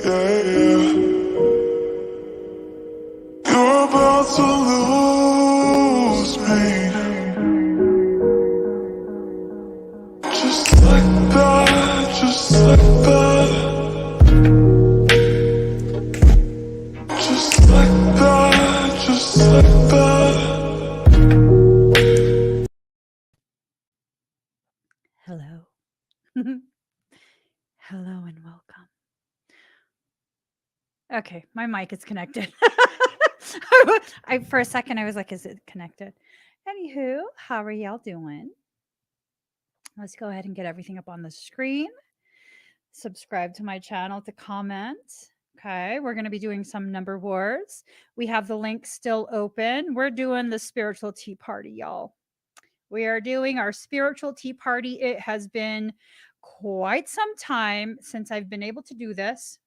You're about to lose me. Just like that, just like that. Just like that, just like that. Hello. Hello and welcome. Okay, my mic is connected. For a second, I was like, is it connected? Anywho, how are y'all doing? Let's go ahead and get everything up on the screen. Subscribe to my channel to comment. Okay, we're going to be doing some number wars. We have the link still open. We're doing the spiritual tea party, y'all. We are doing our spiritual tea party. It has been quite some time since I've been able to do this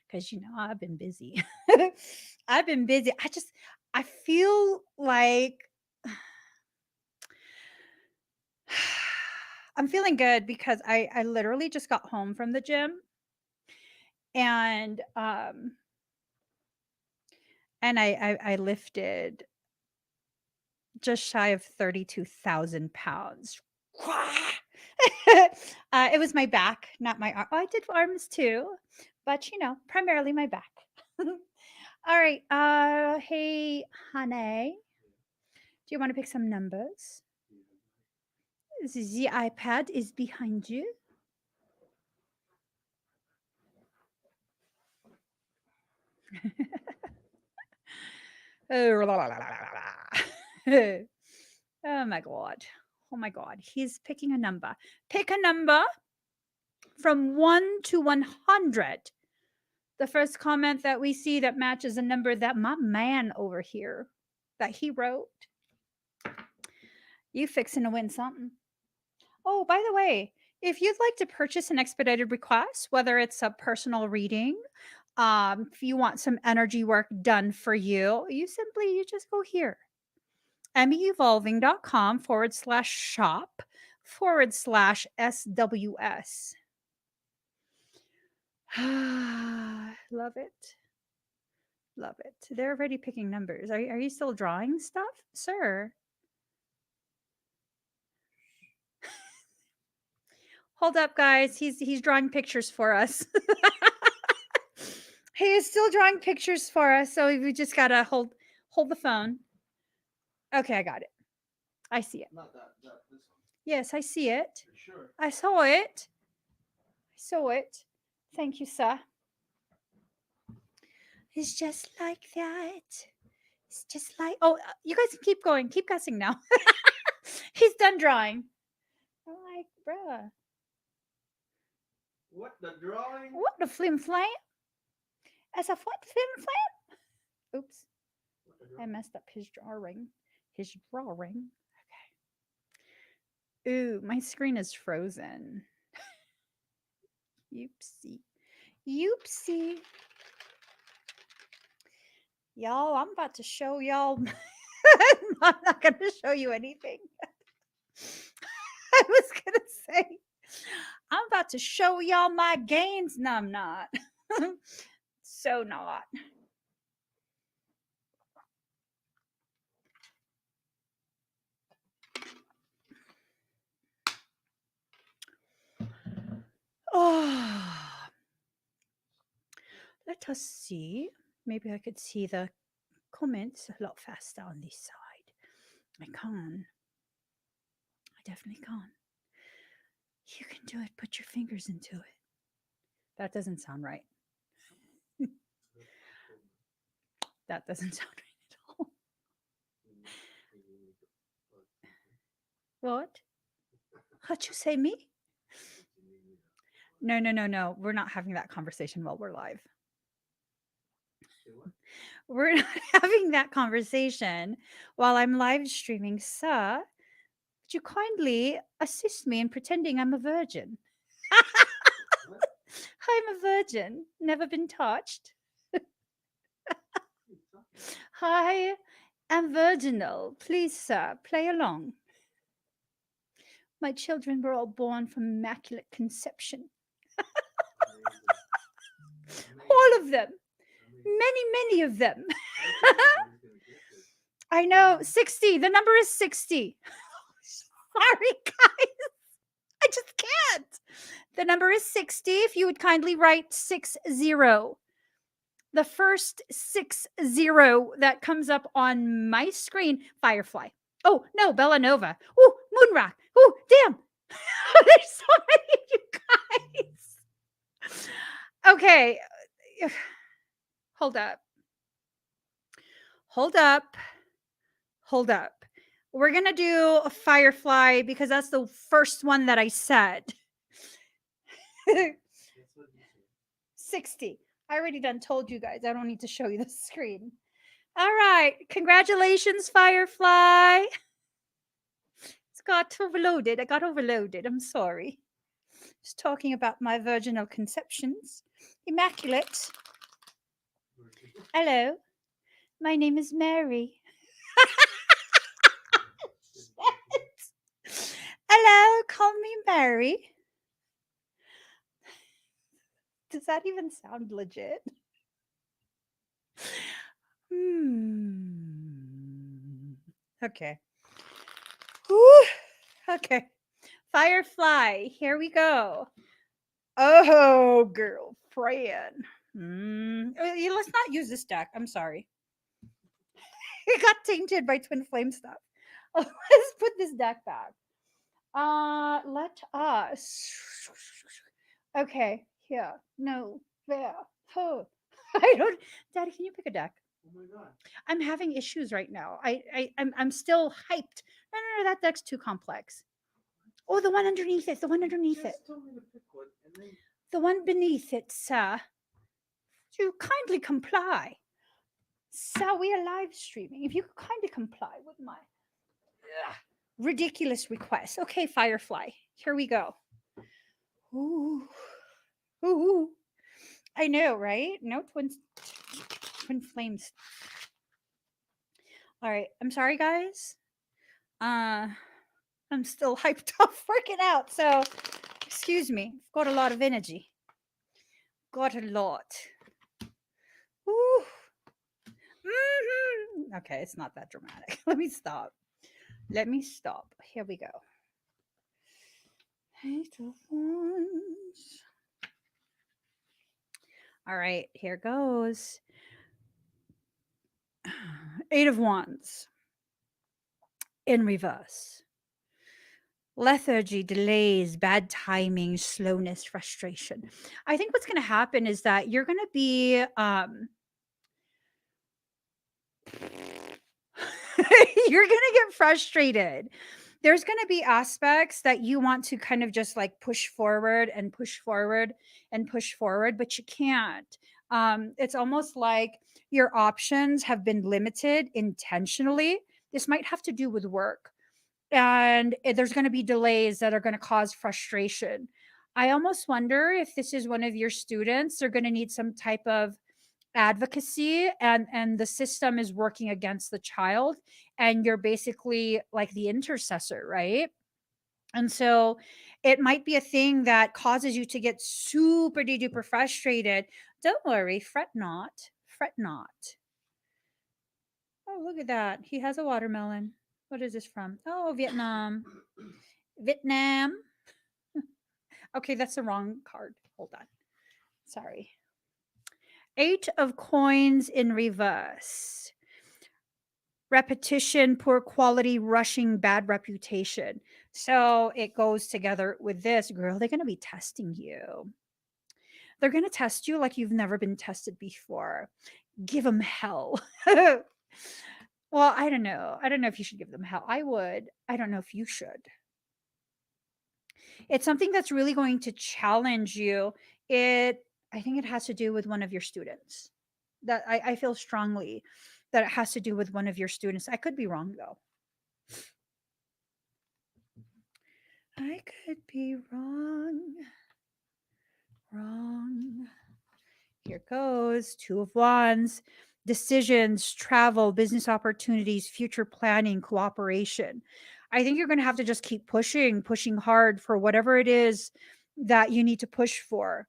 because, I've been busy. I've been busy. I feel like I'm feeling good because I literally just got home from the gym and I lifted just shy of 32,000 pounds. It was my back, not my arm. Oh, I did arms too, but primarily my back. All right. Hey, honey, do you want to pick some numbers? The iPad is behind you. Oh my god. Oh my god. He's picking a number. Pick a number from 1 to 100. The first comment that we see that matches a number that my man over here that he wrote. You fixing to win something. Oh, by the way, if you'd like to purchase an expedited request, whether it's a personal reading, if you want some energy work done for you, you just go here. emmyevolving.com/shop/SWS. Love it. Love it. They're already picking numbers. Are you still drawing stuff, sir? Hold up, guys. He's drawing pictures for us. He is still drawing pictures for us, so we just gotta hold the phone. Okay, I got it. I see it. Not that this one. Yes, I see it. Sure. I saw it. I saw it. Thank you, sir. It's just like that. It's just like. Oh, you guys keep going. Keep guessing now. He's done drawing. I'm like, bruh. What the drawing? What the flim flam? As a what flim flam? Oops. I messed up his drawing. His drawing. Okay. Ooh, my screen is frozen. Oopsie. Oopsie. Y'all, I'm about to show y'all. I'm not going to show you anything. I was going to say, I'm about to show y'all my gains. No, I'm not. So not. Oh. Let us see. Maybe I could see the comments a lot faster on this side. I can. I definitely can. You can do it. Put your fingers into it. That doesn't sound right. That doesn't sound right at all. What? How'd you say me? No. We're not having that conversation while we're live. We're not having that conversation while I'm live streaming. Sir, would you kindly assist me in pretending I'm a virgin? I'm a virgin, never been touched. I am virginal. Please, sir, play along. My children were all born from immaculate conception. of them. Many of them. I know, 60. The number is 60. Sorry, guys. I just can't. The number is 60. If you would kindly write 60. The first 60 that comes up on my screen, Firefly. Oh, no, Bellanova. Oh, Moonrock. Oh, damn. There's so many of you guys. Okay. Hold up. Hold up. Hold up. We're going to do a Firefly because that's the first one that I said. 60. I already done told you guys. I don't need to show you the screen. All right. Congratulations, Firefly. It's got overloaded. I got overloaded. I'm sorry. Just talking about my virginal conceptions. Immaculate. Hello. My name is Mary. Hello. Call me Mary. Does that even sound legit? Okay. Whew. Okay. Firefly. Here we go. Oh, girlfriend. Let's not use this deck. I'm sorry. It got tainted by twin flame stuff. Let's put this deck back. Let us. Okay, here. No, there. Oh. I don't. Daddy, can you pick a deck? Oh my god. I'm having issues right now. I'm still hyped. No, that deck's too complex. Oh, the one underneath it. The one underneath it. Told me to pick one, and then The one beneath it, sir. Do you kindly comply? Sir, we are live streaming. If you could kindly comply with my ridiculous request. Okay, Firefly. Here we go. Ooh. Ooh. I know, right? No twin flames. All right. I'm sorry, guys. I'm still hyped off working out. So excuse me. Got a lot of energy. Got a lot. Ooh. Okay, it's not that dramatic. Let me stop. Here we go. Eight of Wands. All right, here goes. Eight of Wands in reverse. Lethargy, delays, bad timing, slowness, frustration. I think what's going to happen is that you're going to be you're going to get frustrated. There's going to be aspects that you want to kind of just like push forward and push forward and push forward, but you can't. It's almost like your options have been limited intentionally. This might have to do with work, and there's going to be delays that are going to cause frustration. I almost wonder if this is one of your students, they're going to need some type of advocacy, and the system is working against the child, and you're basically like the intercessor, right? And so it might be a thing that causes you to get super duper frustrated. Don't worry, fret not, fret not. Oh, look at that. He has a watermelon. What is this from? Oh, Vietnam. Vietnam. Okay, that's the wrong card. Hold on. Sorry. Eight of Coins in reverse. Repetition, poor quality, rushing, bad reputation. So it goes together with this. Girl, they're going to be testing you. They're going to test you like you've never been tested before. Give them hell. Well, I don't know. I don't know if you should give them hell. I would. I don't know if you should. It's something that's really going to challenge you. I think it has to do with one of your students. That I feel strongly that it has to do with one of your students. I could be wrong though. I could be wrong. Wrong. Here goes. Two of Wands. Decisions, travel, business opportunities, future planning, cooperation. I think you're going to have to just keep pushing hard for whatever it is that you need to push for.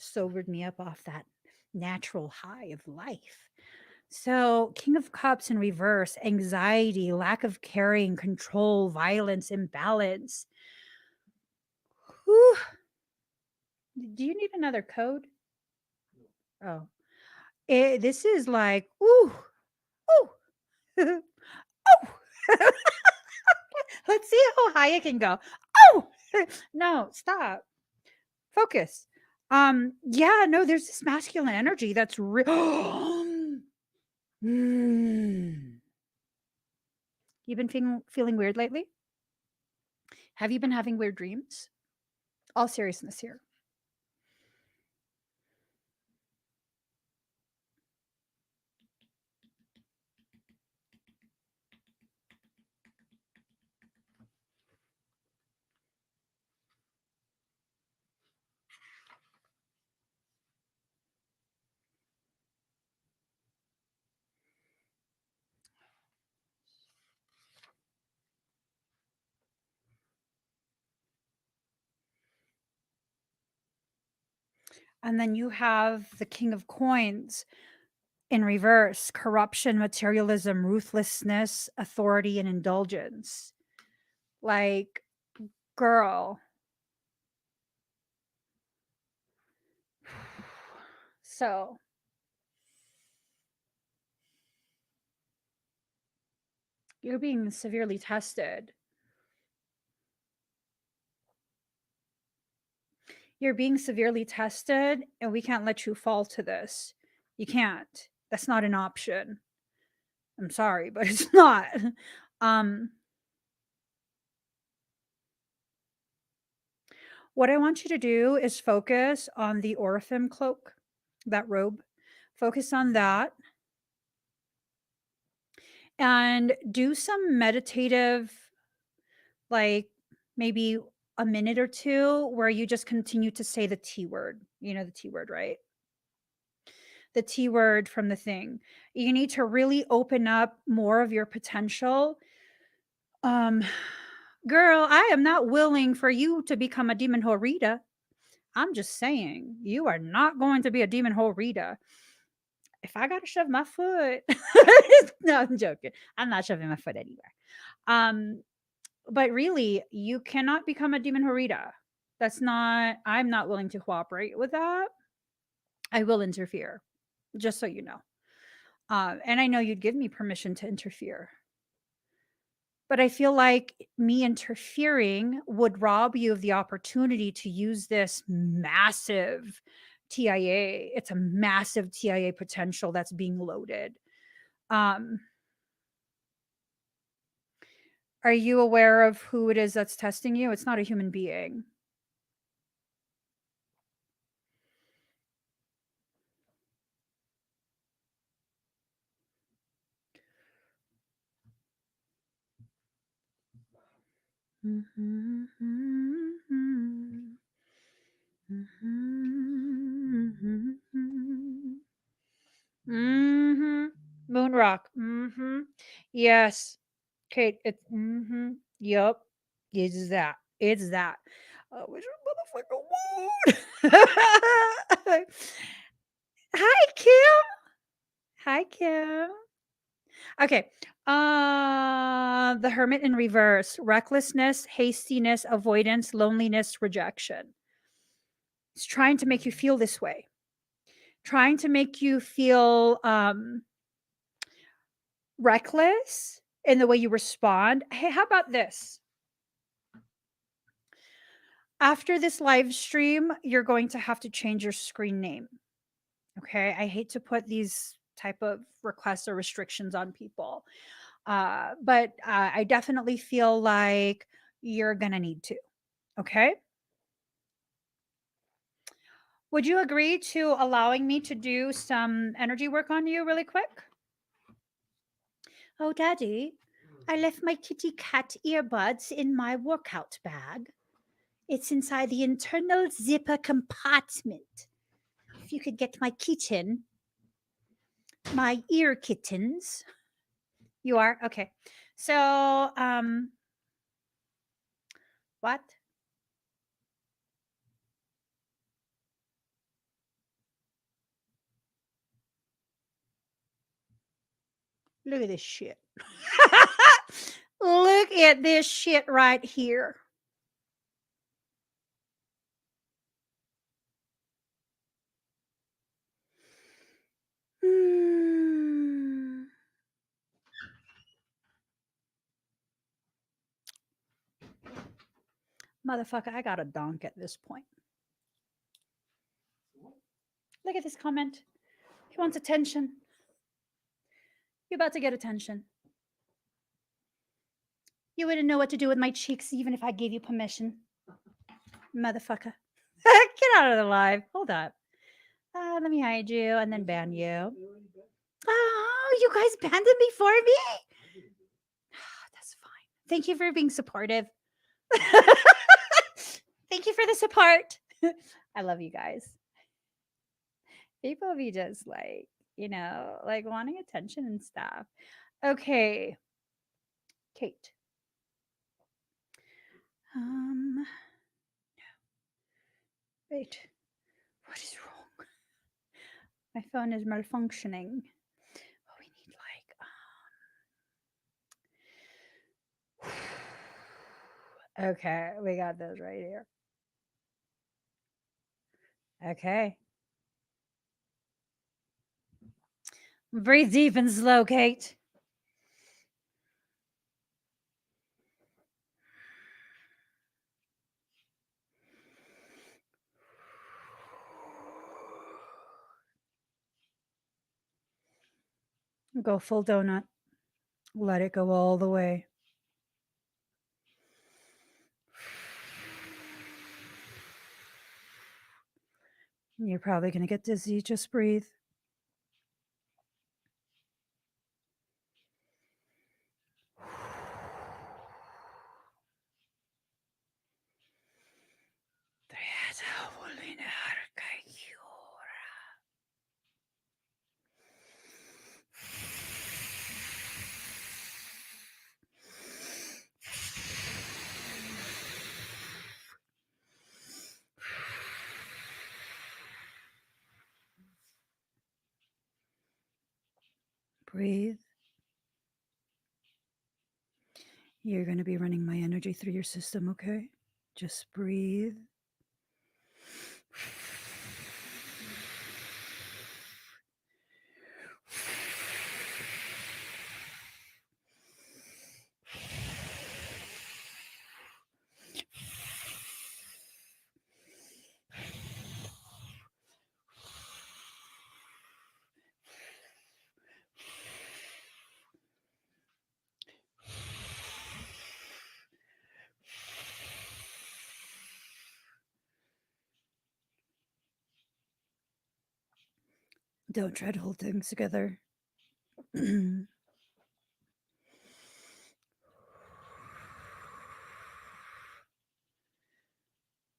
sobered me up off that natural high of life. So, King of Cups in reverse, anxiety, lack of caring, control, violence, imbalance. Whew. Do you need another code? Oh, this is like, ooh, ooh, ooh. Let's see how high it can go. Oh, no, stop. Focus. Yeah, no, there's this masculine energy that's real. You've been feeling weird lately? Have you been having weird dreams? All seriousness here. And then you have the King of Coins in reverse, corruption, materialism, ruthlessness, authority, and indulgence. Like, girl. So, you're being severely tested. You're being severely tested, and we can't let you fall to this. You can't. That's not an option. I'm sorry, but it's not. Um, what I want you to do is focus on the Orifim cloak, that robe. Focus on that and do some meditative, like maybe a minute or two, where you just continue to say the T word. You know the T word, right? The T word from the thing. You need to really open up more of your potential. Um, girl, I am not willing for you to become a demon horita. I'm just saying, you are not going to be a demon horita. If I gotta shove my foot, no, I'm joking. I'm not shoving my foot anywhere. Um, but really, you cannot become a demon horita. That's not. I'm not willing to cooperate with that. I will interfere, just so you know. And I know you'd give me permission to interfere. But I feel like me interfering would rob you of the opportunity to use this massive TIA. It's a massive TIA potential that's being loaded. Um, are you aware of who it is that's testing you? It's not a human being. Mm-hmm. Mm-hmm. Moon rock. Mm-hmm. Yes. Kate, it's Yup. It's that. It's that. Which motherfucker wound. Hi, Kim. Hi, Kim. Okay. The hermit in reverse. Recklessness, hastiness, avoidance, loneliness, rejection. It's trying to make you feel this way. Trying to make you feel reckless in the way you respond. Hey, how about this? After this live stream, you're going to have to change your screen name. Okay. I hate to put these type of requests or restrictions on people. But I definitely feel like you're going to need to. Okay. Would you agree to allowing me to do some energy work on you really quick? Oh, Daddy, I left my kitty cat earbuds in my workout bag. It's inside the internal zipper compartment. If you could get my kitten, my ear kittens. You are? Okay. So, what? Look at this shit. Look at this shit right here. Hmm. Motherfucker, I got a donk at this point. Look at this comment. He wants attention. You're about to get attention. You wouldn't know what to do with my cheeks even if I gave you permission. Motherfucker. Get out of the live. Hold up. Let me hide you and then ban you. Oh, you guys banned him before me? That's fine. Thank you for being supportive. Thank you for the support. I love you guys. People be just like, like wanting attention and stuff. Okay. Kate. Wait. What is wrong? My phone is malfunctioning. Oh, we need like okay, we got those right here. Okay. Breathe deep and slow, Kate. Go full donut. Let it go all the way. You're probably going to get dizzy. Just breathe. Breathe. You're going to be running my energy through your system, okay? Just breathe. Don't try to hold things together.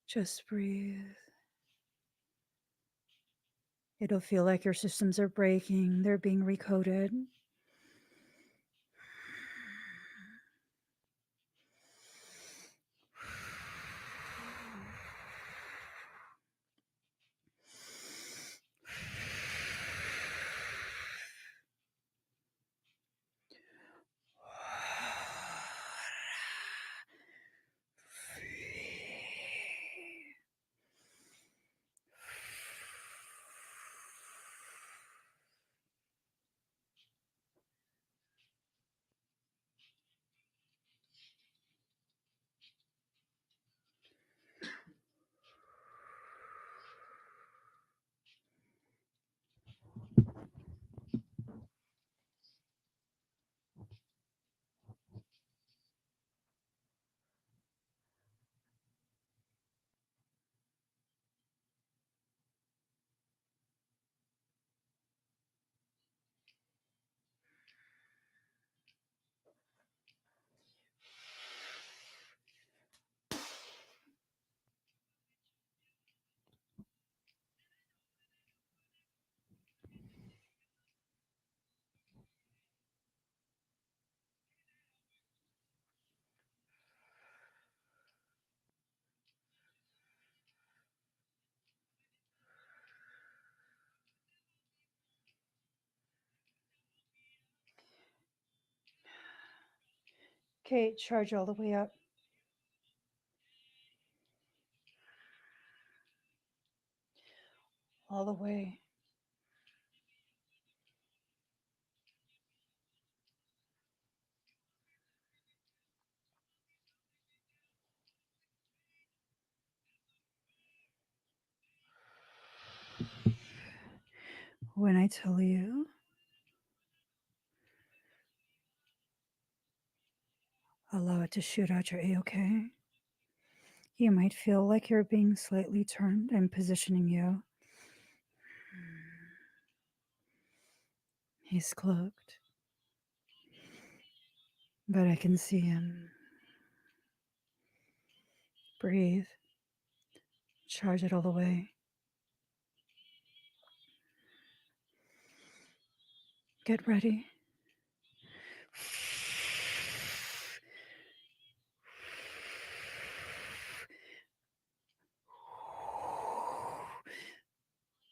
Just breathe. It'll feel like your systems are breaking. They're being recoded. Okay, charge all the way up. All the way. When I tell you, allow it to shoot out your A-OK. You might feel like you're being slightly turned. I'm positioning you. He's cloaked, but I can see him. Breathe. Charge it all the way. Get ready.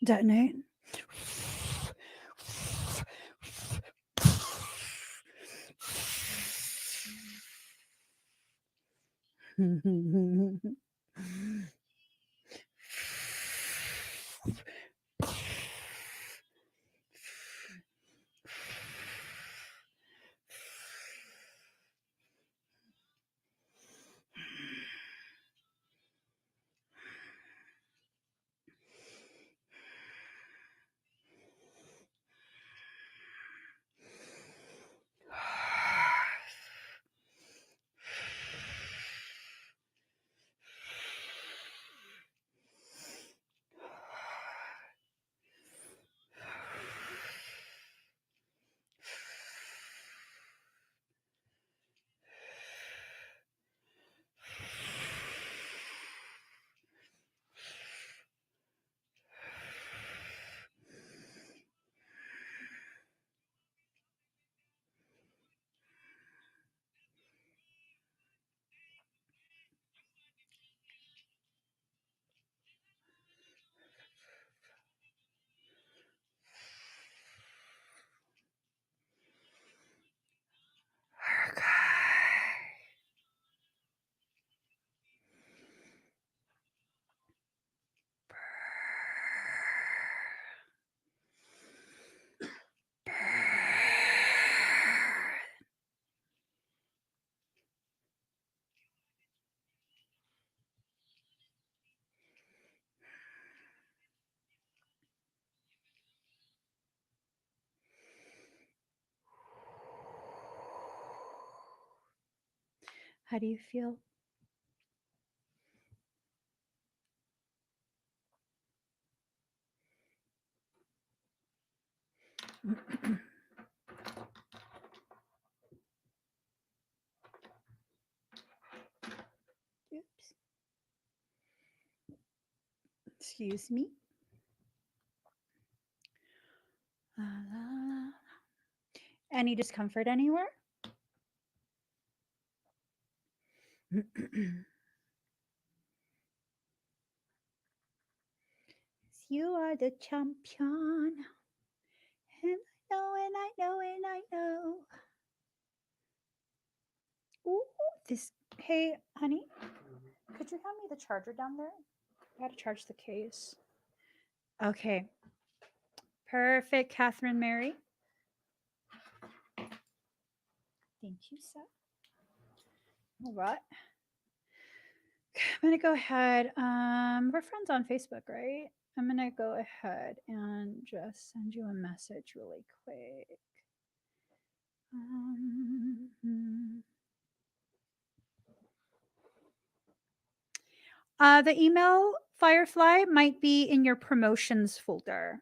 Detonate. How do you feel? Oops. Excuse me. La, la, la. Any discomfort anywhere? You are the champion. And I know, and I know, and I know. Ooh, this. Hey, honey, could you hand me the charger down there? I gotta charge the case. Okay. Perfect, Catherine Mary. Thank you, sir. All right. I'm gonna go ahead. We're friends on Facebook, right? I'm gonna go ahead and just send you a message really quick. The email Firefly might be in your promotions folder.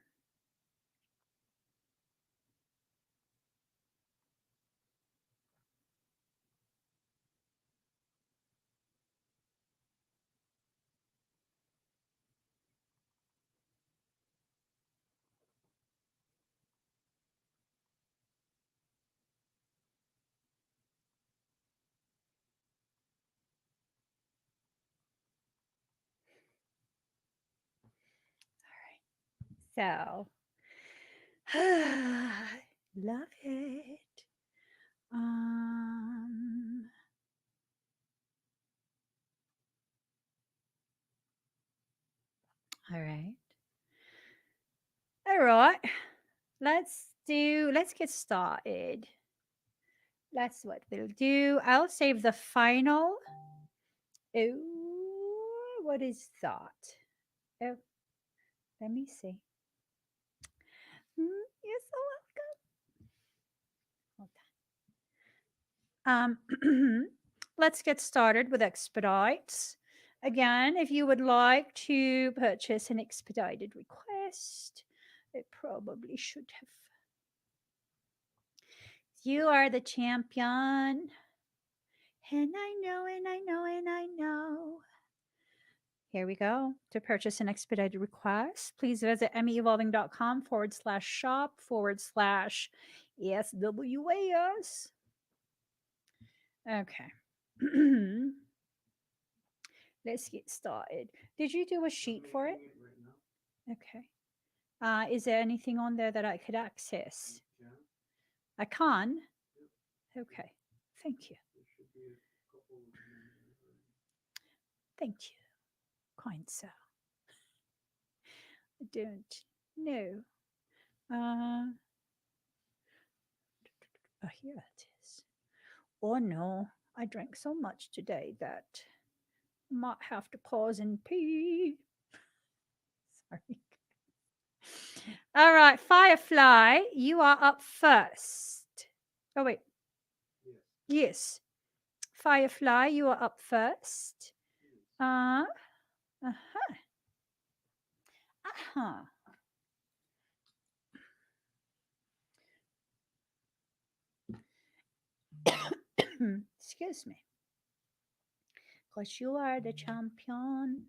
So, love it. All right. All right. Let's get started. That's what we'll do. I'll save the final. Oh, what is that? Oh, let me see. You're so welcome. Let's get started with expedites. Again, if you would like to purchase an expedited request, it probably should have. You are the champion. And I know, and I know, and I know. Here we go. To purchase an expedited request, please visit emmyevolving.com/shop/ESWAS. Okay. Let's get started. Did you do a sheet for it? Okay. Is there anything on there that I could access? I can? Okay. Thank you. Thank you. Kind sir. I don't know. Oh, here it is. Oh no, I drank so much today that I might have to pause and pee. Sorry. All right, Firefly, you are up first. Oh, wait. Yes. Firefly, you are up first. Uh-huh. Uh-huh. Excuse me. Because you are the champion.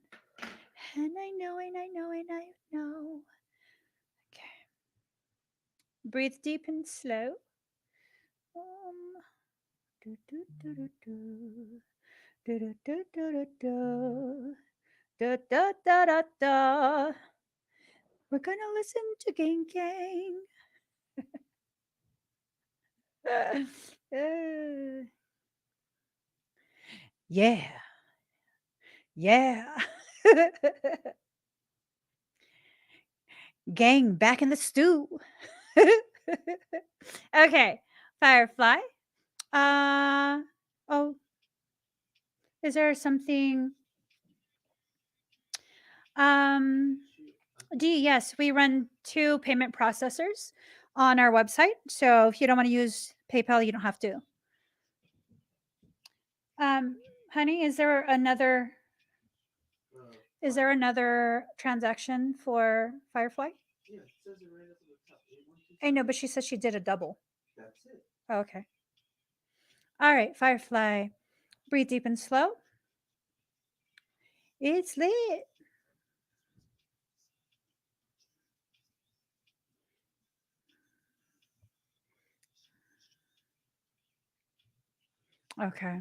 And I know, and I know, and I know. Okay. Breathe deep and slow. Do, do, do, do, do. Do, do, do, do, do, do. Da, da, da, da, da. We're gonna listen to Gang Gang. Yeah. Yeah. Gang back in the stew. Okay. Firefly. Oh, is there something? Yes, we run 2 payment processors on our website. So if you don't want to use PayPal, you don't have to. Honey, is there another transaction for Firefly? I know, but she said she did a double. Oh, okay. All right, Firefly. Breathe deep and slow. It's lit. Okay.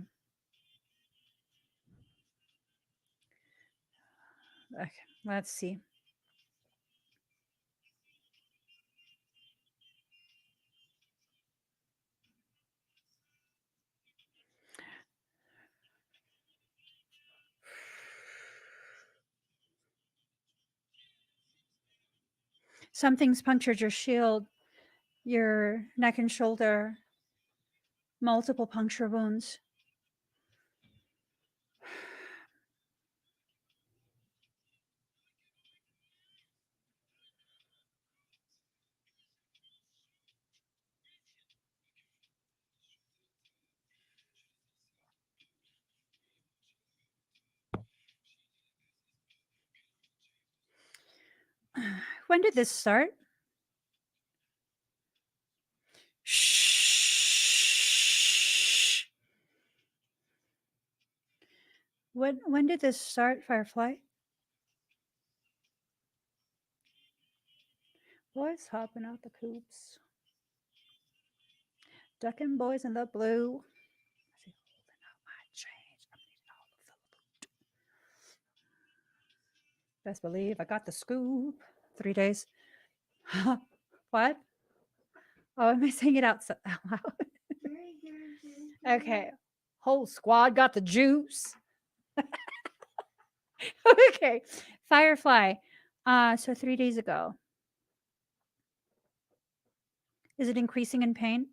Okay. Let's see. Something's punctured your shield, your neck and shoulder, multiple puncture wounds. When did this start? Shh. When did this start, Firefly? Boys hopping out the coops. Ducking boys in the blue. Holding out my change. I'm getting all of the loot. Best believe I got the scoop. 3 days. What? Oh, am I saying it out loud? Okay. Whole squad got the juice. Okay. Firefly, So 3 days ago. Is it increasing in pain?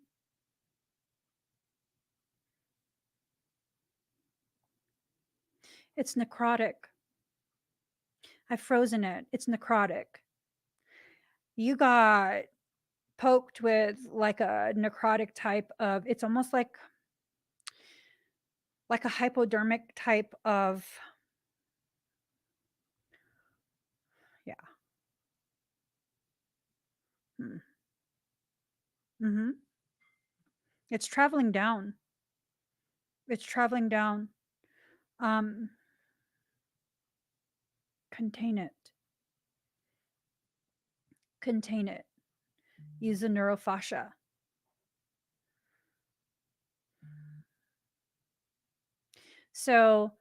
It's necrotic. I've frozen it. It's necrotic. You got poked with like a necrotic type of, it's almost like a hypodermic type of, yeah. Hmm. Mm-hmm. It's traveling down. It's traveling down. Um, contain it. Contain it. Use the neurofascia. So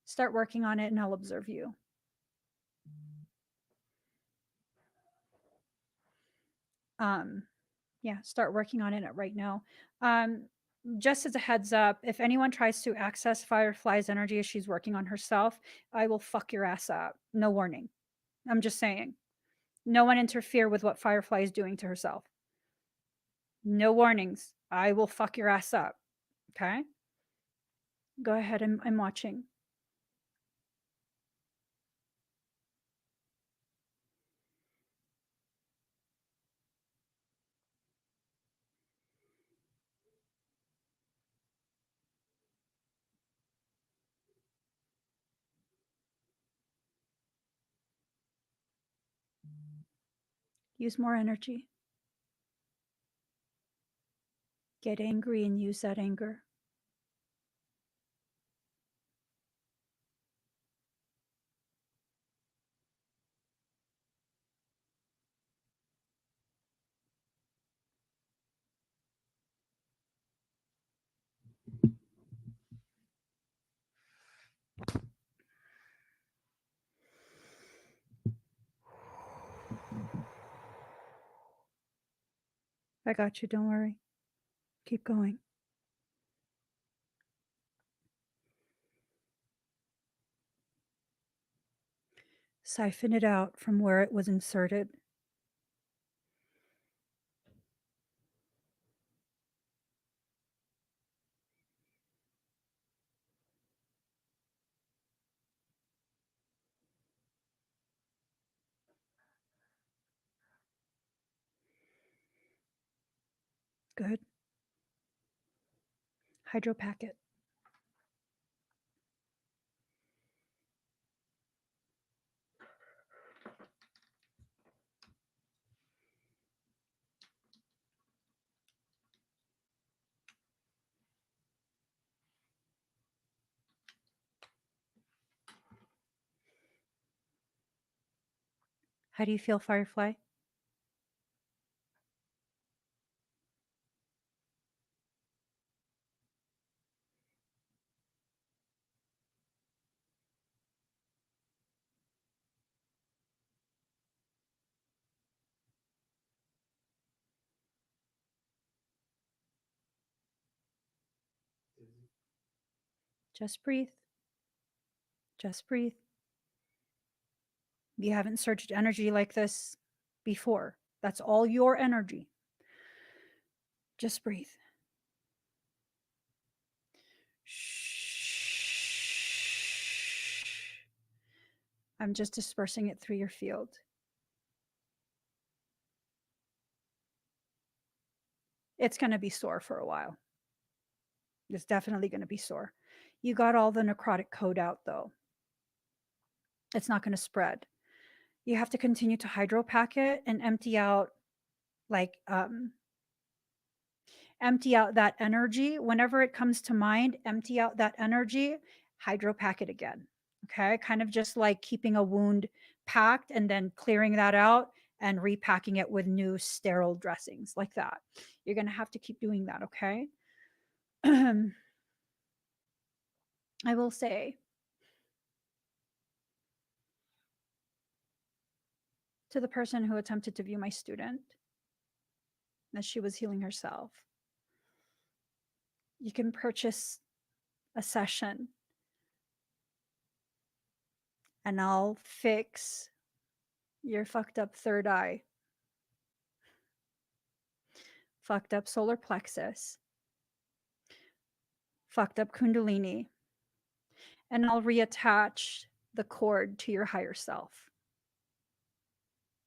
start working on it and I'll observe you. Yeah, start working on it right now. Just as a heads up, if anyone tries to access Firefly's energy as she's working on herself, I will fuck your ass up. No warning. I'm just saying. No one interfere with what Firefly is doing to herself. No warnings. I will fuck your ass up. Okay? Go ahead. I'm watching. Use more energy. Get angry and use that anger. I got you. Don't worry. Keep going. Siphon it out from where it was inserted. Good. Hydropack it. How do you feel, Firefly? Just breathe. Just breathe. You haven't searched energy like this before. That's all your energy. Just breathe. Shh. I'm just dispersing it through your field. It's going to be sore for a while. It's definitely going to be sore. You got all the necrotic code out, though. It's not going to spread. You have to continue to hydropack it and empty out, like, empty out that energy. Whenever it comes to mind, empty out that energy, hydropack it again. Okay. Kind of just like keeping a wound packed and then clearing that out and repacking it with new sterile dressings like that. You're going to have to keep doing that. Okay. I will say to the person who attempted to view my student as she was healing herself, You can purchase a session and I'll fix your fucked up third eye, fucked up solar plexus, fucked up kundalini, and I'll reattach the cord to your higher self.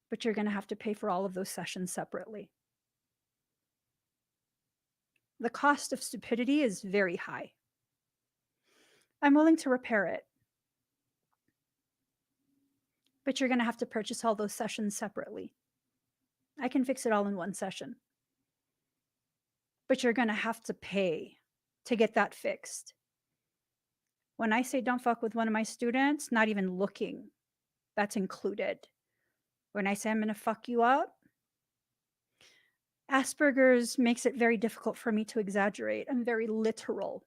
But you're going to have to pay for all of those sessions separately. The cost of stupidity is very high. I'm willing to repair it, but you're going to have to purchase all those sessions separately. I can fix it all in one session, but you're going to have to pay to get that fixed. When I say don't fuck with one of my students, not even looking, that's included. When I say I'm going to fuck you up, Asperger's makes it very difficult for me to exaggerate. I'm very literal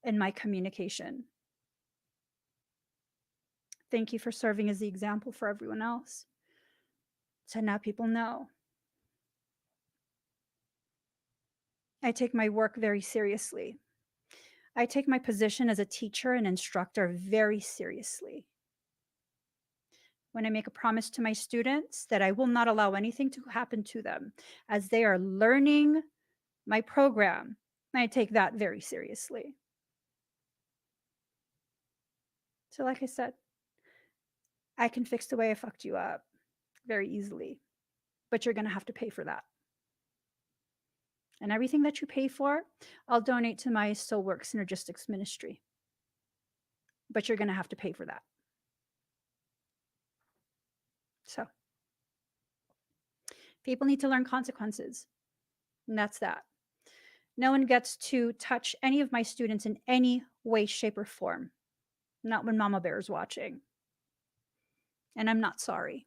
in my communication. Thank you for serving as the example for everyone else. So now people know. I take my work very seriously. I take my position as a teacher and instructor very seriously. When I make a promise to my students that I will not allow anything to happen to them as they are learning my program, I take that very seriously. So like I said, I can fix the way I fucked you up very easily, but you're going to have to pay for that. And everything that you pay for, I'll donate to my Soul Work Synergistics ministry. But you're going to have to pay for that. So people need to learn consequences. And that's that. No one gets to touch any of my students in any way, shape, or form. Not when Mama Bear is watching. And I'm not sorry.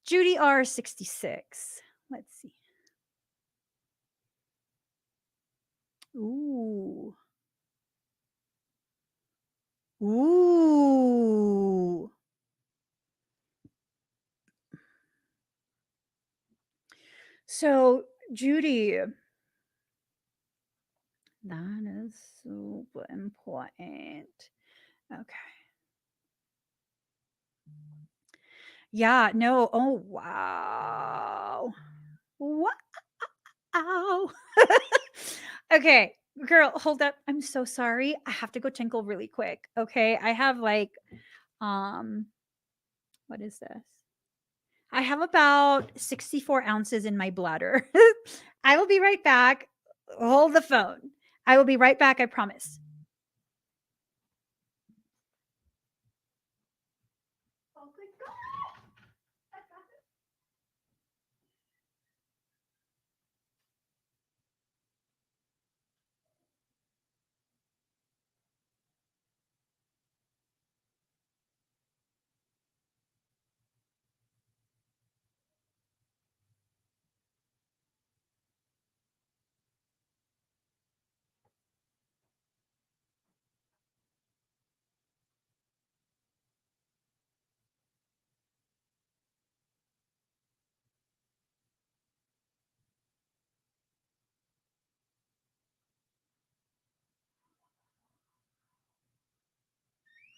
Judy R66. Let's see. Ooh. Ooh. So, Judy, that is super important. Okay. Yeah, no. Oh, wow. Wow. Okay, girl, hold up. I'm so sorry. I have to go tinkle really quick. Okay. I have like, what is this? I have about 64 ounces in my bladder. I will be right back. Hold the phone. I will be right back. I promise. Oh, good God.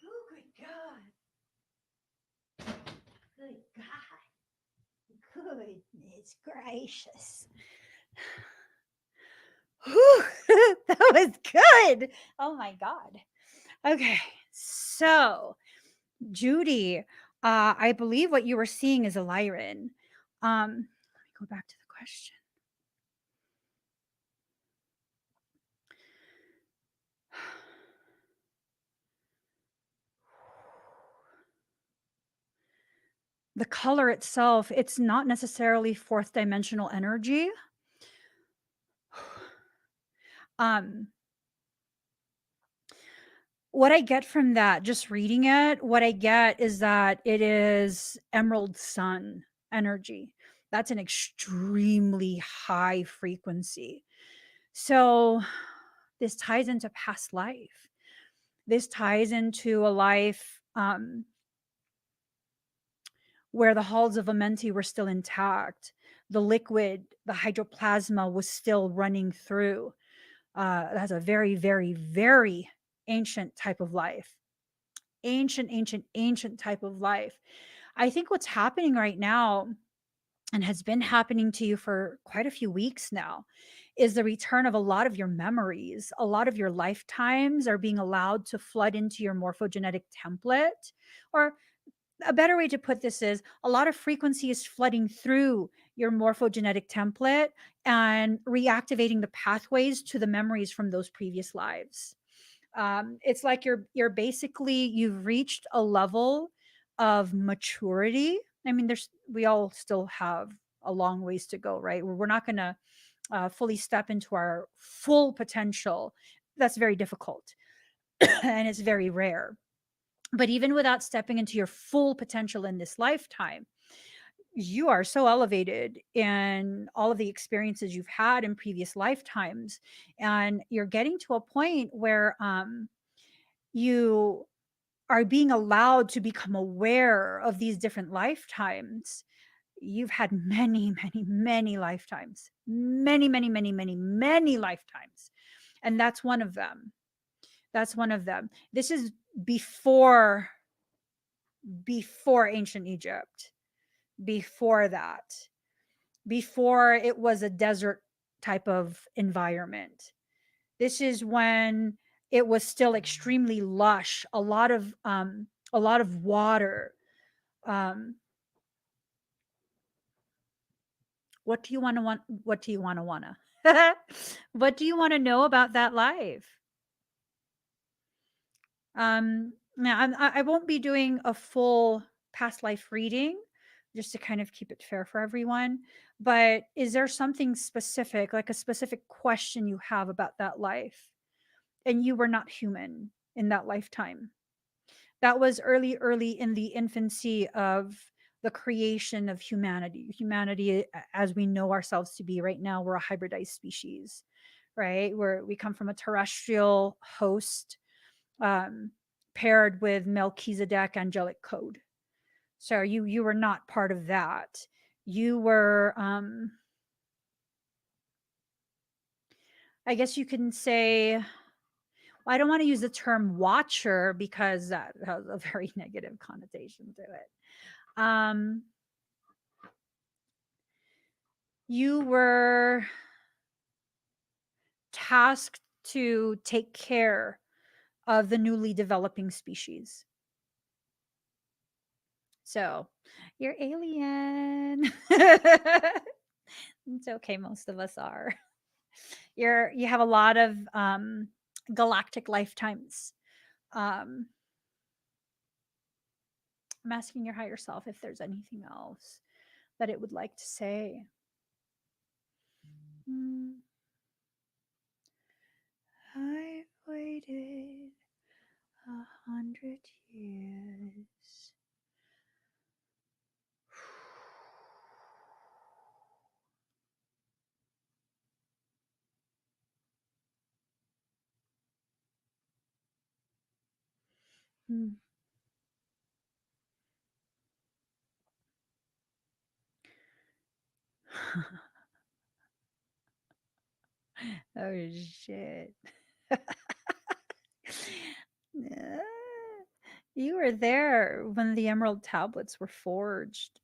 Oh, good God. Good God. Goodness gracious. Whew, that was good. Oh my God. Okay. So, Judy, I believe what you were seeing is a Lyran. Let me go back to the question. The color itself, it's not necessarily fourth dimensional energy. What I get from that, just reading it, what I get is that it is Emerald Sun energy. That's an extremely high frequency. So this ties into past life. This ties into a life where the halls of Amenti were still intact. The liquid, the hydroplasma was still running through. That's a very, very, very ancient type of life. Ancient, ancient, ancient type of life. I think what's happening right now, and has been happening to you for quite a few weeks now, is the return of a lot of your memories. A lot of your lifetimes are being allowed to flood into your morphogenetic template. Or a better way to put this is a lot of frequency is flooding through your morphogenetic template and reactivating the pathways to the memories from those previous lives. It's like you're basically, you've reached a level of maturity. I mean, there's, we all still have a long ways to go, right? We're not going to fully step into our full potential. That's very difficult and it's very rare. But even without stepping into your full potential in this lifetime, you are so elevated in all of the experiences you've had in previous lifetimes. And you're getting to a point where you are being allowed to become aware of these different lifetimes. You've had many, many, many lifetimes, many, many, many, many, many lifetimes. And that's one of them. That's one of them. This is before ancient Egypt, before that, before it was a desert type of environment. This is when it was still extremely lush, a lot of water. Um, what do you want to want? What do you want to wanna? What do you want to know about that life? Now I won't be doing a full past life reading, just to kind of keep it fair for everyone. But is there something specific, like a specific question you have about that life? And you were not human in that lifetime. That was early, early in the infancy of the creation of humanity. Humanity, as we know ourselves to be right now, we're a hybridized species, right? We come from a terrestrial host, um, paired with Melchizedek angelic code. So you were not part of that. You were, I guess you can say, I don't want to use the term watcher because that has a very negative connotation to it. You were tasked to take care of the newly developing species. So you're alien. It's okay, most of us are. You have a lot of galactic lifetimes. Um, I'm asking your higher self if there's anything else that it would like to say. Mm, I've waited 100 years. Mm. Oh shit. Yeah. You were there when the emerald tablets were forged.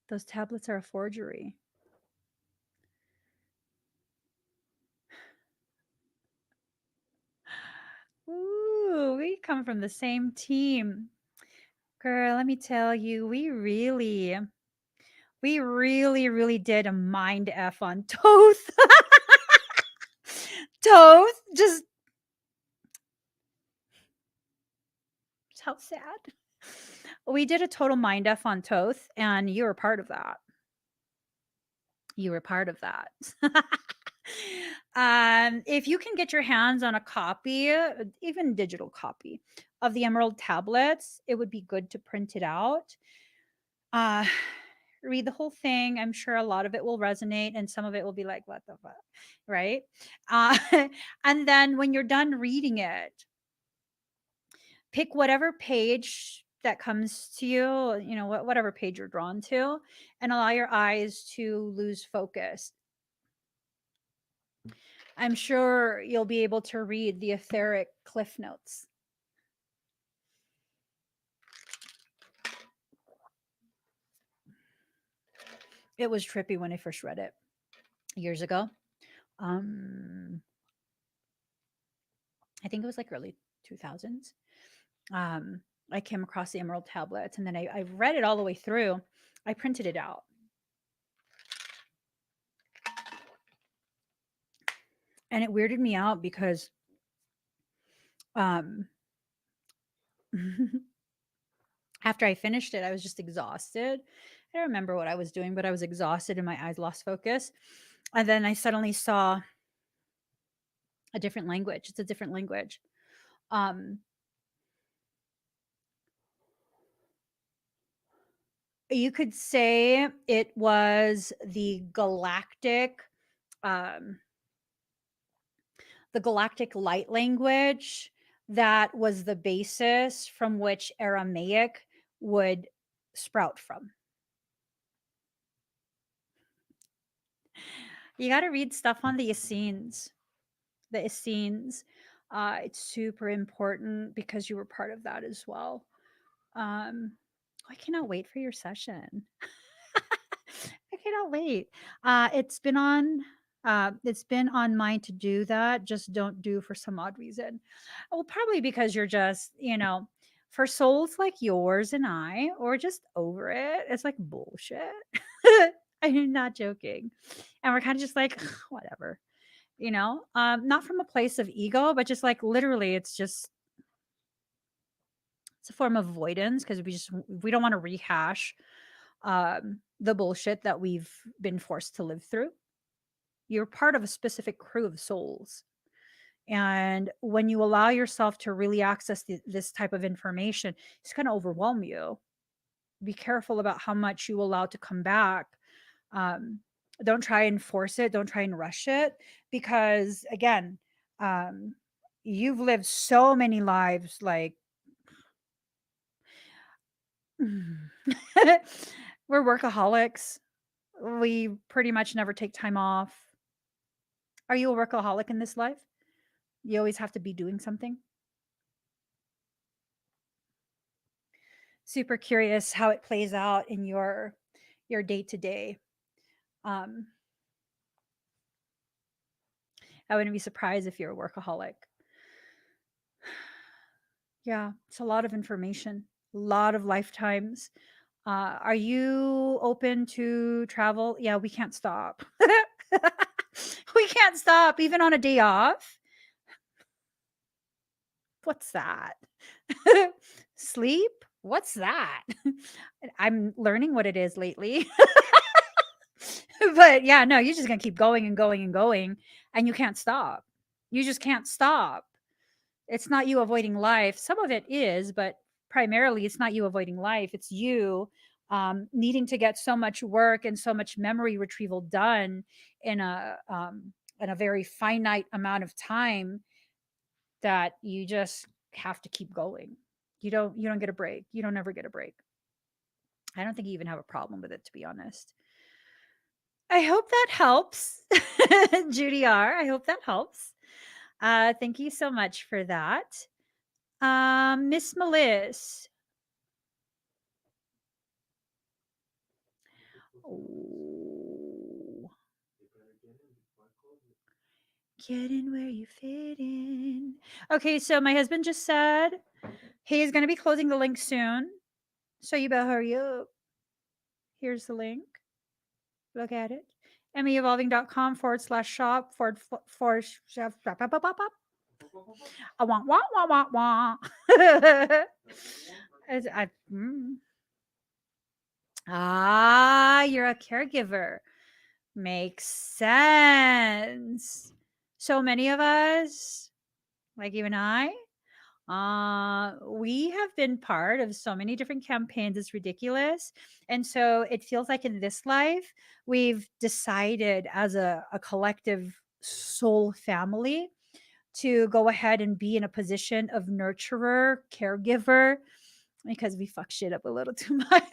Those tablets are a forgery. Ooh, we come from the same team. Girl, let me tell you, we really, really did a mind F on Toth. Toth, just how sad. We did a total mind F on Toth, and you were part of that. You were part of that. If you can get your hands on a copy, even digital copy of the Emerald tablets, it would be good to print it out. Uh, read the whole thing. I'm sure a lot of it will resonate, and some of it will be like, "What the fuck," right? Uh, and then when you're done reading it, pick whatever page that comes to you, whatever page you're drawn to, and allow your eyes to lose focus. I'm sure you'll be able to read the etheric cliff notes. It was trippy when I first read it years ago. Um, I think it was like early 2000s. I came across the Emerald tablets, and then I read it all the way through. I printed it out. And it weirded me out because um, after I finished it, I was just exhausted. I don't remember what I was doing, but I was exhausted and my eyes lost focus. And then I suddenly saw a different language. It's a different language. Um, you could say it was um, the galactic light language that was the basis from which Aramaic would sprout from. You got to read stuff on the Essenes. The Essenes. It's super important because you were part of that as well. I cannot wait for your session. I cannot wait. It's been on mine to do that. Just don't do for some odd reason. Well, probably because you're just, for souls like yours and I, or just over it. It's like bullshit. I'm not joking. And we're kind of just like, whatever, not from a place of ego, but just like literally, it's a form of avoidance because we don't want to rehash the bullshit that we've been forced to live through. You're part of a specific crew of souls. And when you allow yourself to really access this type of information, it's going to overwhelm you. Be careful about how much you allow to come back. Um, don't try and force it. Don't try and rush it. Because again, um, you've lived so many lives like we're workaholics. We pretty much never take time off. Are you a workaholic in this life? You always have to be doing something. Super curious how it plays out in your day to day. I wouldn't be surprised if you're a workaholic. Yeah, it's a lot of information, a lot of lifetimes. Are you open to travel? Yeah, we can't stop. We can't stop even on a day off. What's that? Sleep? What's that? I'm learning what it is lately. But yeah, no, you're just going to keep going and going and going, and you can't stop. You just can't stop. It's not you avoiding life. Some of it is, but primarily it's not you avoiding life. It's you needing to get so much work and so much memory retrieval done in a very finite amount of time that you just have to keep going. You don't get a break. You don't ever get a break. I don't think you even have a problem with it, to be honest. I hope that helps. Judy R. I hope that helps. Thank you so much for that. Miss Meliss. Oh. Get in where you fit in. Okay, so my husband just said he is going to be closing the link soon. So you better hurry up. Here's the link. Look at it. emmyevolving.com/shop forward I want. You're a caregiver. Makes sense. So many of us, like you and I, we have been part of so many different campaigns. It's ridiculous. And so it feels like in this life, we've decided as a collective soul family to go ahead and be in a position of nurturer, caregiver, because we fuck shit up a little too much.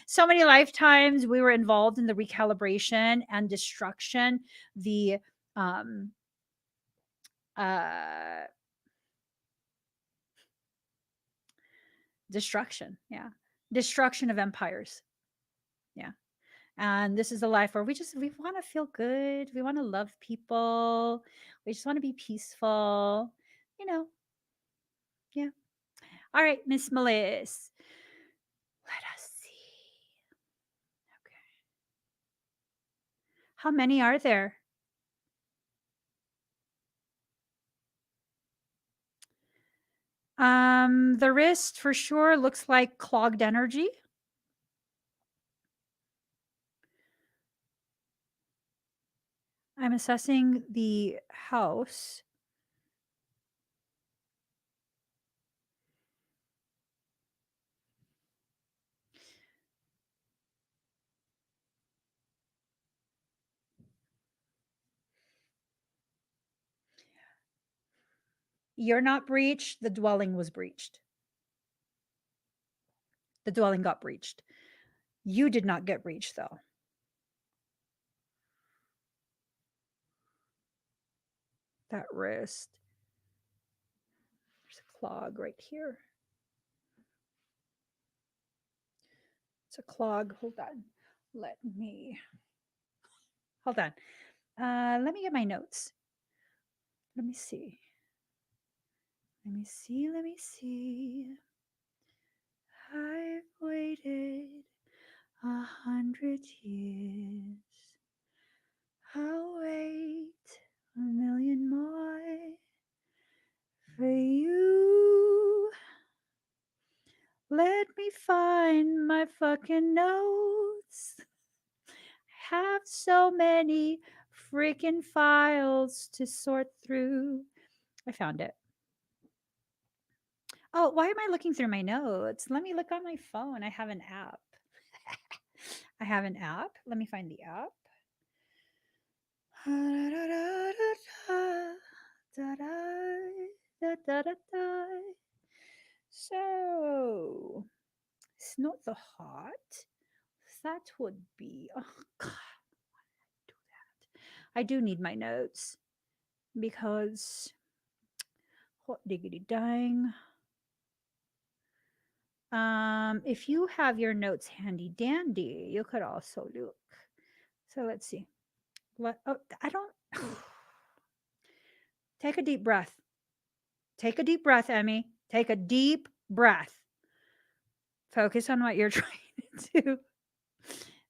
So many lifetimes we were involved in the recalibration and destruction, the um uh destruction, yeah, destruction of empires, yeah. And this is a life where we want to feel good, we want to love people, we just want to be peaceful, you know. Yeah. All right, Miss Melissa, let us see. Okay, how many are there? The wrist for sure looks like clogged energy. I'm assessing the house. You're not breached, the dwelling was breached. The dwelling got breached. You did not get breached though. That wrist. There's a clog right here. It's a clog. Hold on. Let me. Hold on. Let me get my notes. Let me see. Let me see. Let me see. I've waited 100 years. I'll wait 1,000,000 more for you. Let me find my fucking notes. I have so many freaking files to sort through. I found it. Oh, why am I looking through my notes? Let me look on my phone. I have an app. I have an app. Let me find the app. So, it's not the heart. That would be. Oh, God. Why did I do that? I do need my notes because. Hot diggity dang. If you have your notes handy dandy, you could also look. So let's see. What? Oh, I don't. Take a deep breath. Take a deep breath, Emmy. Take a deep breath. Focus on what you're trying to do.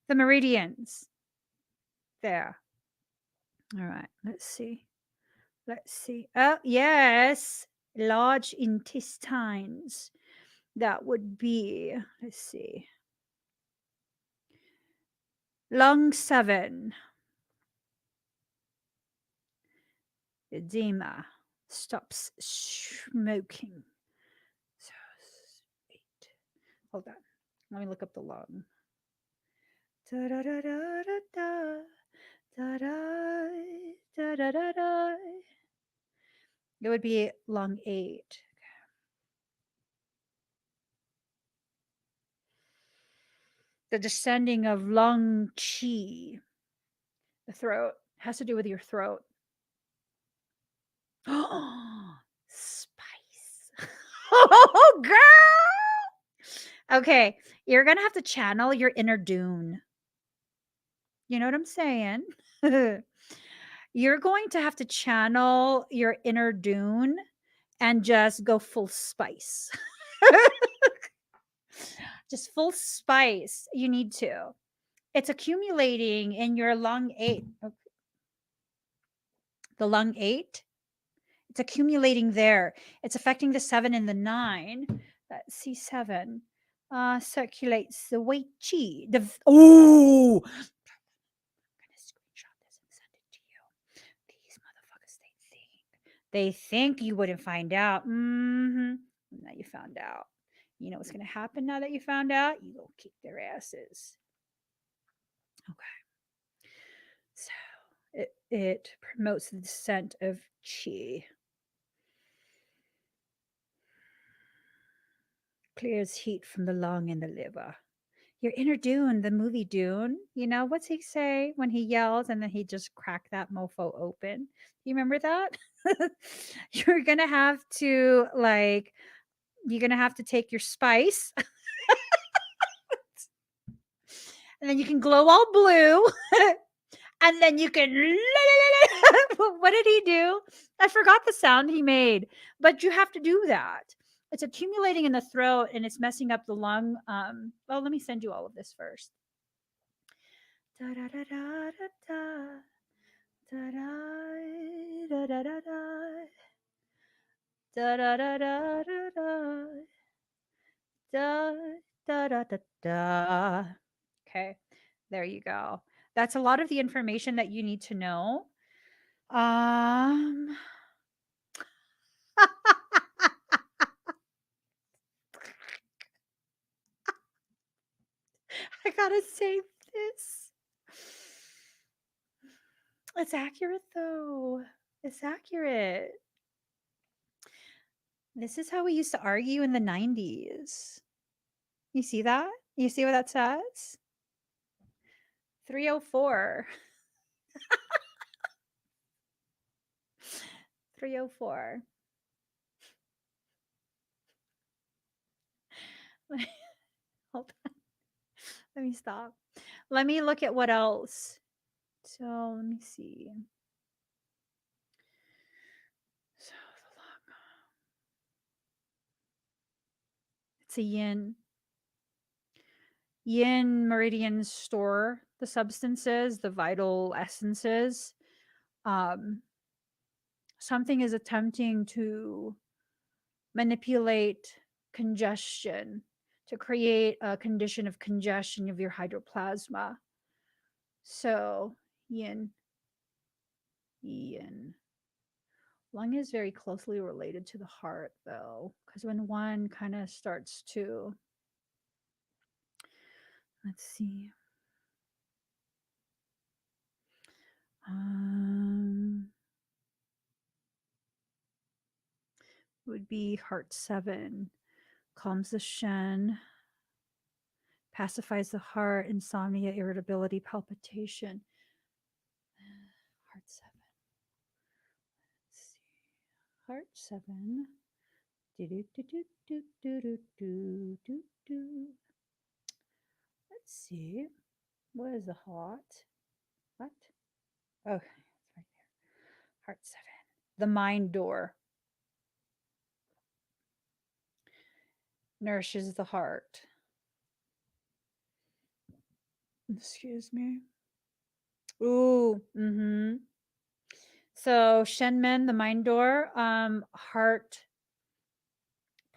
The meridians. There. All right. Let's see. Let's see. Oh, yes. Large intestines. That would be, let's see. Lung 7. Edema. Stops smoking. So, 8. Hold on. Let me look up the lung. Da da da da da da da da da da da. It would be lung 8. The descending of lung chi. The throat has to do with your throat. Oh, spice. Oh, girl. Okay, you're gonna have to channel your inner Dune. You know what I'm saying? You're going to have to channel your inner Dune and just go full spice. Just full spice. You need to. It's accumulating in your lung 8. The lung 8. It's accumulating there. It's affecting the 7 and the 9. That C7 circulates the Wei Qi. Oh, I'm gonna screenshot this and send it to you. These motherfuckers, they think you wouldn't find out. Now you found out. You know what's gonna happen now that you found out? You gonna kick their asses. Okay. So it promotes the descent of Qi. clears heat from the lung and the liver. Your inner Dune, the movie Dune, you know, what's he say when he yells and then he just cracked that mofo open? You remember that? You're going to have to, like, you're going to have to take your spice and then you can glow all blue. And then you can what did he do? I forgot the sound he made, but you have to do that. It's accumulating in the throat and it's messing up the lung. Well, let me send you all of this first. Da da da da da da da da da da da da da da da da da da da da. Okay, there you go. That's a lot of the information that you need to know. Um, I gotta save this. It's accurate though. It's accurate. This is how we used to argue in the 90s. You see that? You see what that says? 304. 304. Hold on. Let me stop. Let me look at what else. So let me see. So the lung. It's a yin. Yin meridians store the substances, the vital essences. Um, something is attempting to manipulate congestion to create a condition of congestion of your hydroplasma. So, yin, yin. Lung is very closely related to the heart, though, because when one kind of starts to, let's see, would be heart 7, calms the shen, pacifies the heart, insomnia, irritability, palpitation. Heart 7. Let's see. Heart 7. Let's see. What is the heart? What? Oh, it's right there. Heart 7. The mind door nourishes the heart. Excuse me. Ooh, So Shenmen, the mind door, heart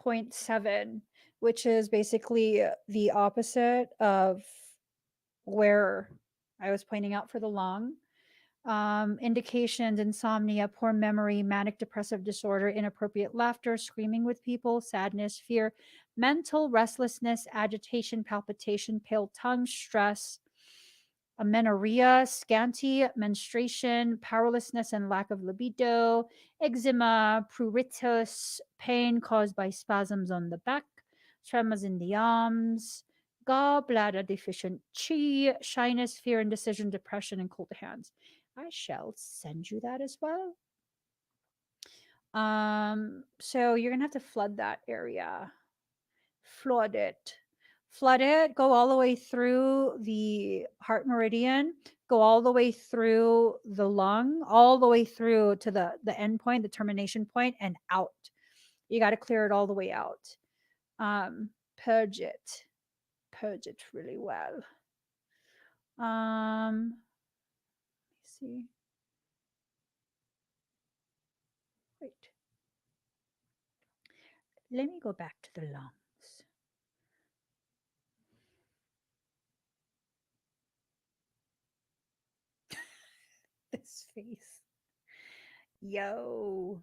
0.7, which is basically the opposite of where I was pointing out for the lung. Indications: insomnia, poor memory, manic depressive disorder, inappropriate laughter, screaming with people, sadness, fear, mental restlessness, agitation, palpitation, pale tongue, stress, amenorrhea, scanty menstruation, powerlessness and lack of libido, eczema, pruritus, pain caused by spasms on the back, tremors in the arms, gallbladder deficient chi, shyness, fear, indecision, depression, and cold hands. I shall send you that as well. So you're gonna have to flood that area. Flood it. Flood it, go all the way through the heart meridian, go all the way through the lung, all the way through to the end point, the termination point, and out. You got to clear it all the way out. Purge it. Purge it really well. Let me see. Wait. Let me go back to the lungs. This face. Yo.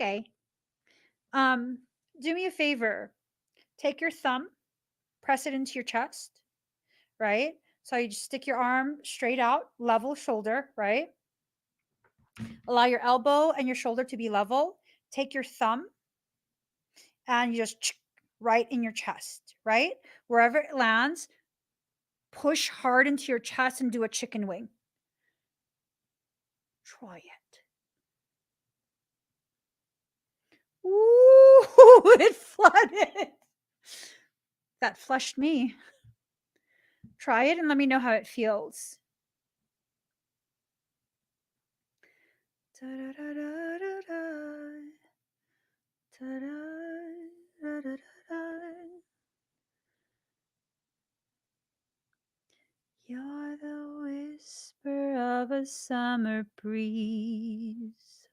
Okay. Do me a favor. Take your thumb, press it into your chest, right? So you just stick your arm straight out, level shoulder, right? Allow your elbow and your shoulder to be level. take your thumb and you just right in your chest, right? Wherever it lands, push hard into your chest and do a chicken wing. Try it. Ooh, it flooded. That flushed me. Try it and let me know how it feels. You're the whisper of a summer breeze.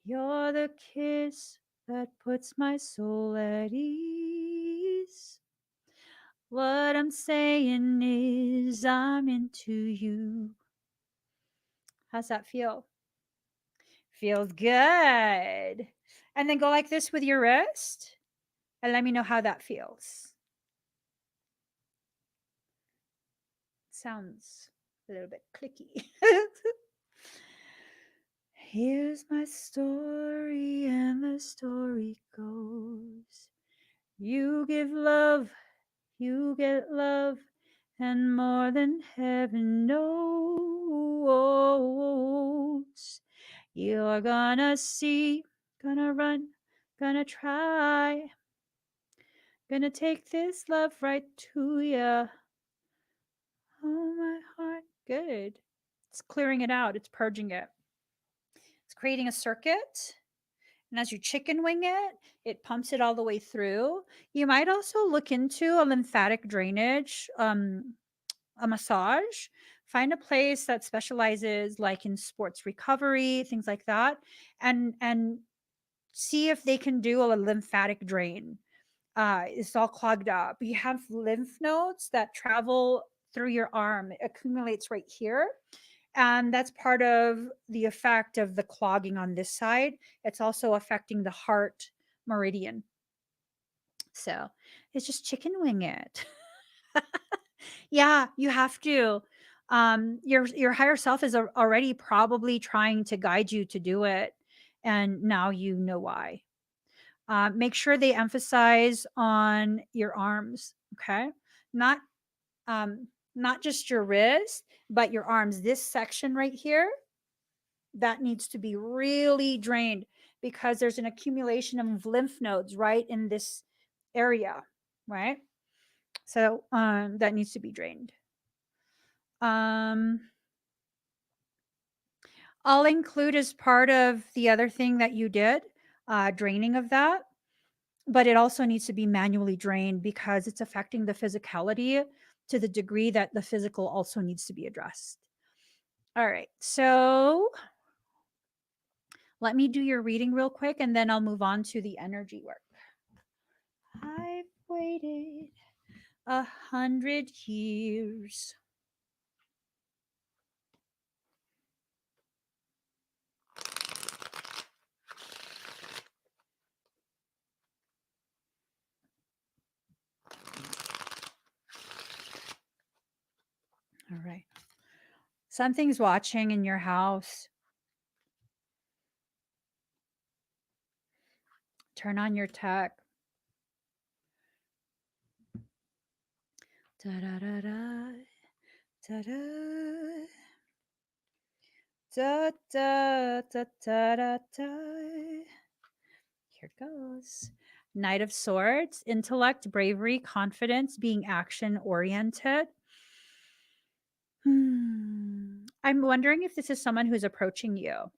You're the kiss that puts my soul at ease. What I'm saying is I'm into you. How's that feel? Feels good. And then go like this with your wrist and let me know how that feels. Sounds a little bit clicky. Here's my story, and the story goes: you give love, you get love, and more than heaven knows. You're gonna see, gonna run, gonna try, gonna take this love right to ya. Oh, my heart. Good. It's clearing it out, it's purging it. It's creating a circuit. And as you chicken wing it, it pumps it all the way through. You might also look into a lymphatic drainage, a massage. Find a place that specializes like in sports recovery, things like that, and see if they can do a lymphatic drain. It's all clogged up. You have lymph nodes that travel through your arm. It accumulates right here. And that's part of the effect of the clogging on this side. It's also affecting the heart meridian. So it's just chicken wing it. Yeah, you have to. Your higher self is already probably trying to guide you to do it, and now you know why. Make sure they emphasize on your arms, okay? Not not just your wrist, but your arms. This section right here, that needs to be really drained because there's an accumulation of lymph nodes right in this area, right? So that needs to be drained. Um, I'll include as part of the other thing that you did, draining of that, but it also needs to be manually drained because it's affecting the physicality to the degree that the physical also needs to be addressed. All right, so let me do your reading real quick and then I'll move on to the energy work. I've waited 100 years. All right. Something's watching in your house. Turn on your tech. Da da da da da da da da da da da da. Here it goes. Knight of Swords, intellect, bravery, confidence, being action oriented. I'm wondering if this is someone who's approaching you.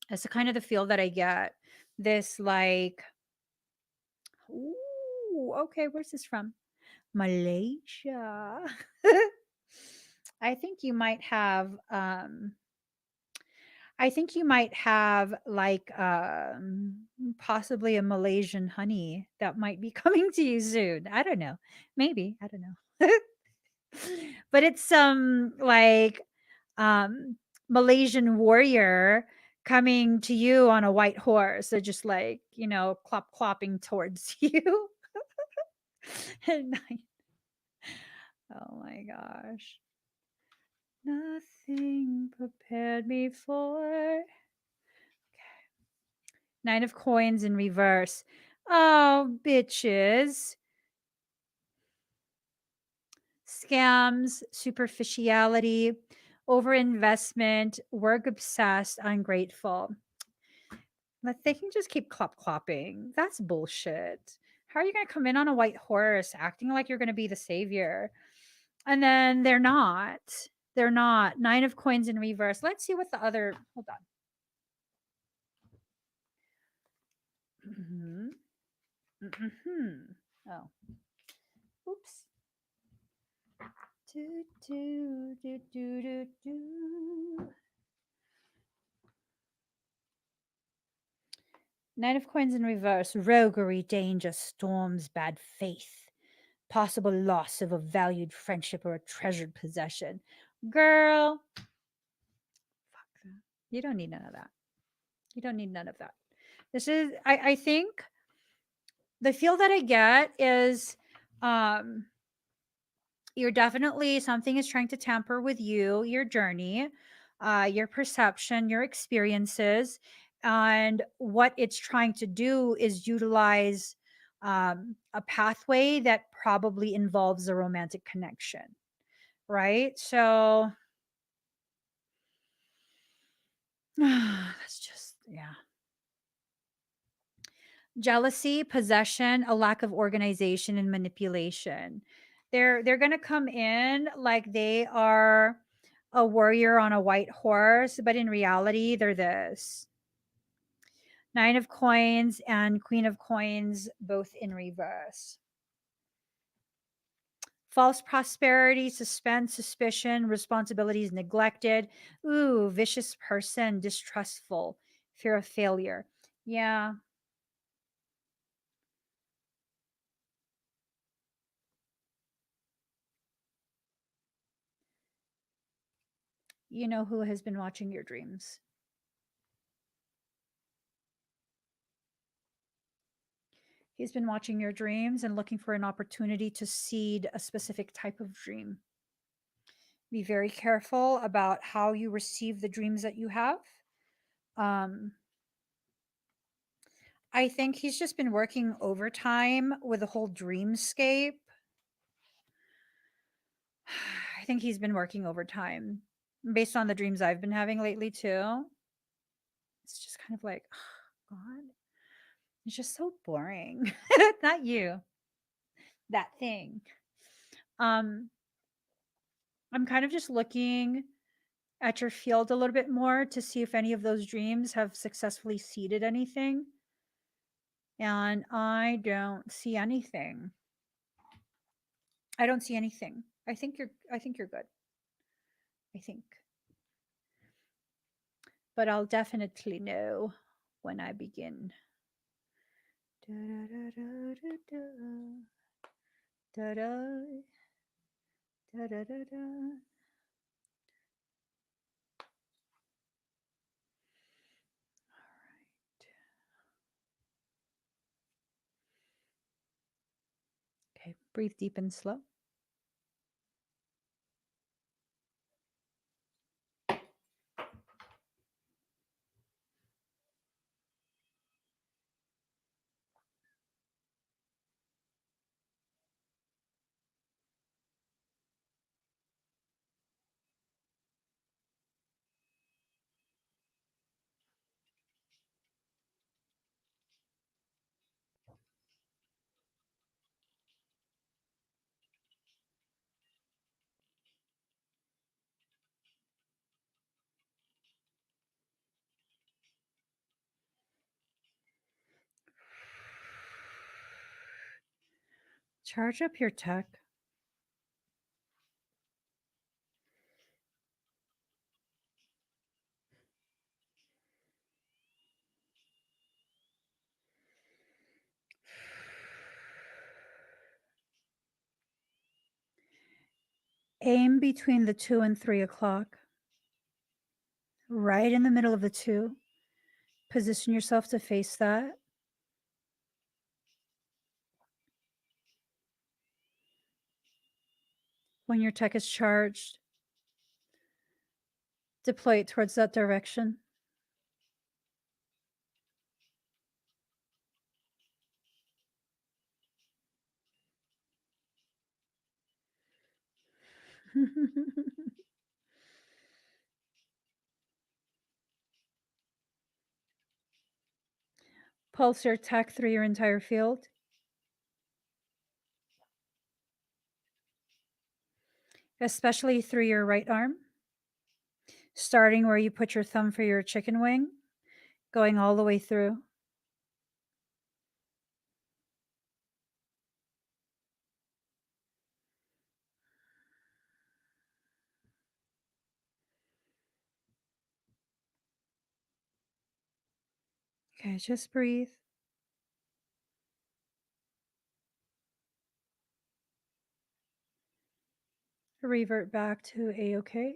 That's the kind of the feel that I get. This like, ooh, okay, where's this from? Malaysia. I think you might have I think you might have like possibly a Malaysian honey that might be coming to you soon. I don't know. Maybe, I don't know. But it's some like Malaysian warrior coming to you on a white horse. So just like, clopping towards you at night. Oh my gosh. Nothing prepared me for. Okay. Nine of Coins in reverse. Oh, bitches. Scams, superficiality, overinvestment, work obsessed, ungrateful. But they can just keep clopping. That's bullshit. How are you going to come in on a white horse acting like you're going to be the savior? And then they're not. They're not. Nine of Coins in reverse. Let's see what the other. Hold on. Oh, oops. Do, do, do, do, do, do. Knight of Coins in reverse. Roguery, danger, storms, bad faith. Possible loss of a valued friendship or a treasured possession. Girl, fuck that. You don't need none of that. You don't need none of that. This is, I think the feel that I get is um you're definitely something is trying to tamper with you, your journey, your perception, your experiences, and what it's trying to do is utilize a pathway that probably involves a romantic connection, right? So that's just yeah. Jealousy, possession, a lack of organization and manipulation. They're going to come in like they are a warrior on a white horse, but in reality they're this. Nine of Coins and Queen of Coins both in reverse. False prosperity, suspense, suspicion, responsibilities neglected. Ooh, vicious person, distrustful, fear of failure. Yeah. You know who has been watching your dreams. He's been watching your dreams and looking for an opportunity to seed a specific type of dream. Be very careful about how you receive the dreams that you have. Um, I think he's just been working overtime with the whole dreamscape. I think he's been working overtime based on the dreams I've been having lately, too. It's just kind of like, oh, God, it's just so boring. Not you, that thing. Um, I'm kind of just looking at your field a little bit more to see if any of those dreams have successfully seeded anything. And I don't see anything. I don't see anything. I think you're good. I think. But I'll definitely know when I begin. Da, da, da, da, da, da, da, da, da, da. Okay, breathe deep and slow. Charge up your tech. Aim between the 2 and 3 o'clock, right in the middle of the 2. Position yourself to face that. When your tech is charged, deploy it towards that direction. Pulse your tech through your entire field. Especially through your right arm. Starting where you put your thumb for your chicken wing, going all the way through. Okay, just breathe. Revert back to A-OK.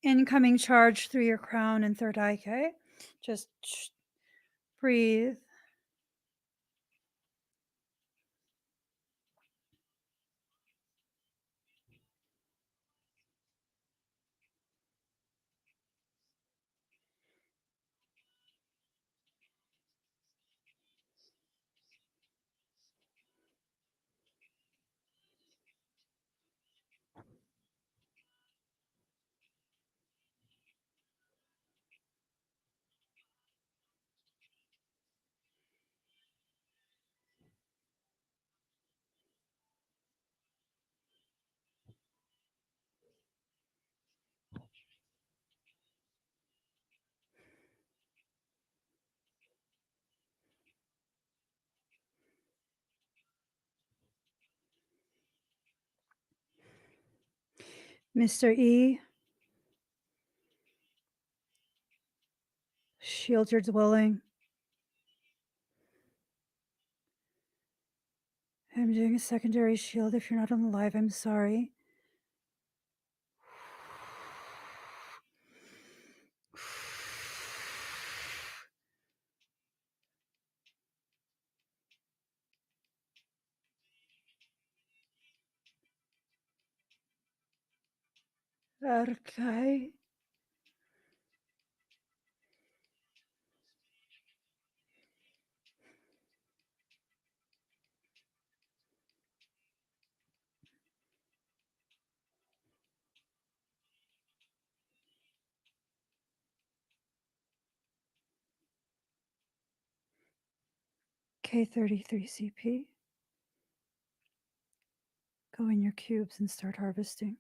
Incoming charge through your crown and third eye, okay? Just breathe. Mr. E, shield your dwelling. I'm doing a secondary shield. If you're not on the live, I'm sorry. Okay. K33CP. Go in your cubes and start harvesting.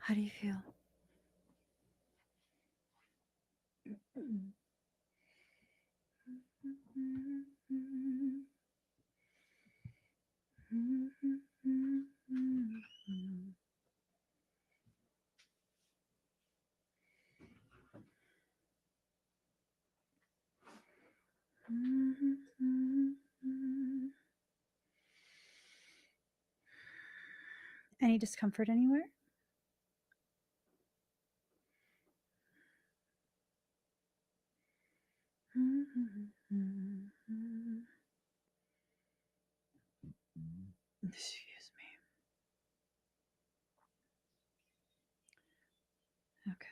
How do you feel? Any discomfort anywhere? Excuse me. Okay.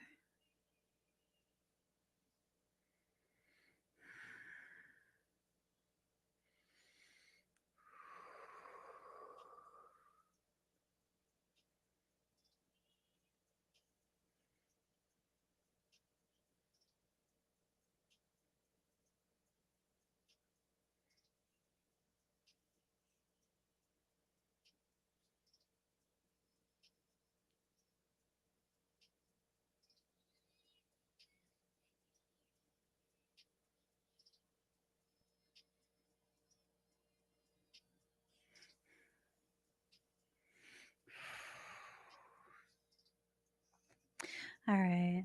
All right.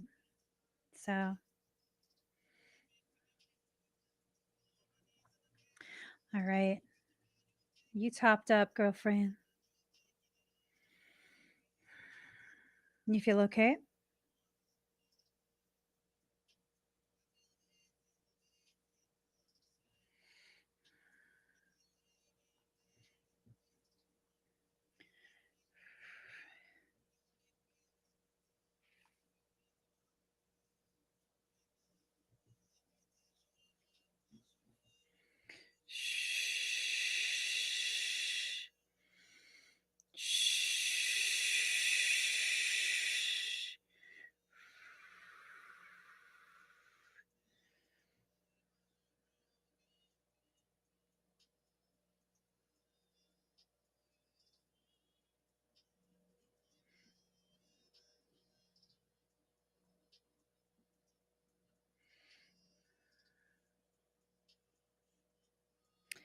So, all right. You topped up, girlfriend. You feel okay? Shh. Shh.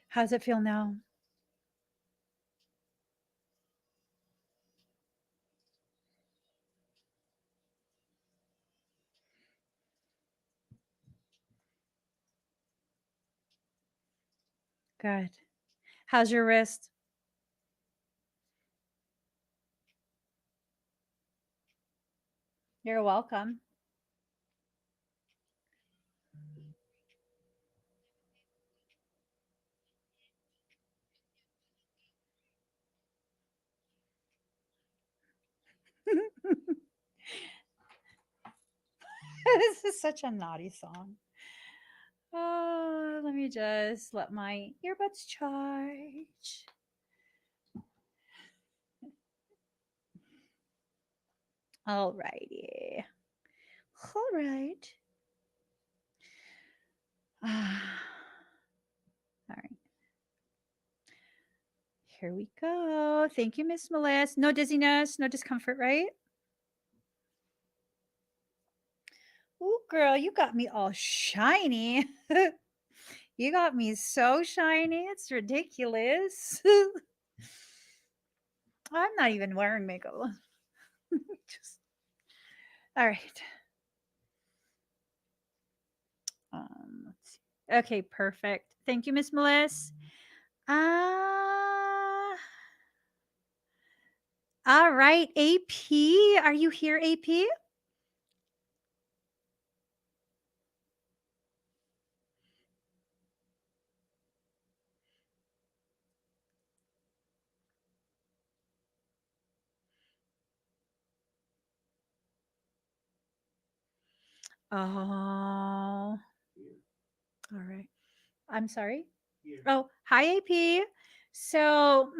How's it feel now? Good. How's your wrist? You're welcome. This is such a naughty song. Oh, let me just let my earbuds charge. All righty. All right. All right. Here we go. Thank you, Miss Melissa. No dizziness, no discomfort, right? Ooh, girl, you got me all shiny. You got me so shiny. It's ridiculous. I'm not even wearing makeup. Just all right. Let's see. Okay, perfect. Thank you, Miss Melissa. All right, AP. Are you here, AP? Oh, all right. I'm sorry. Oh, hi, AP. So,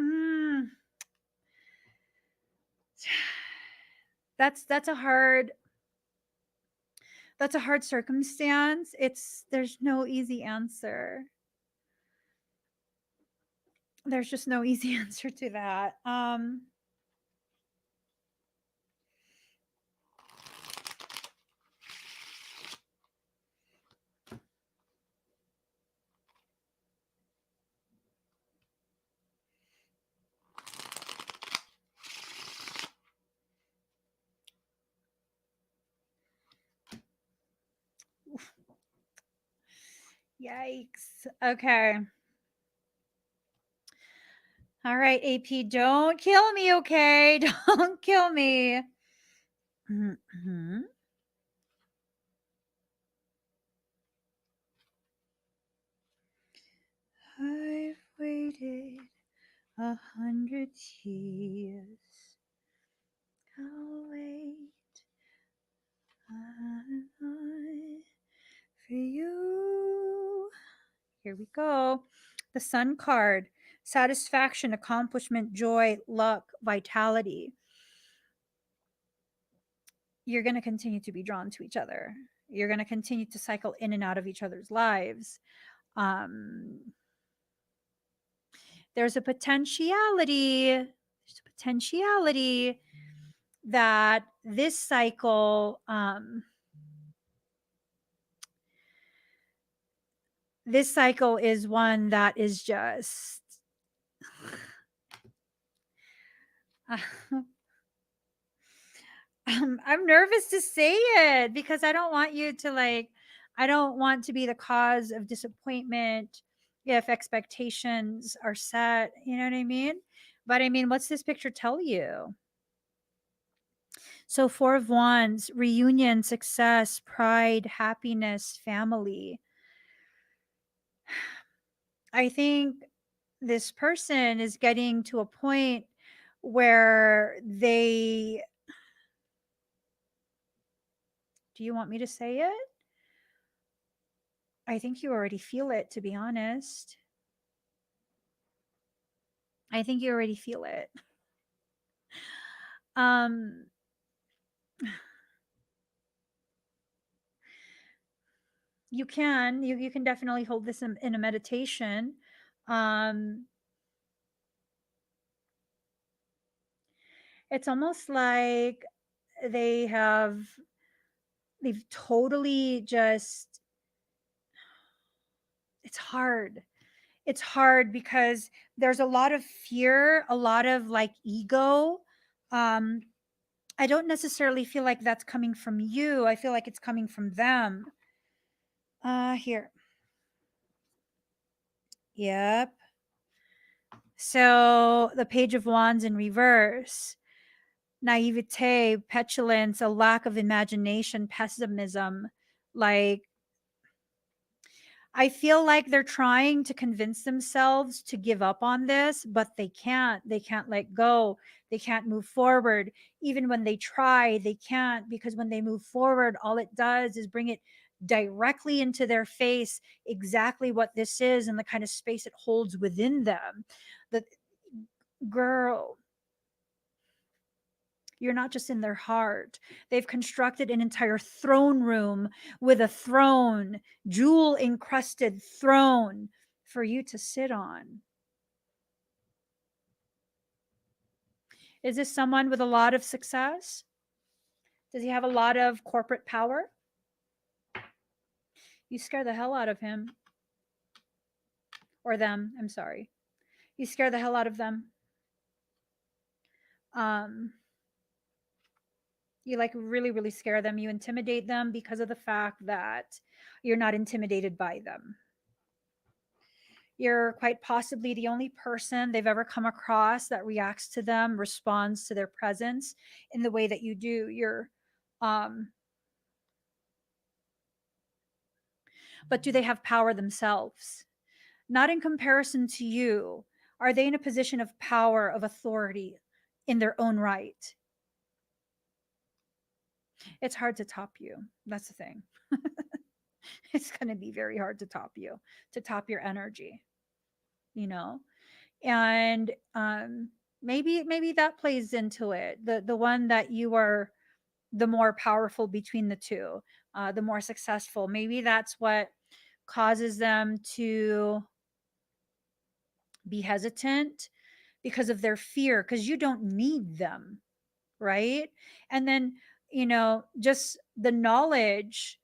that's a hard circumstance. There's no easy answer. There's just no easy answer to that. Yikes. Okay. All right, AP, don't kill me, okay? Don't kill me. Mhm. I've waited 100 years. I'll wait for you. Here we go. The Sun card: satisfaction, accomplishment, joy, luck, vitality. You're going to continue to be drawn to each other. You're going to continue to cycle in and out of each other's lives. Um, there's a potentiality that this cycle, is one that is just I'm nervous to say it because I don't want you to I don't want to be the cause of disappointment if expectations are set, you know what I mean? But I mean, what's this picture tell you? So 4 of Wands, reunion, success, pride, happiness, family. I think this person is getting to a point where they, do you want me to say it? I think you already feel it, to be honest. I think you already feel it. Um, you can definitely hold this in a meditation. Um, it's almost like they have they've totally just, it's hard. It's hard because there's a lot of fear, a lot of like ego. Um, I don't necessarily feel like that's coming from you. I feel like it's coming from them. Here. Yep. So the Page of Wands in reverse: naivete, petulance, a lack of imagination, pessimism. Like, I feel like they're trying to convince themselves to give up on this, but they can't. They can't let go. They can't move forward. Even when they try, they can't, because when they move forward, all it does is bring it directly into their face exactly what this is and the kind of space it holds within them. The girl, you're not just in their heart. They've constructed an entire throne room with a throne, jewel encrusted throne for you to sit on. Is this someone with a lot of success? Does he have a lot of corporate power? You scare the hell out of him. Or them, I'm sorry. You scare the hell out of them. Um, you like really, really scare them. You intimidate them because of the fact that you're not intimidated by them. You're quite possibly the only person they've ever come across that reacts to them, responds to their presence in the way that you do. Um, but do they have power themselves? Not in comparison to you. Are they in a position of power, of authority in their own right? It's hard to top you. That's the thing. It's going to be very hard to top you, to top your energy, you know? And maybe that plays into it. The one that you are the more powerful between the two, the more successful. Maybe that's what causes them to be hesitant because of their fear, because you don't need them, right? And then, just the knowledge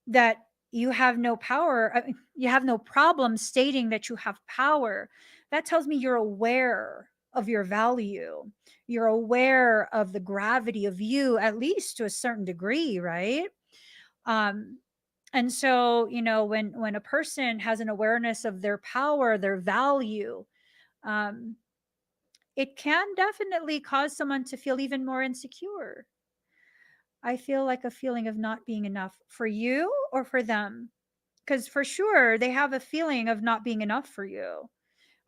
that you have no power, you have no problem stating that you have power. That tells me you're aware of your value. You're aware of the gravity of you, at least to a certain degree, right? Um, And so, when a person has an awareness of their power, their value, um, it can definitely cause someone to feel even more insecure. I feel like a feeling of not being enough for you or for them. Because for sure, they have a feeling of not being enough for you.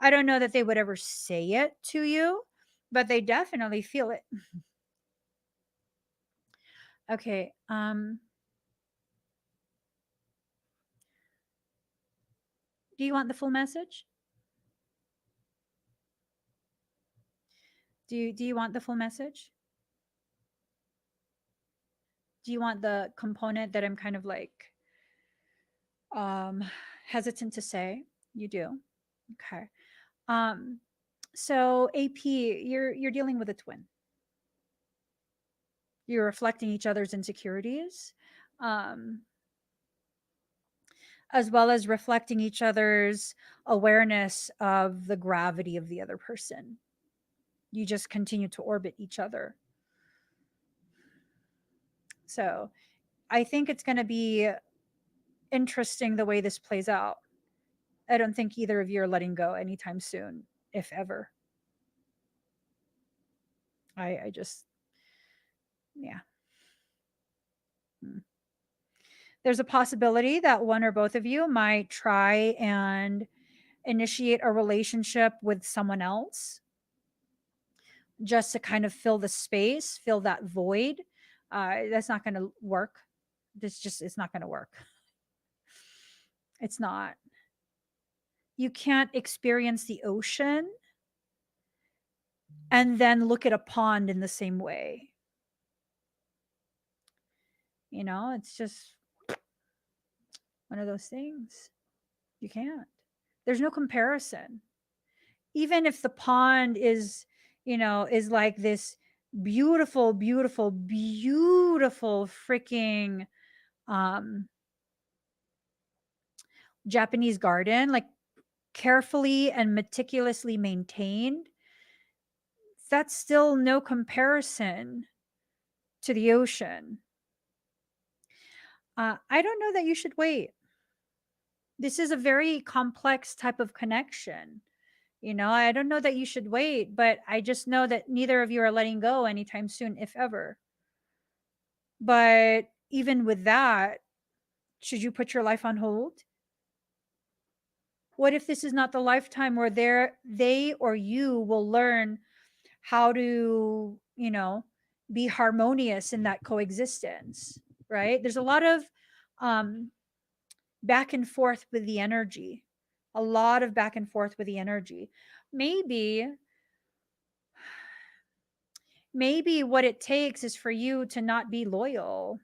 I don't know that they would ever say it to you, but they definitely feel it. Okay. Do you want the full message? Do you want the full message? Do you want the component that I'm kind of like um hesitant to say? You do. Okay. Um so AP, you're dealing with a twin. You're reflecting each other's insecurities. Um as well as reflecting each other's awareness of the gravity of the other person. You just continue to orbit each other. So I think it's going to be interesting the way this plays out. I don't think either of you are letting go anytime soon, if ever. I just, yeah. Hmm. There's a possibility that one or both of you might try and initiate a relationship with someone else just to kind of fill the space, fill that void. That's not going to work. It's not going to work. It's not. You can't experience the ocean and then look at a pond in the same way. It's just one of those things. You can't. There's no comparison. Even if the pond is like this beautiful, beautiful, beautiful freaking um Japanese garden, like carefully and meticulously maintained, that's still no comparison to the ocean. I don't know that you should wait. This is a very complex type of connection. I don't know that you should wait, but I just know that neither of you are letting go anytime soon, if ever. But even with that, should you put your life on hold? What if this is not the lifetime where they or you will learn how to, be harmonious in that coexistence, right? There's a lot of um, back and forth with the energy, a lot of back and forth with the energy. Maybe, maybe what it takes is for you to not be loyal.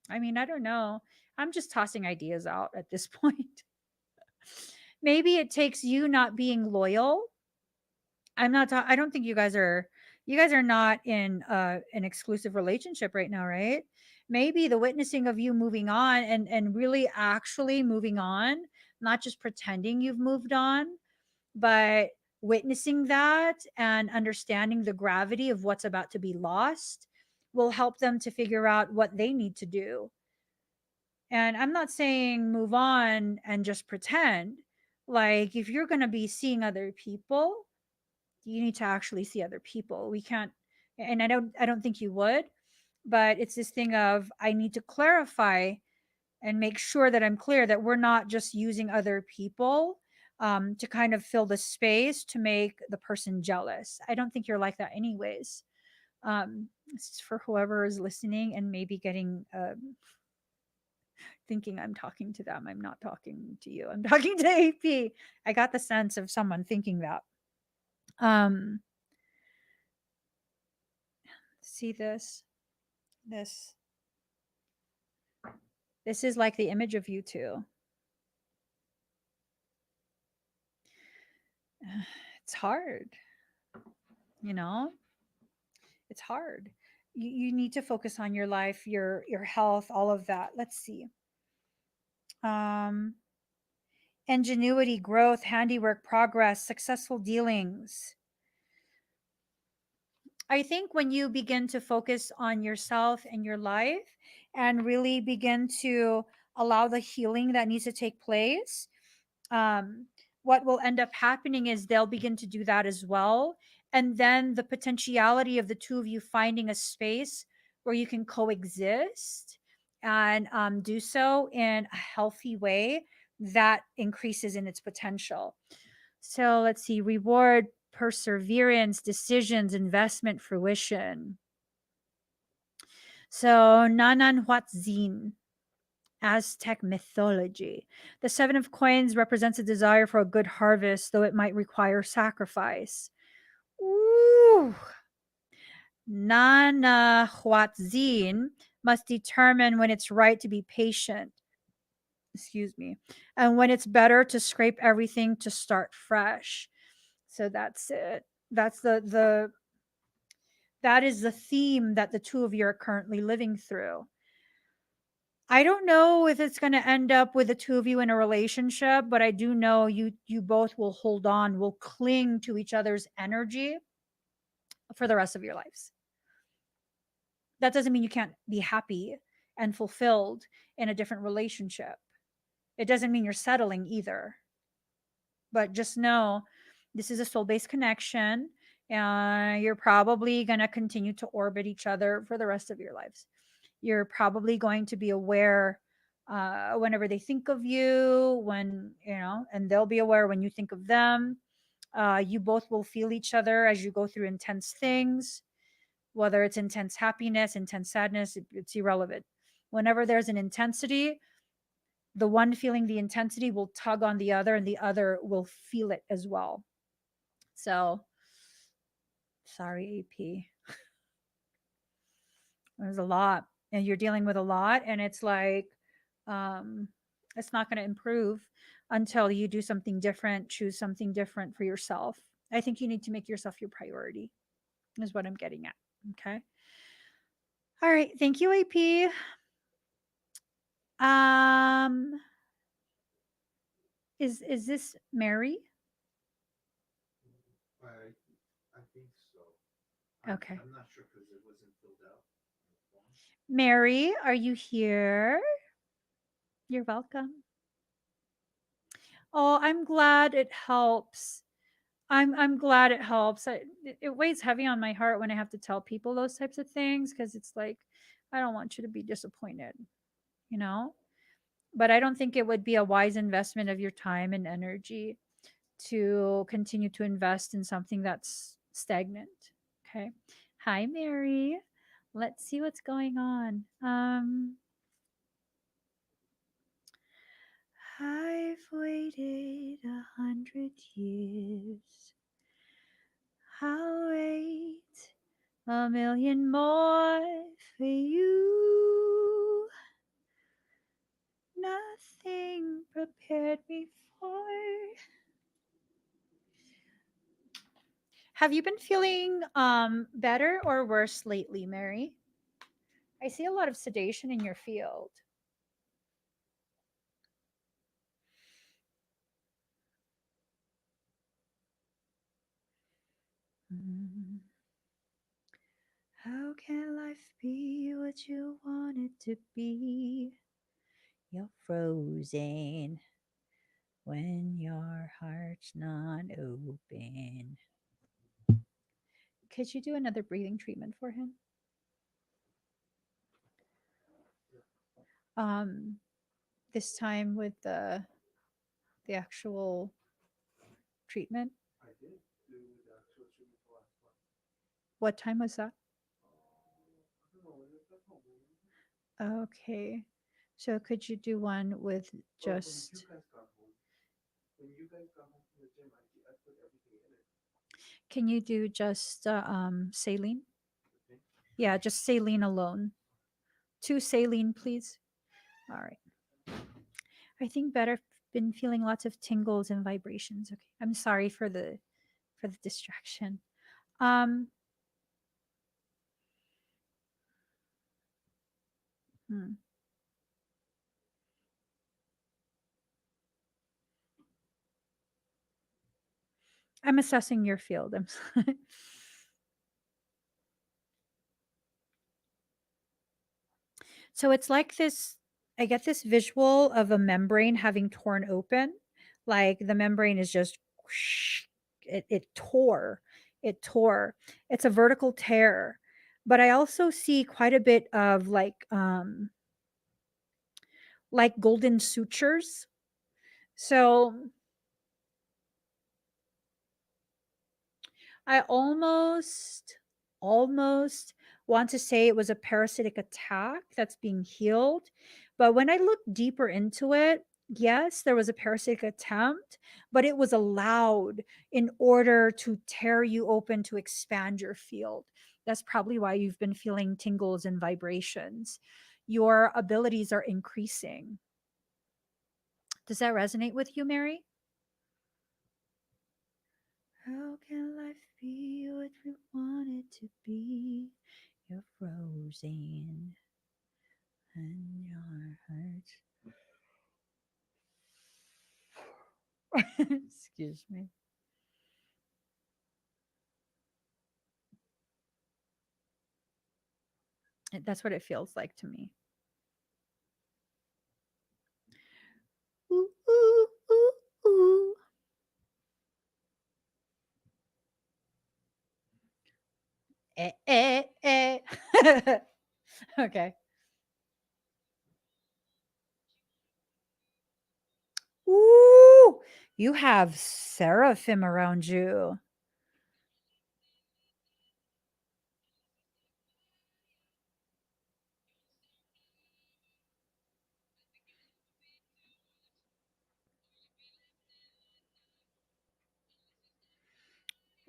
I mean, I don't know. I'm just tossing ideas out at this point. Maybe it takes you not being loyal. I don't think you guys are not in an exclusive relationship right now, right? Maybe the witnessing of you moving on and really actually moving on, not just pretending you've moved on, but witnessing that and understanding the gravity of what's about to be lost will help them to figure out what they need to do. And I'm not saying move on and just pretend. Like, if you're going to be seeing other people, you need to actually see other people. We can't, and I don't think you would, but it's this thing of I need to clarify and make sure that I'm clear that we're not just using other people to kind of fill the space to make the person jealous. I don't think you're like that anyways. This is for whoever is listening and maybe getting thinking I'm talking to them. I'm not talking to you. I'm talking to AP. I got the sense of someone thinking that. Um, see this. This this is like the image of you two. It's hard, you know? It's hard. You need to focus on your life, your health, all of that. Let's see. Um Ingenuity, growth, handiwork, progress, successful dealings. I think when you begin to focus on yourself and your life and really begin to allow the healing that needs to take place, um, what will end up happening is they'll begin to do that as well. And then the potentiality of the two of you finding a space where you can coexist and do so in a healthy way that increases in its potential. So let's see, reward, perseverance, decisions, investment, fruition. So Nanan Huatzin, Aztec mythology. The Seven of Coins represents a desire for a good harvest, though it might require sacrifice. Ooh. Nana Huatzin must determine when it's right to be patient, excuse me, and when it's better to scrape everything to start fresh. So that's it. That's the that is the theme that the two of you are currently living through. I don't know if it's going to end up with the two of you in a relationship, but I do know you both will hold on, will cling to each other's energy for the rest of your lives. That doesn't mean you can't be happy and fulfilled in a different relationship. It doesn't mean you're settling either. But just know this is a soul-based connection, and you're probably going to continue to orbit each other for the rest of your lives. You're probably going to be aware whenever they think of you, when, and they'll be aware when you think of them. You both will feel each other as you go through intense things, whether it's intense happiness, intense sadness, it's irrelevant. Whenever there's an intensity, the one feeling the intensity will tug on the other, and the other will feel it as well. So, sorry, AP. There's a lot, and you're dealing with a lot, and it's like, um, it's not going to improve until you do something different, choose something different for yourself. I think you need to make yourself your priority, is what I'm getting at. Okay. All right. Thank you, AP. Um, is this Mary? Okay. I'm not sure because it wasn't filled out. Mary, are you here? You're welcome. Oh, I'm glad it helps. I'm glad it helps. It weighs heavy on my heart when I have to tell people those types of things, because it's like, I don't want you to be disappointed, you know? But I don't think it would be a wise investment of your time and energy to continue to invest in something that's stagnant. Okay. Hi, Mary. Let's see what's going on. I've waited 100 years. I'll wait a million more for you. Nothing prepared me for. Have you been feeling better or worse lately, Mary? I see a lot of sedation in your field. Mm. How can life be what you want it to be? You're frozen when your heart's not open. Could you do another breathing treatment for him? Um, this time with the actual treatment. What time was that? Okay. So could you do one with just Can you do just saline? Yeah, just saline alone. 2 saline, please. All right. I think better been feeling lots of tingles and vibrations. Okay. I'm sorry for the distraction. Um hmm. I'm assessing your field. I'm So it's like this, I get this visual of a membrane having torn open. Like the membrane is just, whoosh, it tore. It tore. It's a vertical tear. But I also see quite a bit of like golden sutures. So I almost want to say it was a parasitic attack that's being healed. But when I look deeper into it, yes, there was a parasitic attempt, but it was allowed in order to tear you open to expand your field. That's probably why you've been feeling tingles and vibrations. Your abilities are increasing. Does that resonate with you, Mary? How can life be what we want it to be? You're frozen and your heart. Excuse me. That's what it feels like to me. Ooh, ooh, ooh, ooh. Eh. Okay. Ooh, you have seraphim around you.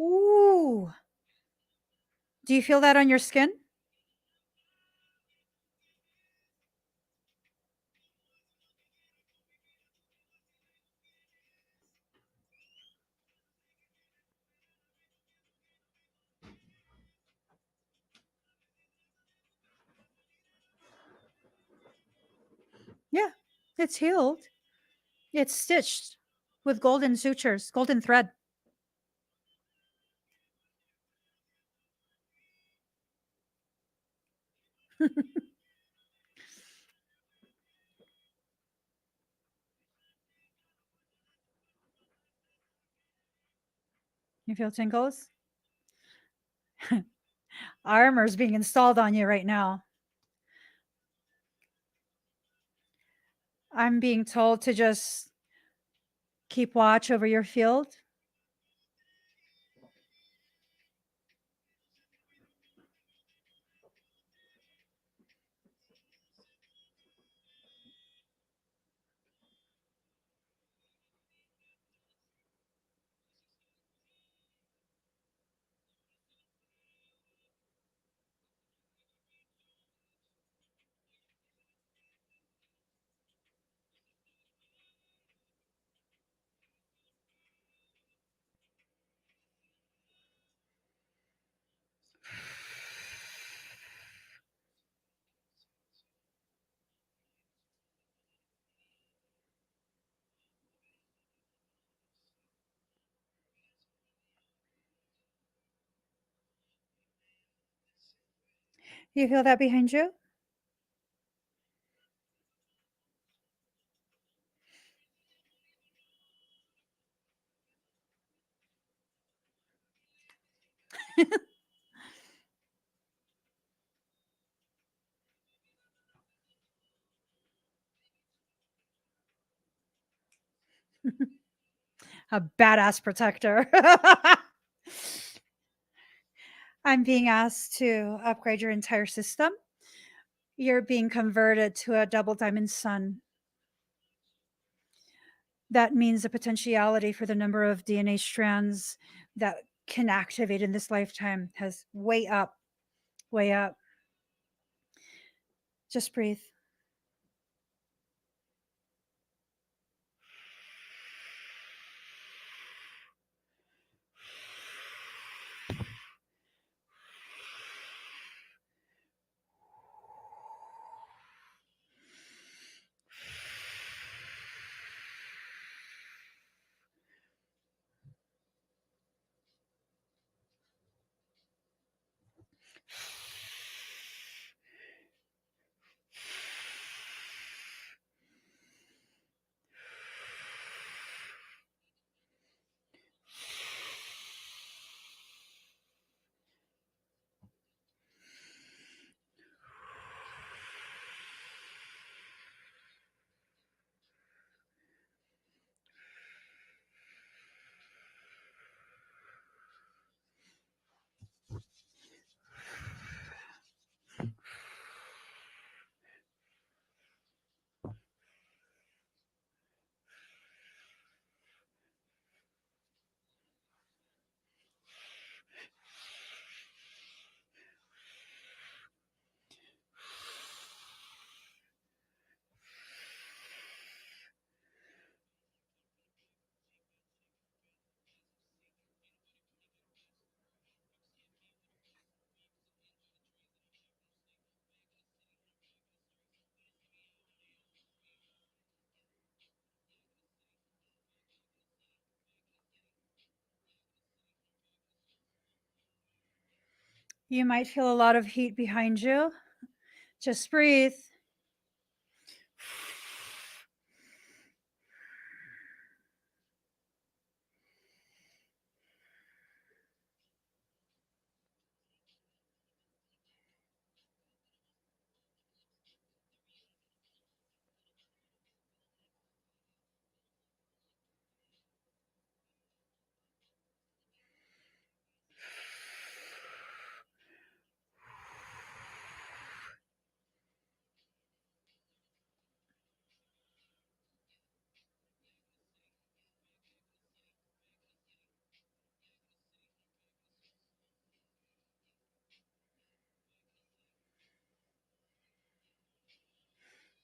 Ooh. Do you feel that on your skin? Yeah, it's healed. It's stitched with golden sutures, golden thread. You feel tingles? Armor's being installed on you right now. I'm being told to just keep watch over your field. You feel that behind you? A badass protector. I'm being asked to upgrade your entire system. You're being converted to a double diamond sun. That means the potentiality for the number of DNA strands that can activate in this lifetime has way up, way up. Just breathe. You might feel a lot of heat behind you. Just breathe.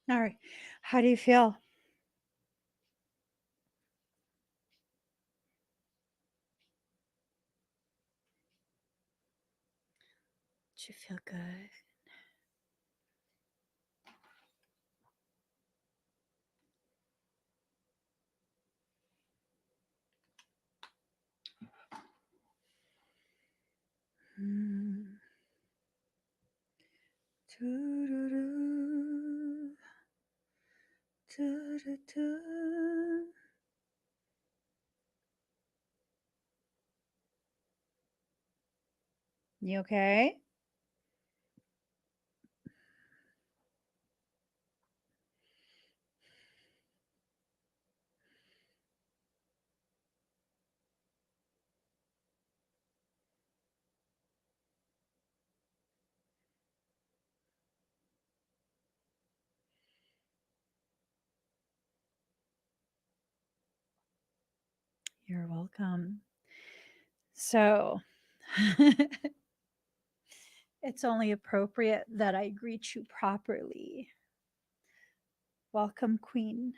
All right. How do you feel? Do you feel good? Mm. Doo-doo-doo. Doo-doo-doo. You okay? You're welcome. So, it's only appropriate that I greet you properly. Welcome, Queen.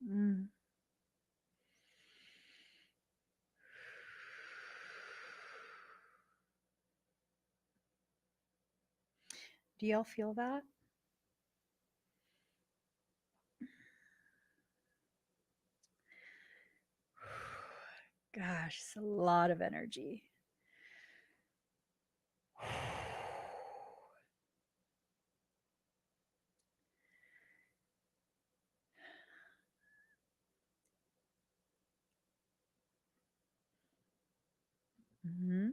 Mm. Do y'all feel that? Gosh, it's a lot of energy. Hmm.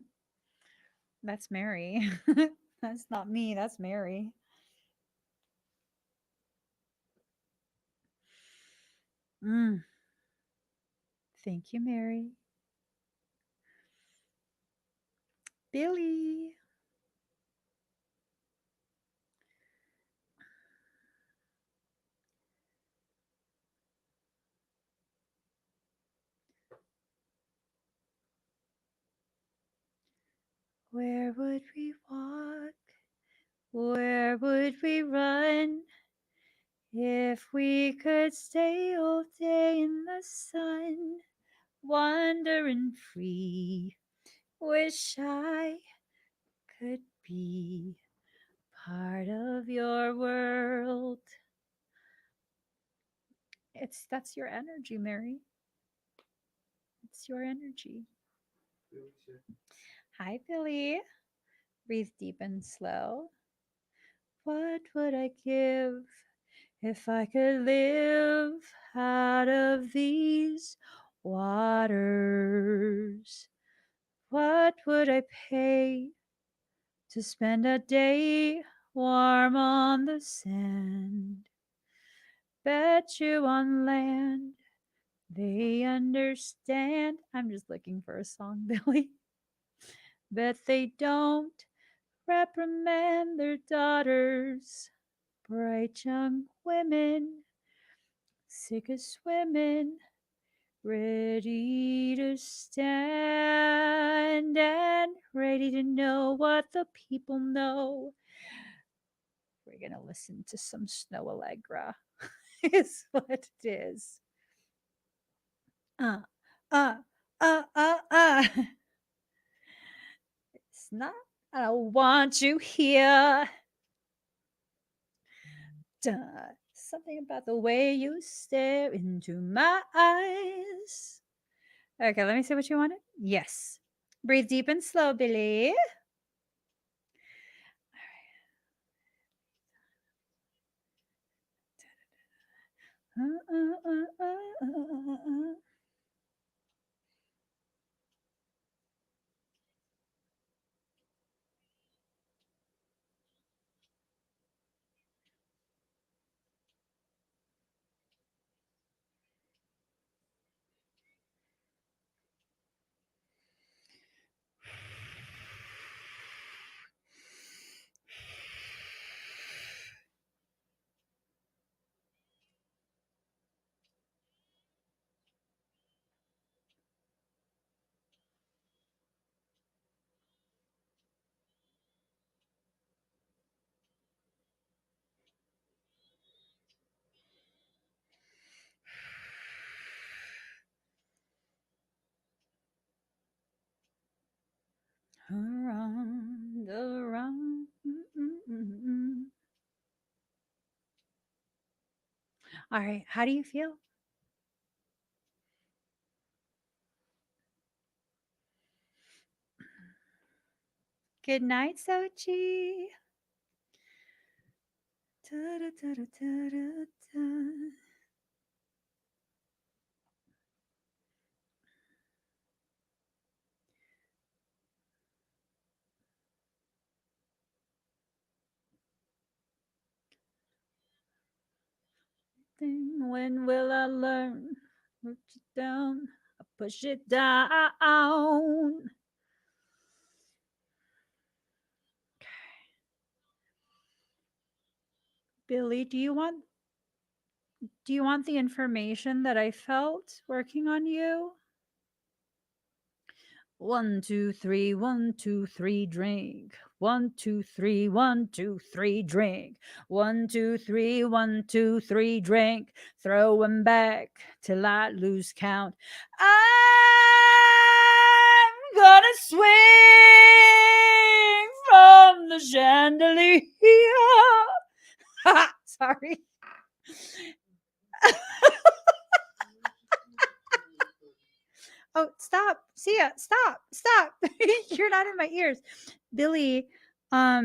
That's Mary. That's not me. That's Mary. Mm. Thank you, Mary. Billy. Where would we walk? Where would we run? If we could stay all day in the sun, wandering free, wish I could be part of your world. That's your energy, Mary. It's your energy. Hi, Billy. Breathe deep and slow. What would I give if I could live out of these waters? What would I pay to spend a day warm on the sand? Bet you on land they understand. I'm just looking for a song, Billy. Bet they don't reprimand their daughters, bright young women, sick of swimming, ready to stand and ready to know what the people know. We're going to listen to some Snow Allegra, is what it is. Uh, uh, uh. It's not, I don't want you here. Duh. Something about the way you stare into my eyes. Okay, let me see what you wanted. Yes. Breathe deep and slow, Billy. Around, around. All right, how do you feel? Good night, Sochi. When will I learn? Put it down, I push it down. Billy, do you want the information that I felt working on you? 1, 2, 3, 1, 2, 3, drink. 1, 2, 3, 1, 2, 3, drink. 1, 2, 3, 1, 2, 3, drink. Throw 'em back till I lose count. I'm gonna swing from the chandelier. Sorry. Oh, stop. Sia, stop. Stop. You're not in my ears. Billy, are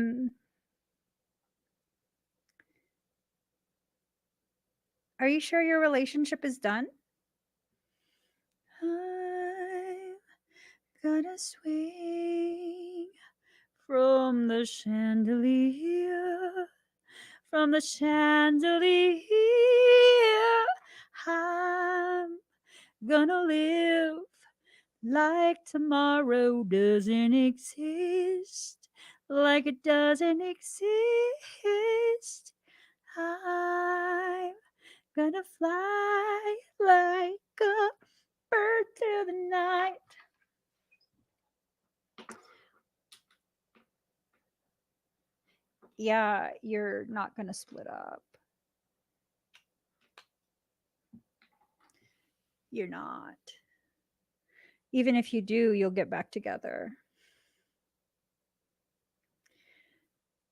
you sure your relationship is done? I'm gonna swing from the chandelier, from the chandelier. I'm gonna live like tomorrow doesn't exist, like it doesn't exist. I'm gonna fly like a bird through the night. Yeah, you're not gonna split up. You're not. Even if you do, you'll get back together.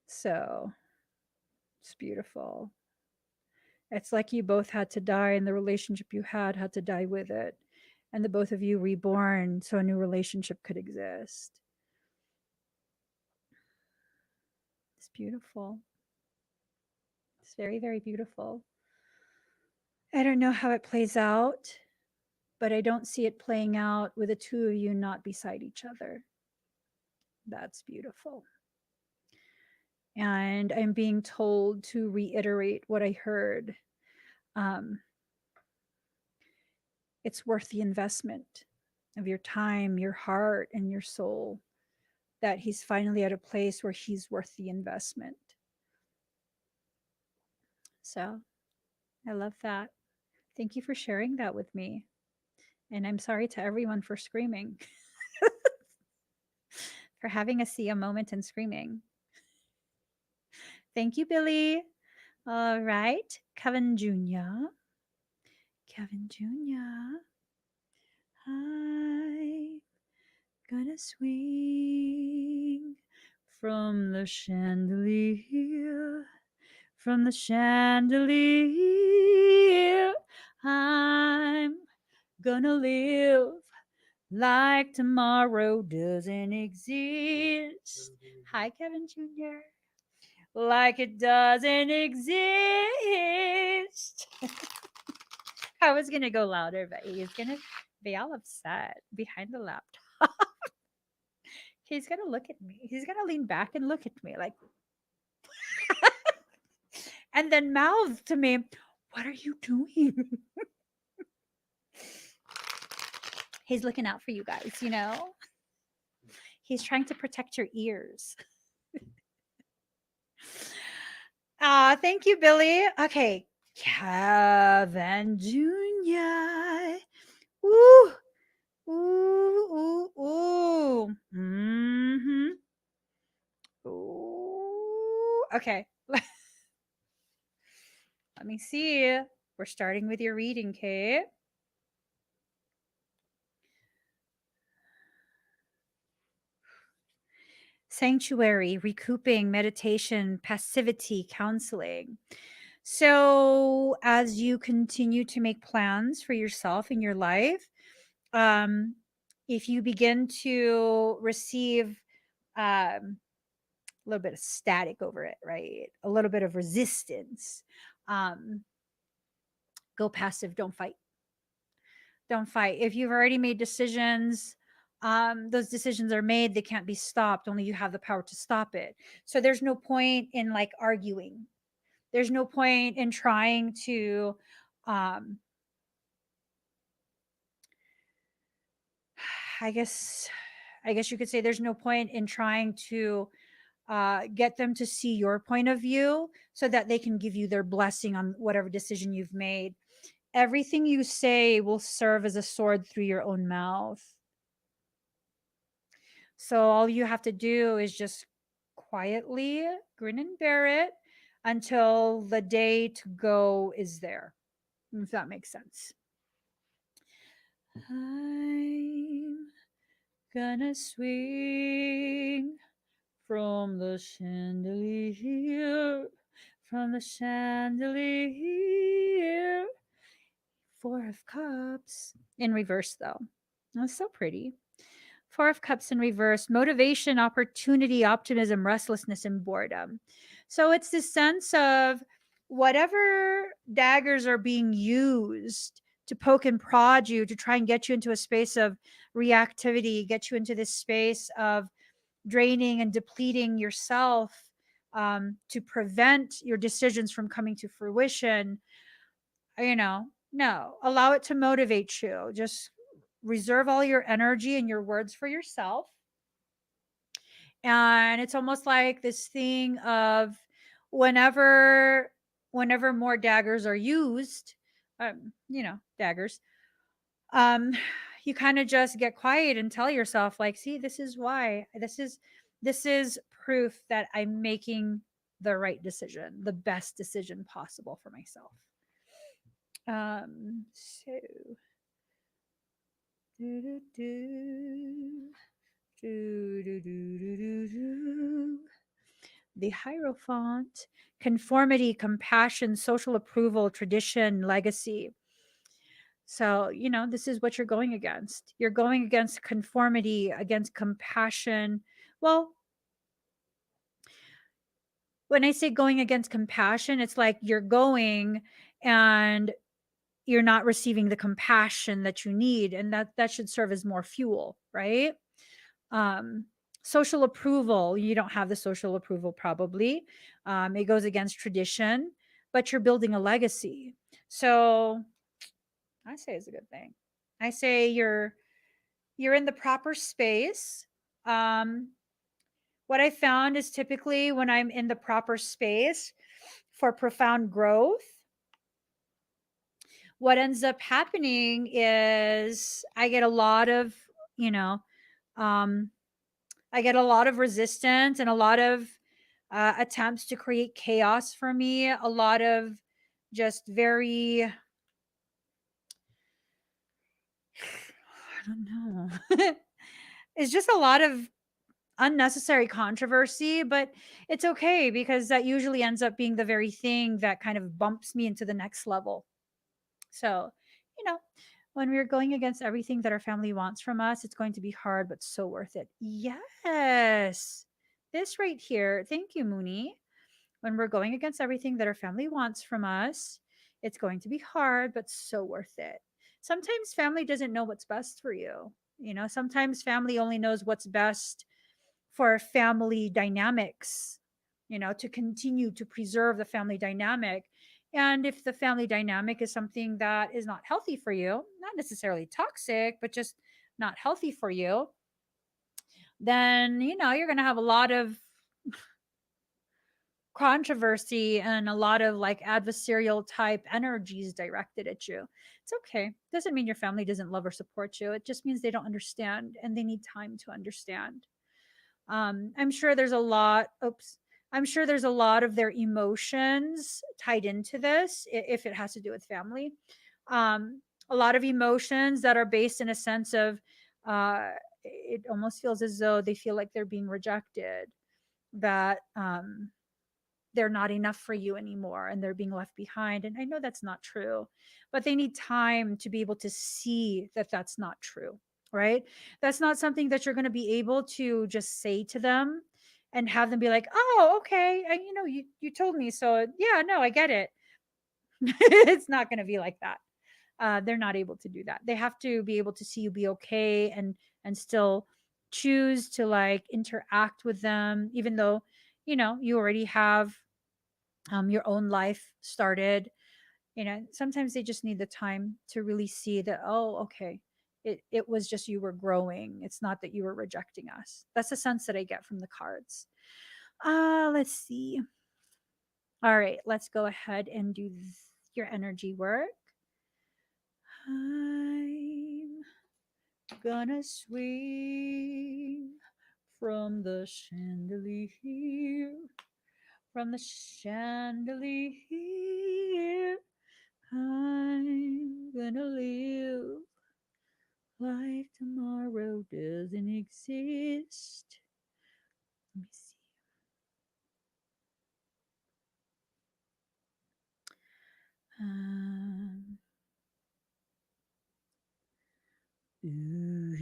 So it's beautiful. It's like you both had to die, and the relationship you had to die with it. And the both of you reborn so a new relationship could exist. It's beautiful. It's very, very beautiful. I don't know how it plays out, but I don't see it playing out with the two of you not beside each other. That's beautiful. And I'm being told to reiterate what I heard. Um, it's worth the investment of your time, your heart, and your soul. That he's finally at a place where he's worth the investment. So I love that. Thank you for sharing that with me. And I'm sorry to everyone for screaming, for having a Sia moment and screaming. Thank you, Billy. All right, Kevin Jr. Kevin Jr. I'm gonna swing from the chandelier, from the chandelier. I'm gonna live like tomorrow doesn't exist. Hi, Kevin Jr. Like it doesn't exist. I was gonna go louder, but he's gonna be all upset behind the laptop. He's gonna look at me. He's gonna lean back and look at me like, and then mouth to me, "What are you doing?" He's looking out for you guys, you know? He's trying to protect your ears. Thank you, Billy. Okay, Kevin Jr. Ooh, ooh, ooh, ooh. Mm-hmm. Ooh. Okay. Let me see. We're starting with your reading, Kate. Sanctuary, recouping, meditation, passivity, counseling. So, as you continue to make plans for yourself in your life, um, if you begin to receive a little bit of static over it, right? A little bit of resistance, um, go passive, don't fight. Don't fight. If you've already made decisions, those decisions are made, they can't be stopped. Only you have the power to stop it. So there's no point in like arguing. There's no point in trying to um I guess you could say there's no point in trying to get them to see your point of view so that they can give you their blessing on whatever decision you've made. Everything you say will serve as a sword through your own mouth. So all you have to do is just quietly grin and bear it until the day to go is there, if that makes sense. I'm gonna swing from the chandelier, from the chandelier. Four of Cups in reverse, though. That's so pretty. Four of Cups in reverse, motivation, opportunity, optimism, restlessness, and boredom. So it's this sense of whatever daggers are being used to poke and prod you to try and get you into a space of reactivity, get you into this space of draining and depleting yourself, to prevent your decisions from coming to fruition. No, allow it to motivate you. Just reserve all your energy and your words for yourself. And it's almost like this thing of whenever more daggers are used, daggers, um you kind of just get quiet and tell yourself like, see, this is why, this is proof that I'm making the right decision, the best decision possible for myself. So do, do, do, do, do, do, do, do. The Hierophant, conformity, compassion, social approval, tradition, legacy. So, this is what you're going against. You're going against conformity, against compassion. Well, when I say going against compassion, it's like you're going and you're not receiving the compassion that you need. And that should serve as more fuel, right? Um, Social approval, you don't have the social approval probably. It goes against tradition, but you're building a legacy. So I say it's a good thing. I say you're in the proper space. Um, what I found is typically when I'm in the proper space for profound growth, what ends up happening is I get a lot of, you know, um, I get a lot of resistance and a lot of attempts to create chaos for me, a lot of just very, I don't know. It's just a lot of unnecessary controversy, but it's okay because that usually ends up being the very thing that kind of bumps me into the next level. So, you know, when we're going against everything that our family wants from us, it's going to be hard, but so worth it. Yes. This right here. Thank you, Mooney. When we're going against everything that our family wants from us, it's going to be hard, but so worth it. Sometimes family doesn't know what's best for you. Sometimes family only knows what's best for family dynamics, to continue to preserve the family dynamic. And if the family dynamic is something that is not healthy for you, not necessarily toxic, but just not healthy for you, then, you're going to have a lot of controversy and a lot of like adversarial type energies directed at you. It's okay. Doesn't mean your family doesn't love or support you. It just means they don't understand and they need time to understand. I'm sure there's a lot. Oops. I'm sure there's a lot of their emotions tied into this if it has to do with family. A lot of emotions that are based in a sense of it almost feels as though they feel like they're being rejected, that they're not enough for you anymore and they're being left behind. And I know that's not true, but they need time to be able to see that that's not true, right? That's not something that you're going to be able to just say to them and have them be like, oh, okay. You told me. So yeah, no, I get it. It's not going to be like that. They're not able to do that. They have to be able to see you be okay and still choose to like interact with them, even though, you already have your own life started. Sometimes they just need the time to really see that, oh, okay, it was just you were growing. It's not that you were rejecting us. That's the sense that I get from the cards. Let's see. All right, let's go ahead and do your energy work. I'm gonna swing from the chandelier, from the chandelier. I'm gonna live like tomorrow doesn't exist. Let me see. Um, ooh,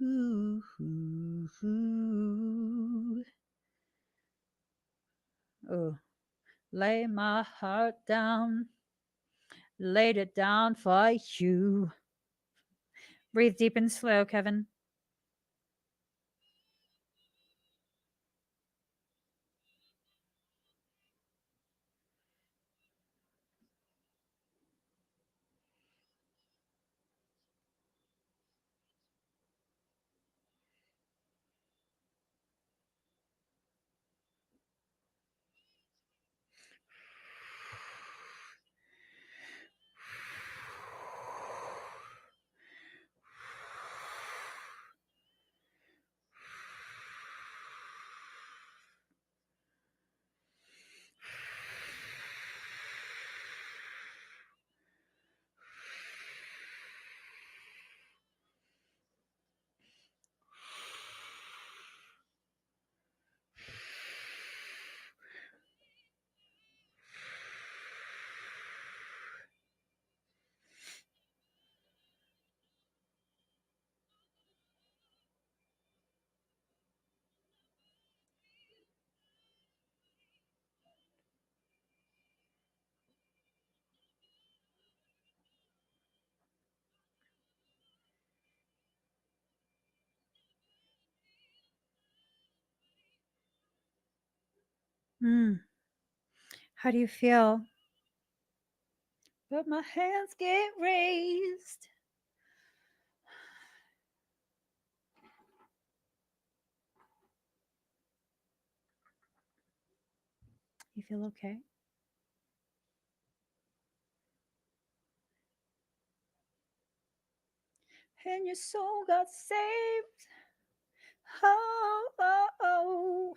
ooh, ooh, ooh. Oh, lay my heart down, laid it down for you. Breathe deep and slow, Kevin. Mm. How do you feel? But my hands get raised. You feel okay? And your soul got saved. Oh, oh, oh.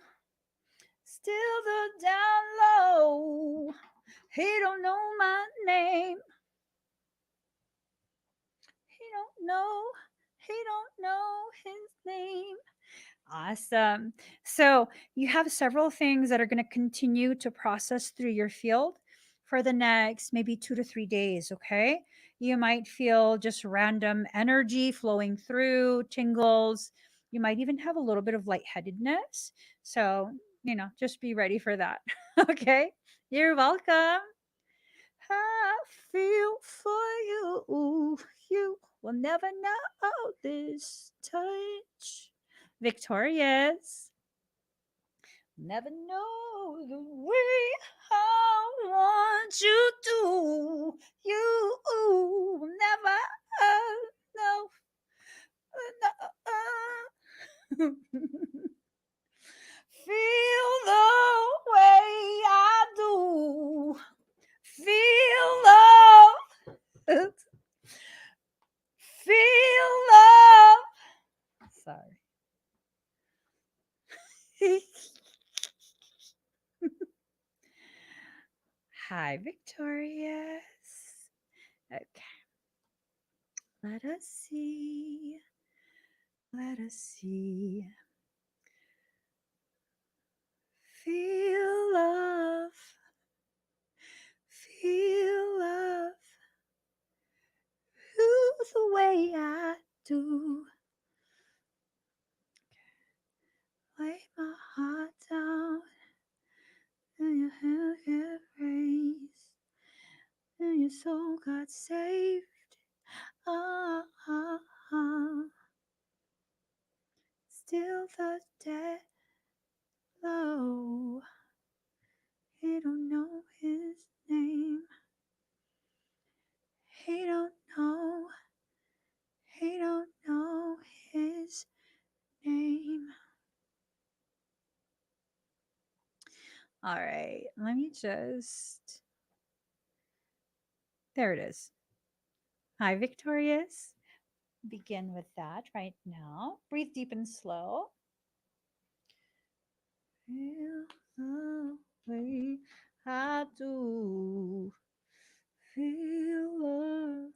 Still the down low. He don't know my name. He don't know. He don't know his name. Awesome. So you have several things that are going to continue to process through your field for the next maybe 2 to 3 days. Okay. You might feel just random energy flowing through, tingles. You might even have a little bit of lightheadedness. So, just be ready for that. Okay. You're welcome. I feel for you. You will never know this touch. Victorious. Never know the way I want you to. You will never know. Feel the way I do. Feel love. Feel love. Sorry. Hi, Victorious. Okay, let us see. Let us see. Feel love. Feel love. Ooh, the way I do. Lay my heart down and your hand get raised and your soul got saved. Ah, ah, ah. Still the dead low. He don't know his name. He don't know. He don't know his name. All right, let me just. There it is. Hi, Victorious. Begin with that right now. Breathe deep and slow. Feel the way I do. Feel love.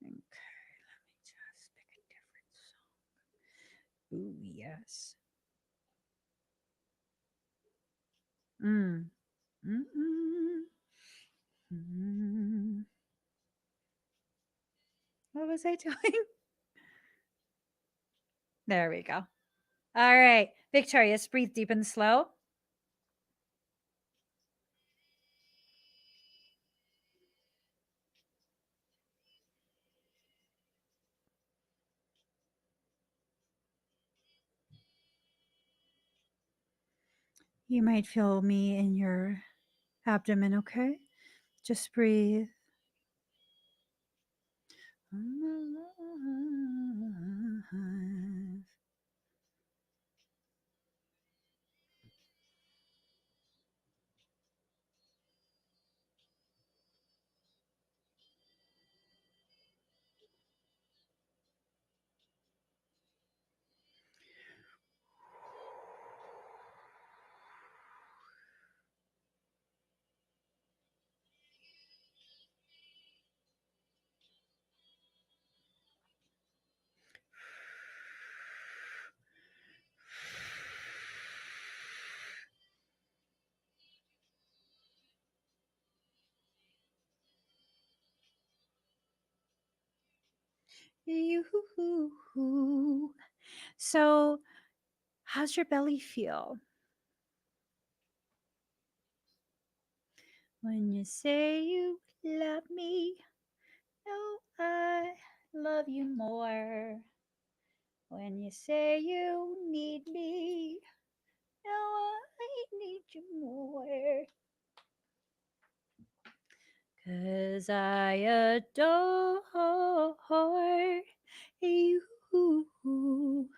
Okay, let me just pick a different song. Ooh, yes. Mm. Mm-mm. Mm. What was I doing? There we go. All right. Victorious, breathe deep and slow. You might feel me in your abdomen, okay? Just breathe. So, how's your belly feel? When you say you love me, no, I love you more. When you say you need me, no, I need you more. 'Cause I adore you.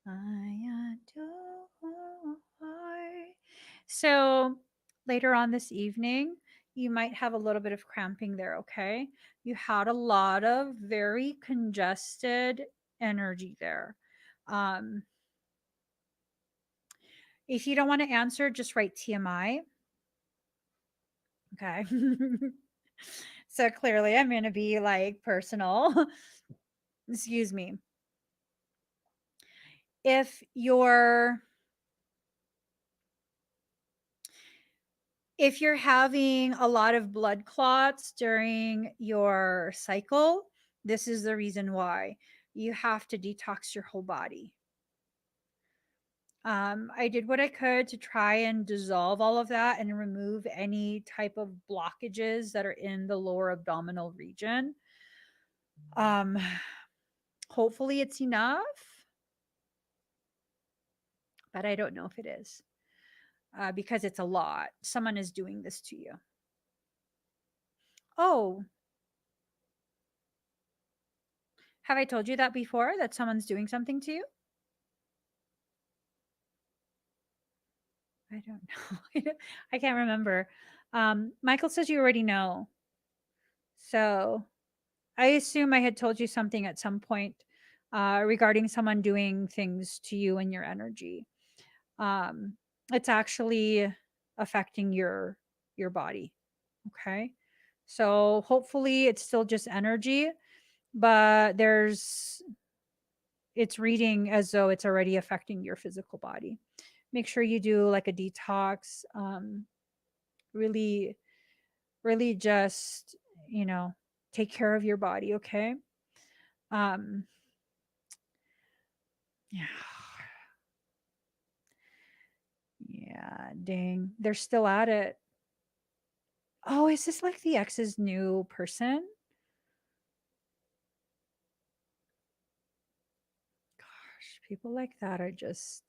I adore. So later on this evening, you might have a little bit of cramping there, okay? You had a lot of very congested energy there. Um, If you don't want to answer, just write TMI. Okay. So clearly I'm going to be like personal. Excuse me. If you're having a lot of blood clots during your cycle, this is the reason why you have to detox your whole body. I did what I could to try and dissolve all of that and remove any type of blockages that are in the lower abdominal region. Um, Hopefully it's enough, but I don't know if it is, because it's a lot. Someone is doing this to you. Oh, have I told you that before, that someone's doing something to you? I don't know. I can't remember. Michael says you already know. So I assume I had told you something at some point regarding someone doing things to you and your energy. Um, it's actually affecting your body. Okay. So hopefully it's still just energy, but it's reading as though it's already affecting your physical body. Make sure you do like a detox. Really, really just, you know, take care of your body. Okay. Um, yeah. Yeah. Dang. They're still at it. Oh, is this like the ex's new person? Gosh, people like that are just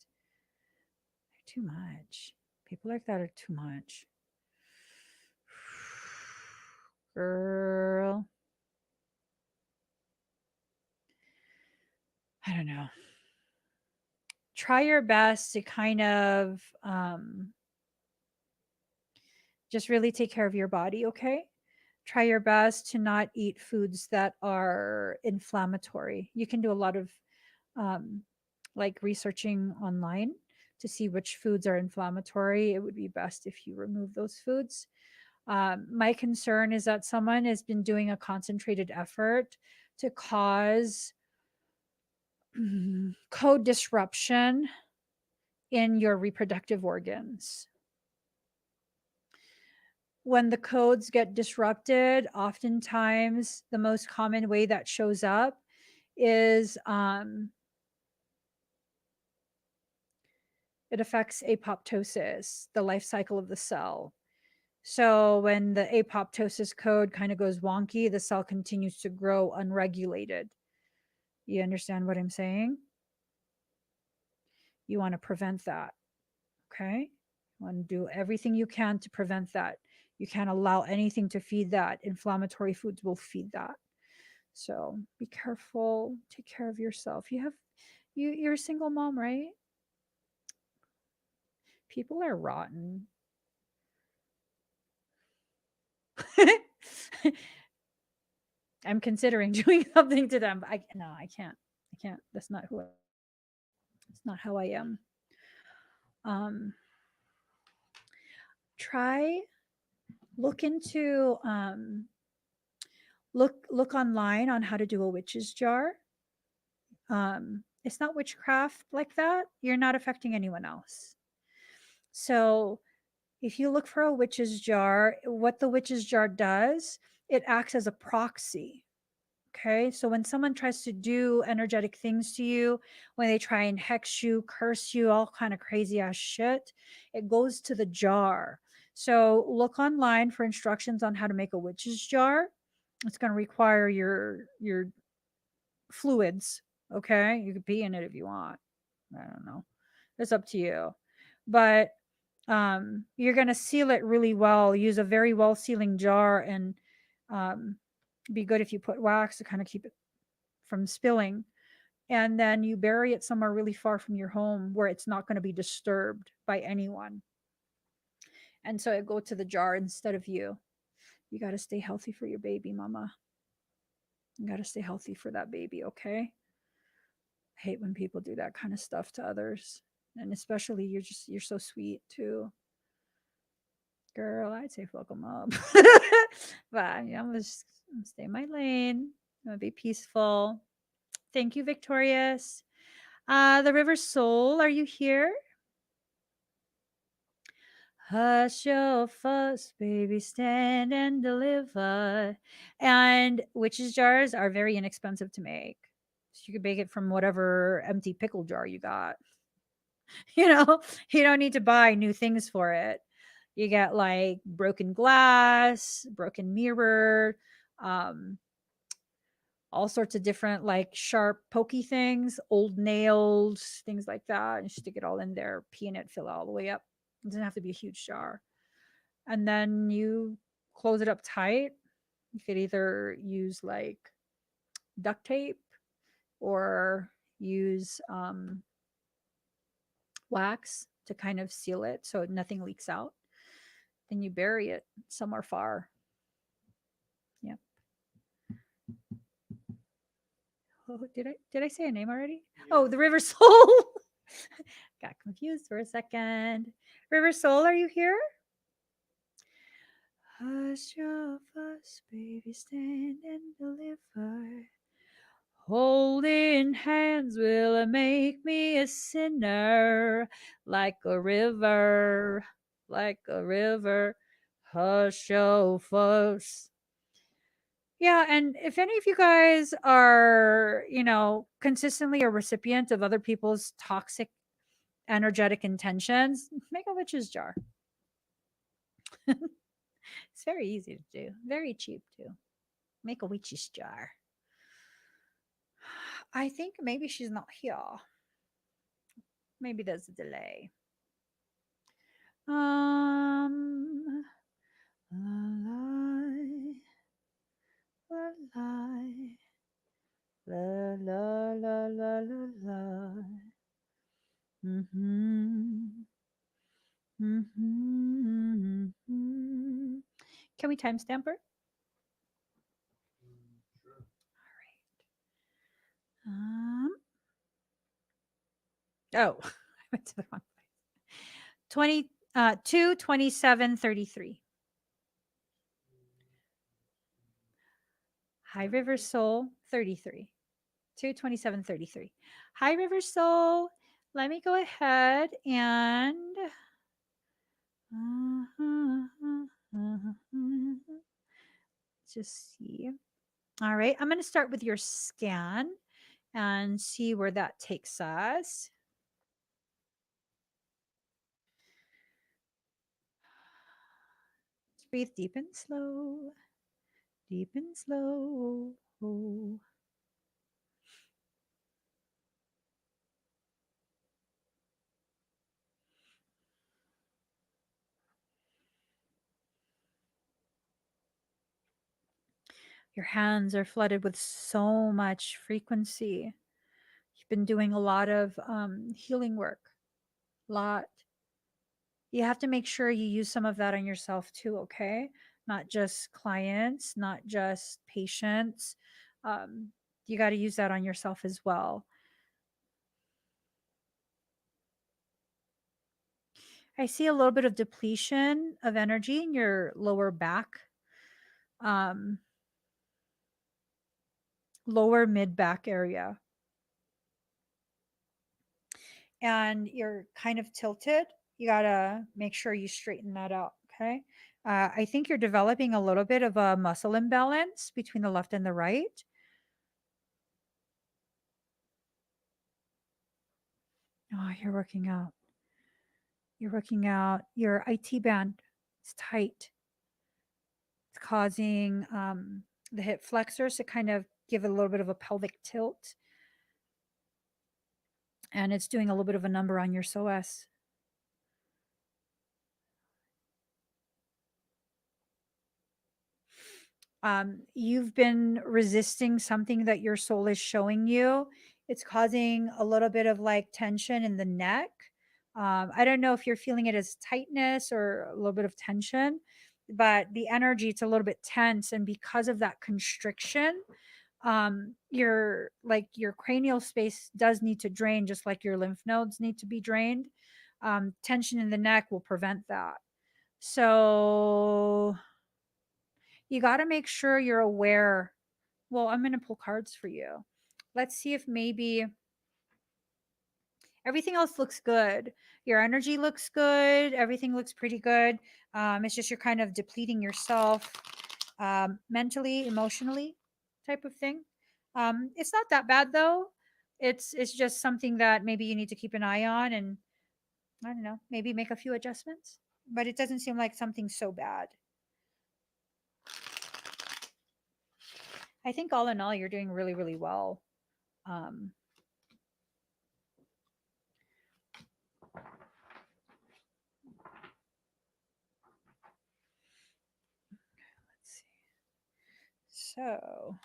too much. People like that are too much. Girl, I don't know. Try your best to kind of just really take care of your body, okay? Try your best to not eat foods that are inflammatory. You can do a lot of um, like researching online to see which foods are inflammatory. It would be best if you remove those foods. My concern is that someone has been doing a concentrated effort to cause code disruption in your reproductive organs. When the codes get disrupted, oftentimes the most common way that shows up is it affects apoptosis, the life cycle of the cell. So when the apoptosis code kind of goes wonky, the cell continues to grow unregulated. You understand what I'm saying? You want to prevent that. Okay. You want to do everything you can to prevent that. You can't allow anything to feed that. Inflammatory foods will feed that. So be careful. Take care of yourself. You're a single mom, right? People are rotten. I'm considering doing something to them. But I can't. I can't. That's not who. It's not how I am. Um, Try look into look online on how to do a witch's jar. It's not witchcraft like that. You're not affecting anyone else. So if you look for a witch's jar, what the witch's jar does, it acts as a proxy. Okay. So when someone tries to do energetic things to you, when they try and hex you, curse you, all kind of crazy ass shit, it goes to the jar. So look online for instructions on how to make a witch's jar. It's going to require your fluids. Okay. You can pee in it if you want. I don't know. It's up to you. But you're going to seal it really well. Use a very well sealing jar, and um, be good if you put wax to kind of keep it from spilling. And then you bury it somewhere really far from your home where it's not going to be disturbed by anyone. And so it go to the jar instead of you. You got to stay healthy for your baby, mama. You got to stay healthy for that baby, okay? I hate when people do that kind of stuff to others. And especially you're so sweet too. Girl, I'd say fuck them up. But I'm just gonna stay in my lane. I'm gonna be peaceful. Thank you, Victorious. The River Soul, are you here? Hush your fuss, baby, stand and deliver. And witches jars are very inexpensive to make. So you can make it from whatever empty pickle jar you got. You know, you don't need to buy new things for it. You get like broken glass, broken mirror, um, all sorts of different like sharp, pokey things, old nails, things like that. And you stick it all in there, pee in it, fill it all the way up. It doesn't have to be a huge jar. And then you close it up tight. You could either use like duct tape or use wax to kind of seal it so nothing leaks out. Then you bury it somewhere far. Yeah. Oh, did I say a name already? Yeah. Oh, the River Soul. Got confused for a second. River Soul, are you here? Hush your fuss, baby, stand and deliver. Holding hands will make me a sinner, like a river, like a river. Hush your fuss. Yeah, and if any of you guys are, consistently a recipient of other people's toxic energetic intentions, make a witch's jar. It's very easy to do, very cheap too. Make a witch's jar. I think maybe she's not here. Maybe there's a delay. Um, la la la la la la la la. Mm-hmm. Mm-hmm. Mm-hmm. Can we timestamp her? Sure. All right. Oh, I went to the wrong place. 2:27:33. High River Soul 33. 2:27:33. Hi River Soul. Let me go ahead and just see. All right, I'm going to start with your scan and see where that takes us. Just breathe deep and slow. Deep and slow. Your hands are flooded with so much frequency. You've been doing a lot of healing work. Lot. You have to make sure you use some of that on yourself too, okay? Not just clients, not just patients. You got to use that on yourself as well. I see a little bit of depletion of energy in your lower back, lower mid back area. And you're kind of tilted. You got to make sure you straighten that out, okay? I think you're developing a little bit of a muscle imbalance between the left and the right. Oh, you're working out. You're working out. Your IT band is tight. It's causing the hip flexors to kind of give it a little bit of a pelvic tilt. And it's doing a little bit of a number on your psoas. You've been resisting something that your soul is showing you. It's causing a little bit of like tension in the neck. I don't know if you're feeling it as tightness or a little bit of tension, but the energy, it's a little bit tense. And because of that constriction, Your like your cranial space does need to drain, just like your lymph nodes need to be drained. Tension in the neck will prevent that. So you got to make sure you're aware. Well, I'm going to pull cards for you. Let's see if maybe everything else looks good. Your energy looks good. Everything looks pretty good. It's just you're kind of depleting yourself, mentally, emotionally, type of thing. It's not that bad though. It's just something that maybe you need to keep an eye on, and I don't know, maybe make a few adjustments. But it doesn't seem like something so bad. I think all in all, you're doing really, really well. Um, let's see. So,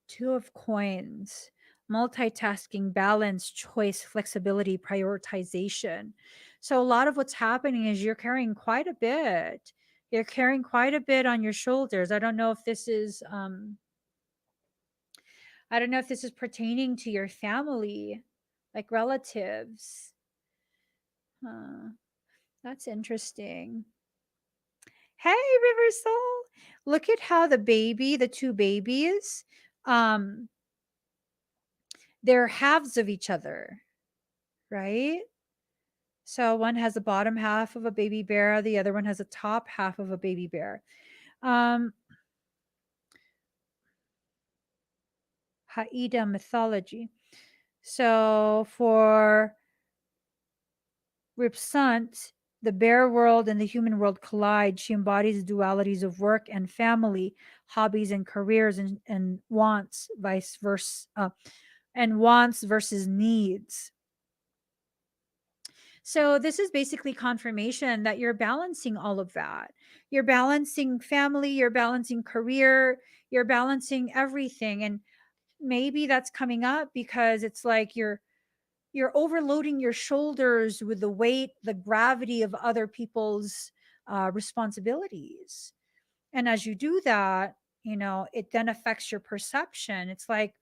Two of Coins, multitasking, balance, choice, flexibility, prioritization. So, a lot of what's happening is you're carrying quite a bit. You're carrying quite a bit on your shoulders. I don't know if this is pertaining to your family, like relatives. Huh, that's interesting. Hey, River Soul. Look at how the two babies, um, they're halves of each other, right? So one has the bottom half of a baby bear, the other one has the top half of a baby bear. Um, Haida mythology. So for Ripsant, the bear world and the human world collide. She embodies dualities of work and family, hobbies and careers, and wants, vice versa, and wants versus needs. So this is basically confirmation that you're balancing all of that. You're balancing family, you're balancing career, you're balancing everything. And maybe that's coming up because it's like you're overloading your shoulders with the weight, the gravity of other people's responsibilities. And as you do that, it then affects your perception. It's like,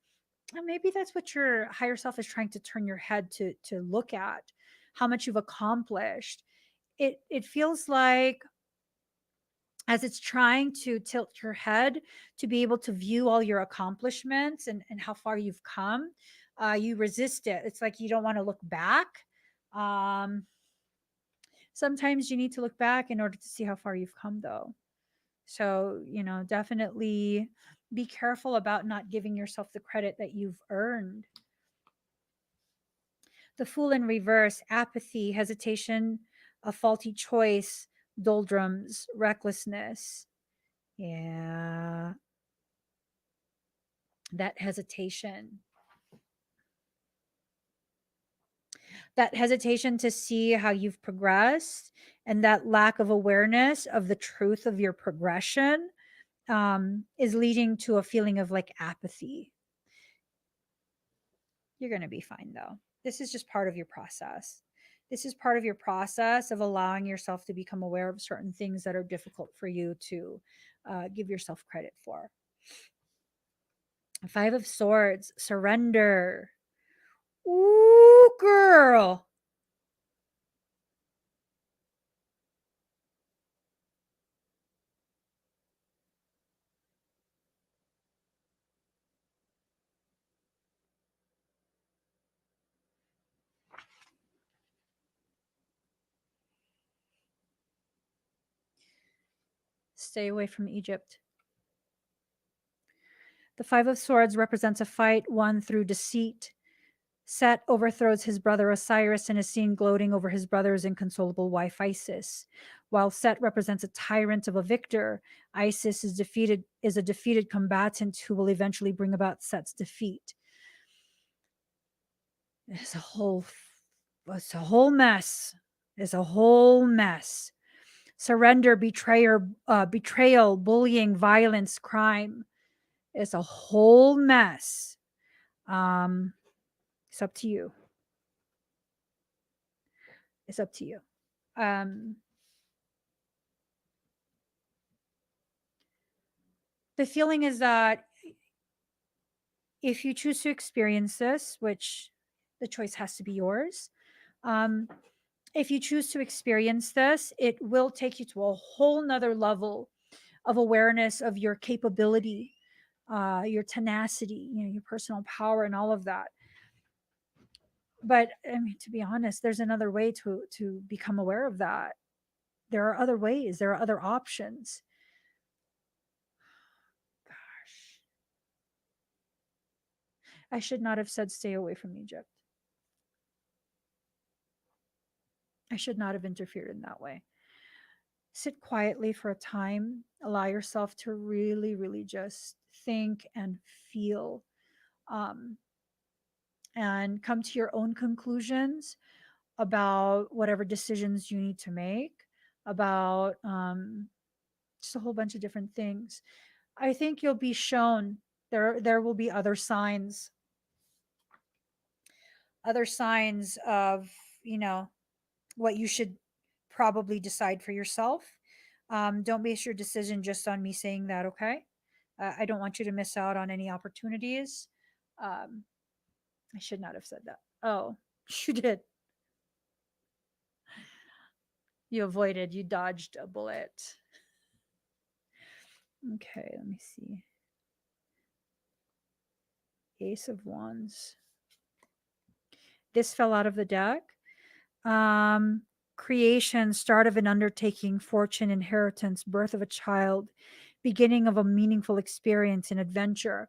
maybe that's what your higher self is trying to turn your head to look at, how much you've accomplished. It feels like as it's trying to tilt your head to be able to view all your accomplishments and how far you've come, you resist it. It's like you don't want to look back. um, Sometimes you need to look back in order to see how far you've come though. So definitely be careful about not giving yourself the credit that you've earned. The Fool in reverse: apathy, hesitation, a faulty choice, doldrums, recklessness. Yeah, that hesitation. That hesitation to see how you've progressed, and that lack of awareness of the truth of your progression, is leading to a feeling of like apathy. You're going to be fine though. This is just part of your process. This is part of your process of allowing yourself to become aware of certain things that are difficult for you to give yourself credit for. Five of Swords, surrender. Ooh, girl. Stay away from Egypt. The Five of Swords represents a fight won through deceit. Set overthrows his brother Osiris and is seen gloating over his brother's inconsolable wife Isis. While Set represents a tyrant of a victor, Isis is a defeated combatant who will eventually bring about Set's defeat. It's a whole mess. It's a whole mess. Surrender, betrayal, bullying, violence, crime. It's a whole mess. It's up to you. It's up to you. Um, the feeling is that if you choose to experience this, which the choice has to be yours, um, if you choose to experience this, it will take you to a whole nother level of awareness of your capability, your tenacity, your personal power, and all of that. But I mean, to be honest, there's another way to become aware of that. There are other ways. There are other options. Gosh, I should not have said stay away from Egypt. I should not have interfered in that way. Sit quietly for a time. Allow yourself to really, really just think and feel, um, and come to your own conclusions about whatever decisions you need to make, about just a whole bunch of different things. I think you'll be shown there will be other signs of, you know, what you should probably decide for yourself. Don't base your decision just on me saying that, okay? I don't want you to miss out on any opportunities. Um, I should not have said that. Oh, you did. You avoided, you dodged a bullet. Okay, let me see. Ace of Wands. This fell out of the deck. Um, Creation, start of an undertaking, fortune, inheritance, birth of a child, beginning of a meaningful experience and adventure.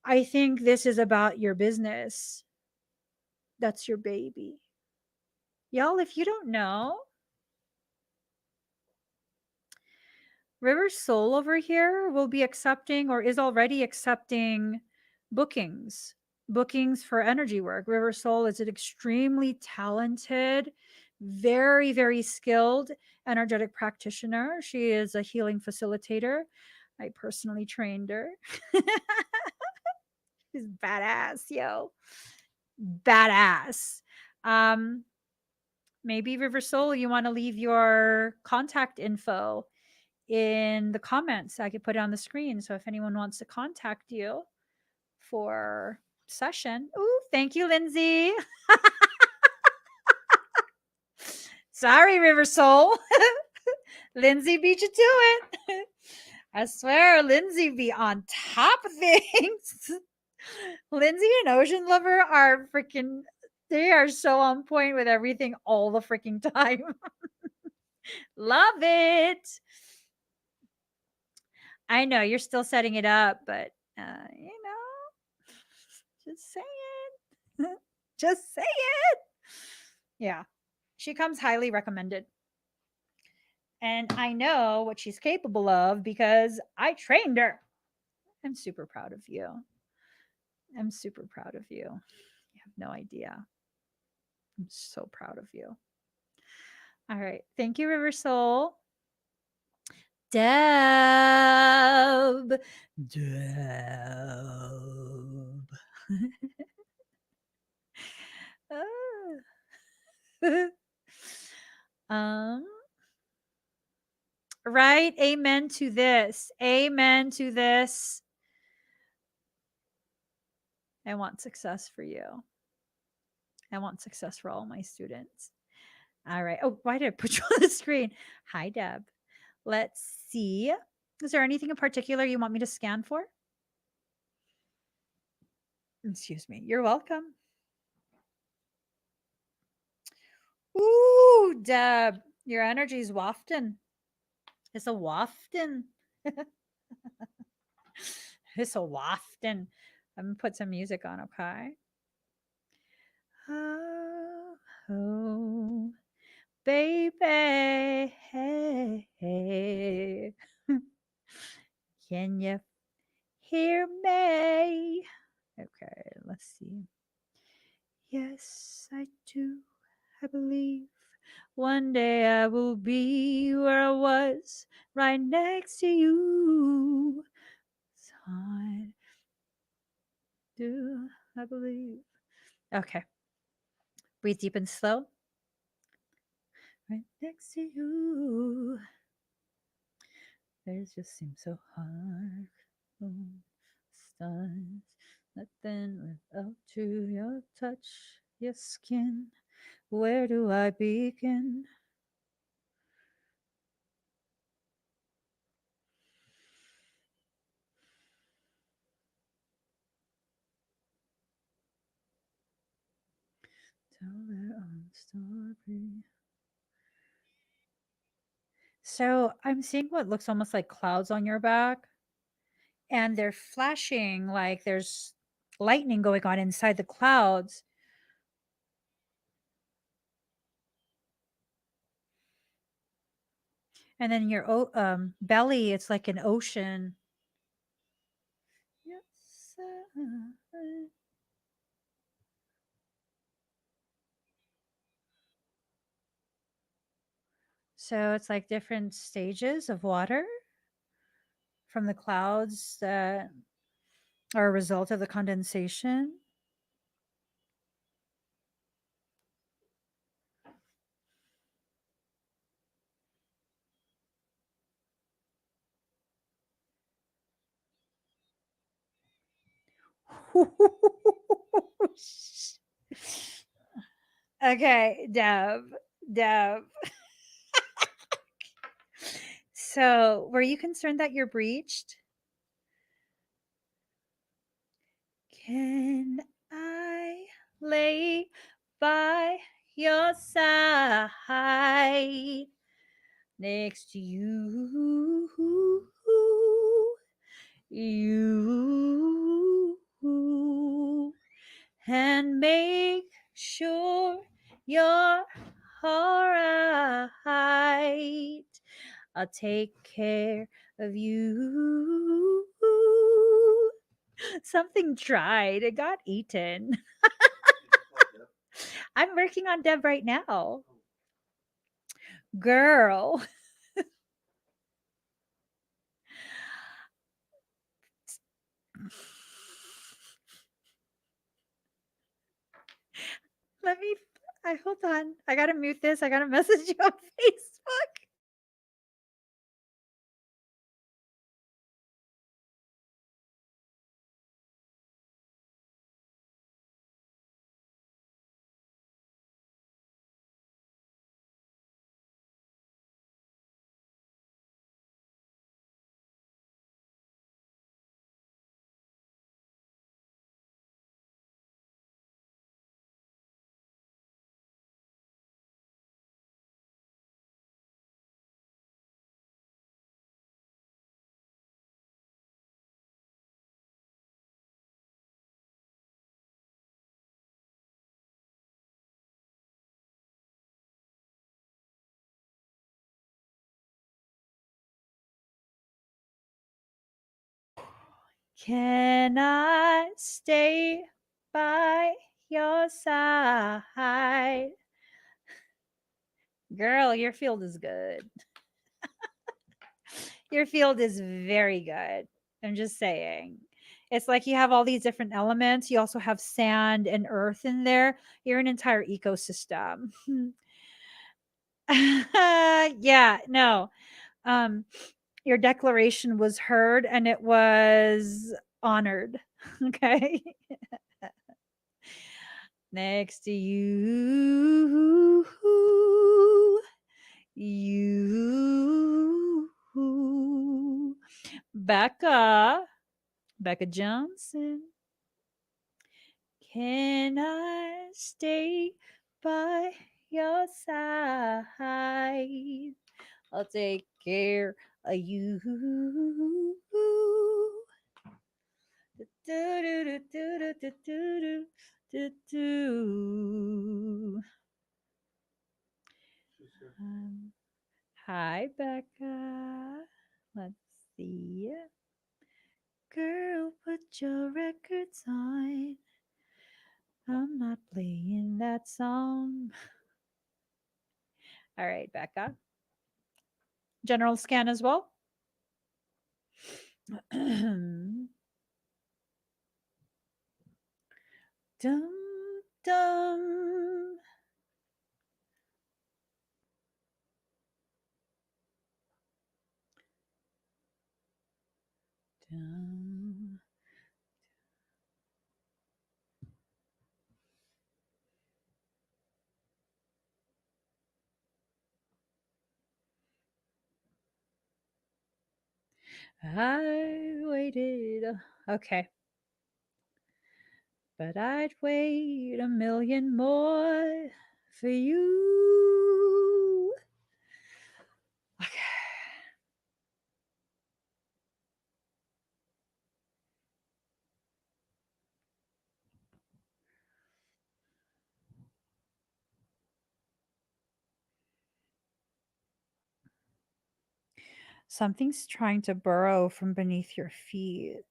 I think this is about your business. That's your baby. Y'all, if you don't know, River Soul over here will be accepting or is already accepting bookings. Bookings for energy work. River Soul is an extremely talented, very, very skilled energetic practitioner. She is a healing facilitator. I personally trained her. She's badass, yo. Badass. Um, Maybe River Soul, you want to leave your contact info in the comments. I could put it on the screen. So if anyone wants to contact you for session, ooh, thank you, Lindsay. Sorry, River Soul. Lindsay beat you to it. I swear, Lindsay be on top of things. Lindsay and Ocean Lover are freaking, they are so on point with everything all the freaking time. Love it. I know you're still setting it up, but just saying. Just say it. Yeah. She comes highly recommended. And I know what she's capable of because I trained her. I'm super proud of you. I'm super proud of you. You have no idea. I'm so proud of you. All right. Thank you, River Soul. Deb. Deb. um, right. Amen to this. Amen to this. I want success for you. I want success for all my students. All right. Oh, why did I put you on the screen? Hi, Deb. Let's see. Is there anything in particular you want me to scan for? Excuse me. You're welcome. Ooh, Deb, your energy's wafting. It's a wafting. It's a wafting. I'm gonna put some music on, okay? Oh, oh baby, hey, hey. Can you hear me? Okay, let's see. Yes, I do. I believe one day I will be where I was, right next to you. So I do. I believe. Okay. Breathe deep and slow. right next to you. It just seems so hard. Oh, stars, nothing without you. Your touch, your skin. Where do I begin? Tell their own story. So I'm seeing what looks almost like clouds on your back, and they're flashing like there's lightning going on inside the clouds. And then your belly, it's like an ocean. Yes. So it's like different stages of water from the clouds that are a result of the condensation. Okay, Deb. Deb. So, were you concerned that you're breached? Can I lay by your side next to you? You and make sure you're all right. I'll take care of you. Something dried. It got eaten. I'm working on Deb right now. Girl. Let me I hold on. I gotta mute this. I gotta message you on Facebook. Can I stay by your side? Girl, your field is good. Your field is very good. I'm just saying. It's like you have all these different elements. You also have sand and earth in there. You're an entire ecosystem. Yeah, no. Um, your declaration was heard and it was honored. Okay. Next to you, you, Becca Johnson. Can I stay by your side? I'll take care of you. Do, do, do, do, do, do, do, do, do. Um, Hi, Becca. Let's see. Girl, put your records on. I'm not playing that song. All right, Becca. General scan as well. Dum, dum. Dun. I waited. Okay. But I'd wait a million more for you. Okay. Something's trying to burrow from beneath your feet.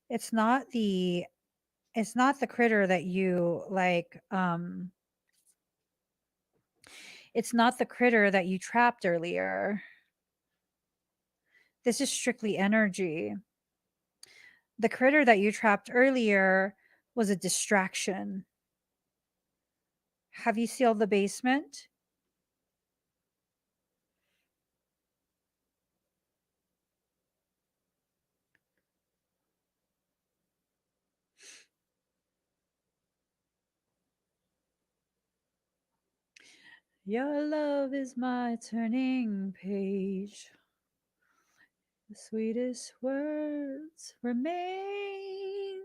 It's not the critter that you like it's not the critter that you trapped earlier. This is strictly energy. The critter that you trapped earlier was a distraction. Have you sealed the basement? Your love is my turning page. The sweetest words remain.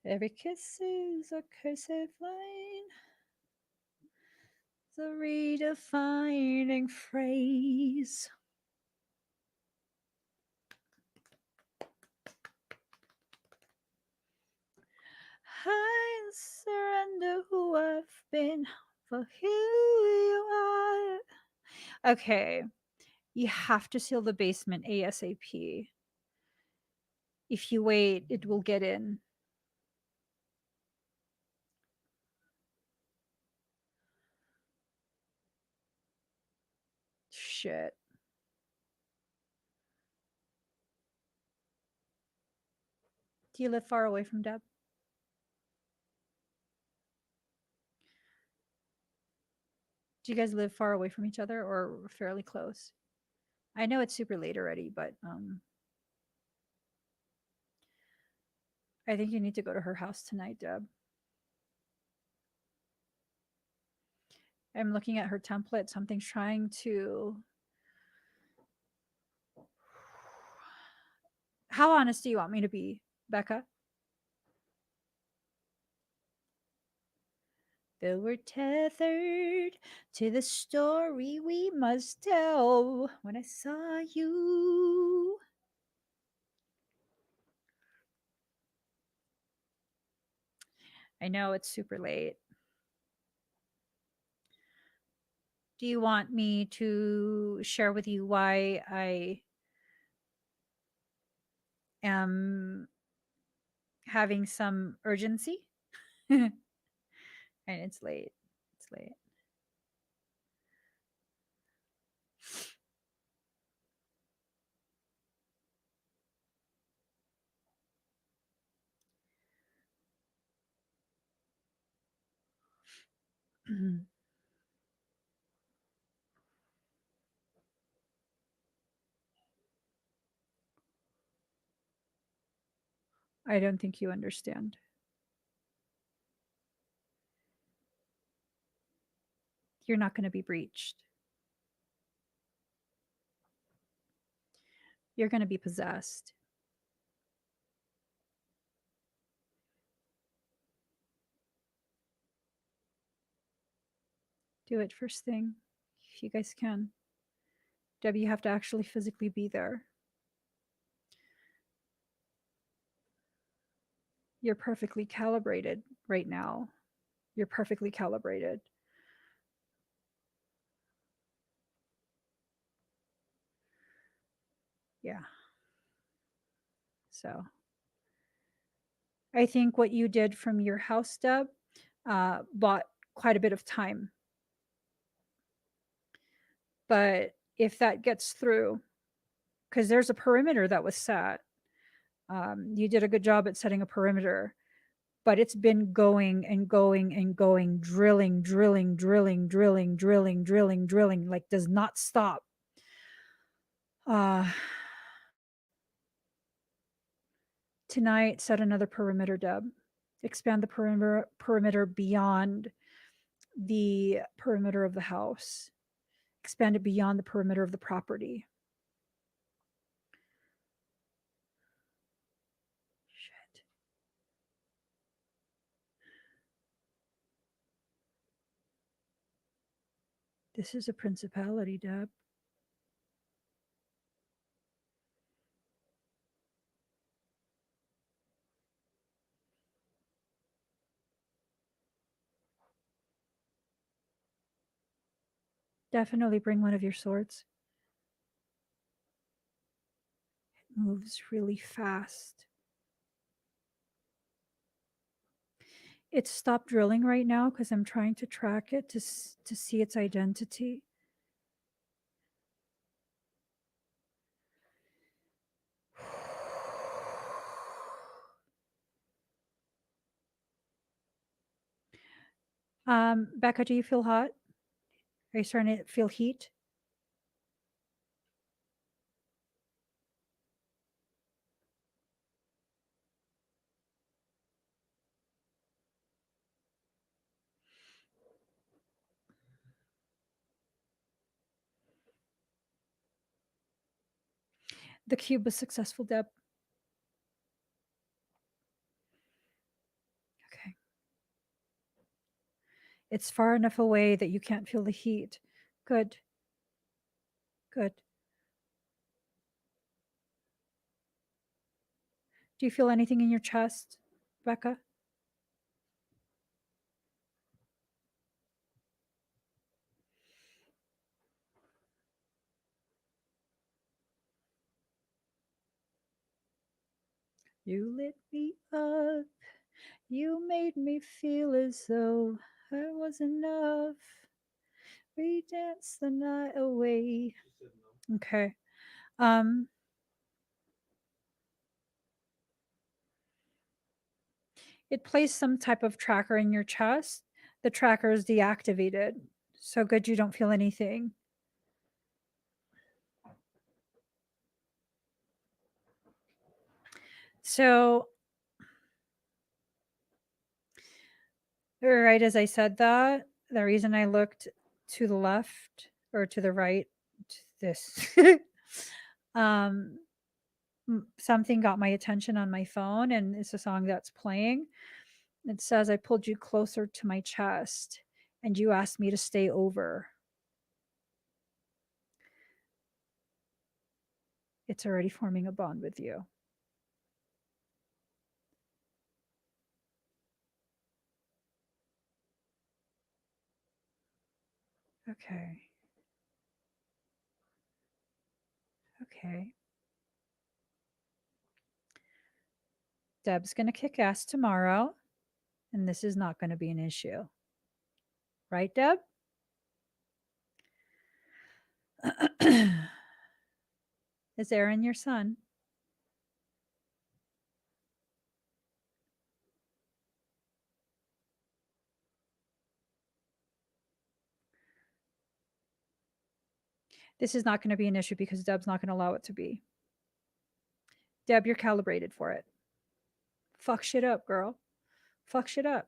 Every kiss is a cursive line. The redefining phrase. I surrender who I've been for who you are. Okay, you have to seal the basement ASAP. If you wait, it will get in. Shit. Do you live far away from Deb? Do you guys live far away from each other or fairly close? I know it's super late already, but I think you need to go to her house tonight, Deb. I'm looking at her template. Something's trying to. How honest do you want me to be, Becca? Though we're tethered to the story we must tell. When I saw you, I know it's super late. Do you want me to share with you why I am having some urgency? And it's late. It's late. I don't think you understand. You're not going to be breached. You're going to be possessed. Do it first thing, if you guys can. Deb, you have to actually physically be there. You're perfectly calibrated right now. You're perfectly calibrated. Yeah. So I think what you did from your house, Deb, bought quite a bit of time. But if that gets through, because there's a perimeter that was set, You did a good job at setting a perimeter, but it's been going and going and going, drilling, drilling, drilling, drilling, drilling, drilling, drilling, like does not stop. Tonight, set another perimeter, Deb. Expand the perimeter beyond the perimeter of the house. Expand it beyond the perimeter of the property. Shit. This is a principality, Deb. Definitely bring one of your swords. It moves really fast. It stopped drilling right now because I'm trying to track it to see its identity. Becca, do you feel hot? Are you starting to feel heat? The cube was successful, Deb. Okay. It's far enough away that you can't feel the heat. Good. Good. Do you feel anything in your chest, Becca? You lit me up. You made me feel as though I was enough. We danced the night away. Okay. It plays some type of tracker in your chest. The tracker is deactivated. So good you don't feel anything. So, right as I said that, the reason I looked to the left or to the right, this, something got my attention on my phone, and it's a song that's playing. It says, I pulled you closer to my chest and you asked me to stay over. It's already forming a bond with you. Okay. Okay. Deb's going to kick ass tomorrow, and this is not going to be an issue. Right, Deb? Is Aaron your son? This is not going to be an issue because Deb's not going to allow it to be. Deb, you're calibrated for it. Fuck shit up, girl. Fuck shit up.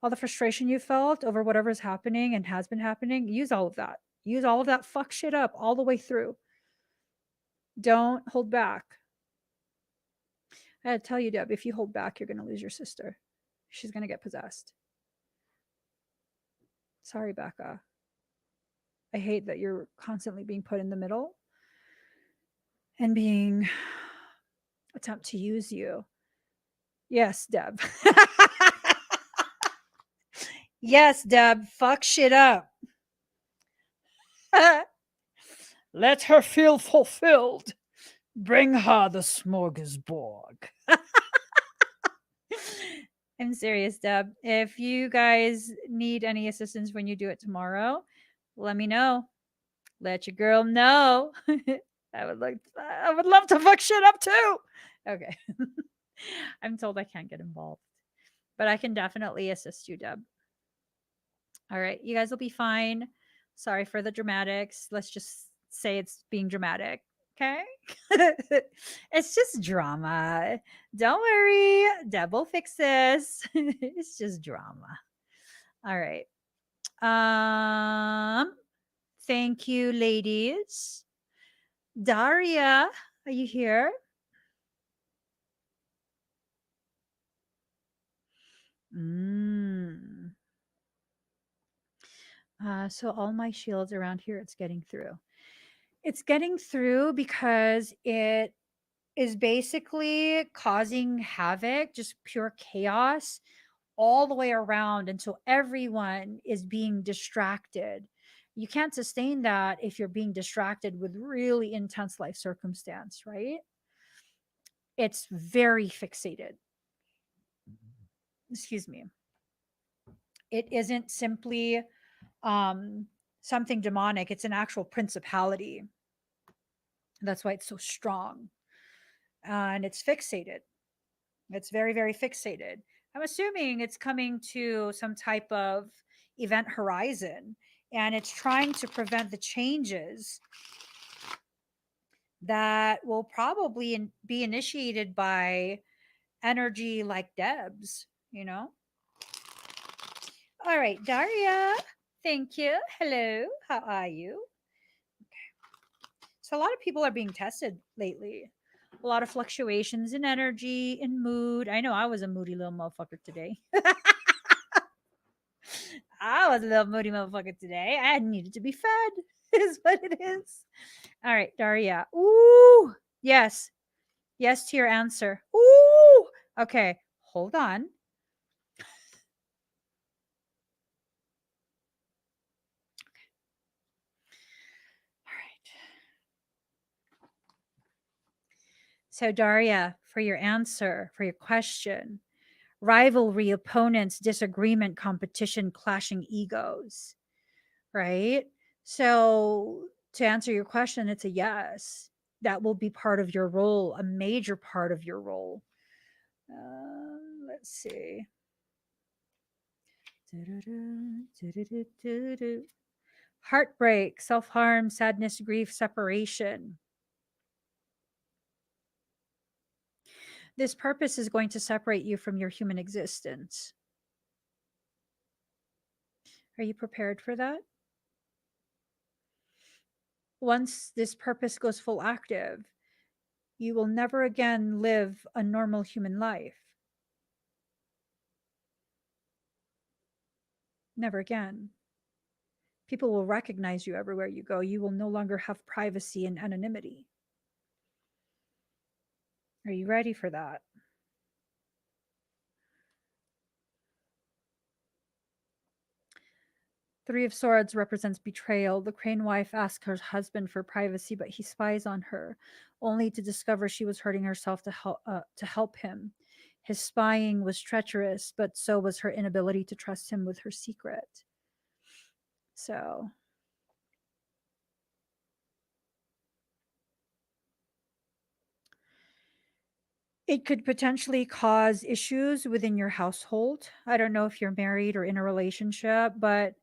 All the frustration you felt over whatever's happening and has been happening, use all of that. Use all of that fuck shit up all the way through. Don't hold back. I had to tell you, Deb, if you hold back, you're going to lose your sister. She's going to get possessed. Sorry, Becca. I hate that you're constantly being put in the middle and being attempt to use you. Yes, Deb. Yes, Deb. Fuck shit up. Let her feel fulfilled. Bring her the smorgasbord. I'm serious, Deb. If you guys need any assistance when you do it tomorrow, let me know. Let your girl know. I would love to fuck shit up too. Okay. I'm told I can't get involved, but I can definitely assist you, Deb. All right. You guys will be fine. Sorry for the dramatics. Let's just say it's being dramatic. Okay. It's just drama. Don't worry. Deb will fix this. It's just drama. All right. Um, thank you, ladies. Daria, are you here? Mm. So all my shields around here, it's getting through. It's getting through because it is basically causing havoc, just pure chaos all the way around until everyone is being distracted. You can't sustain that if you're being distracted with really intense life circumstance, right? It's very fixated. Excuse me. It isn't simply um, something demonic, it's an actual principality. That's why it's so strong. And it's fixated. It's very, very fixated. I'm assuming it's coming to some type of event horizon and it's trying to prevent the changes that will probably be initiated by energy like Deb's, you know? All right, Daria. Thank you. Hello. How are you? So, a lot of people are being tested lately. A lot of fluctuations in energy, in mood. I know I was a moody little motherfucker today. I was a little moody motherfucker today. I needed to be fed, is what it is. All right, Daria. Ooh, yes. Yes to your answer. Ooh. Okay, hold on. All right. So, Daria, for your answer, for your question, rivalry, opponents, disagreement, competition, clashing egos, right? So, to answer your question, it's a yes. That will be part of your role, a major part of your role. Let's see. Heartbreak, self harm, sadness, grief, separation. This purpose is going to separate you from your human existence. Are you prepared for that? Once this purpose goes full active, you will never again live a normal human life. Never again. People will recognize you everywhere you go. You will no longer have privacy and anonymity. Are you ready for that? Three of Swords represents betrayal. The crane wife asks her husband for privacy, but he spies on her, only to discover she was hurting herself to help him. His spying was treacherous, but so was her inability to trust him with her secret. So, it could potentially cause issues within your household. I don't know if you're married or in a relationship, but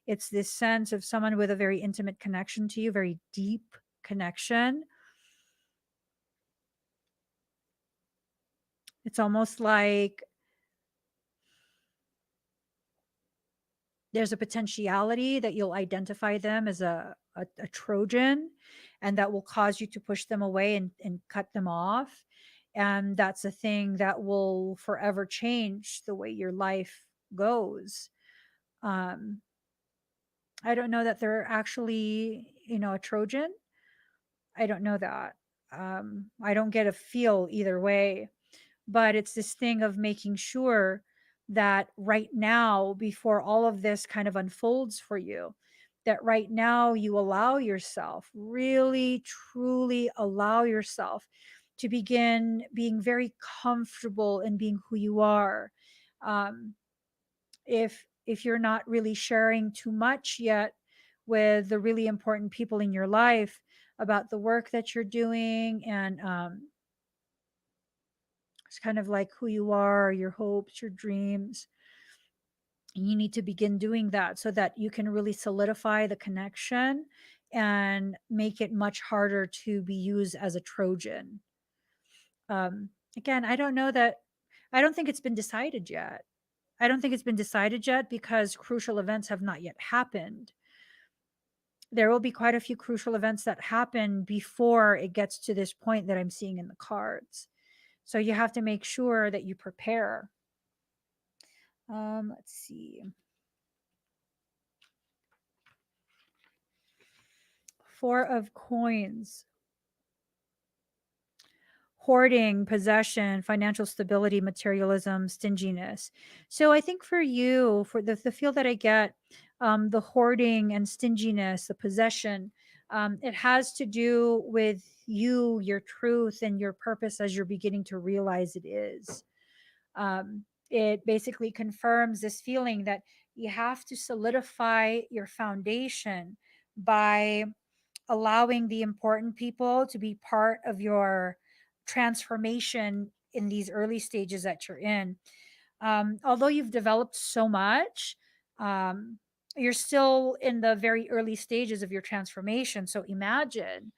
it's this sense of someone with a very intimate connection to you, very deep connection. It's almost like there's a potentiality that you'll identify them as a Trojan, and that will cause you to push them away and cut them off. And that's a thing that will forever change the way your life goes. Um, I don't know that they're actually, a Trojan. I don't know that. I don't get a feel either way, but it's this thing of making sure that right now, before all of this kind of unfolds for you, that right now you allow yourself, really, truly allow yourself to begin being very comfortable in being who you are. Um, if you're not really sharing too much yet with the really important people in your life about the work that you're doing and It's kind of like who you are, your hopes, your dreams. And you need to begin doing that so that you can really solidify the connection and make it much harder to be used as a Trojan. Again, I don't know that, I don't think it's been decided yet. I don't think it's been decided yet because crucial events have not yet happened. There will be quite a few crucial events that happen before it gets to this point that I'm seeing in the cards. So you have to make sure that you prepare. Let's see. Four of Coins. Hoarding, possession, financial stability, materialism, stinginess. So I think for you, for the feel that I get, the hoarding and stinginess, the possession, it has to do with you, your truth, and your purpose as you're beginning to realize it is. It basically confirms this feeling that you have to solidify your foundation by allowing the important people to be part of your transformation in these early stages that you're in. Although you've developed so much, um, you're still in the very early stages of your transformation. So imagine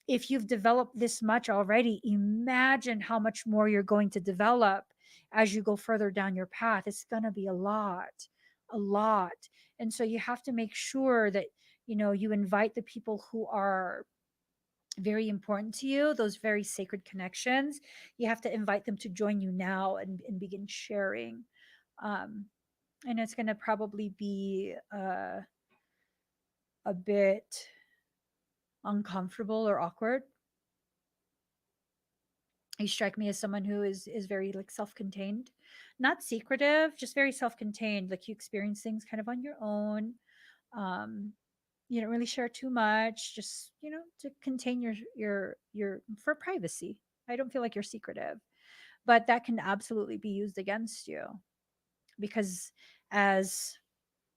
if you've developed this much already, imagine how much more you're going to develop as you go further down your path. It's going to be a lot, a lot. And so you have to make sure that, you invite the people who are very important to you, those very sacred connections. You have to invite them to join you now and begin sharing. Um, and it's going to probably be a bit uncomfortable or awkward. You strike me as someone who is very like self-contained, not secretive, just very self-contained. Like you experience things kind of on your own. um you don't really share too much, just to contain your for privacy. I don't feel like you're secretive, but that can absolutely be used against you, because as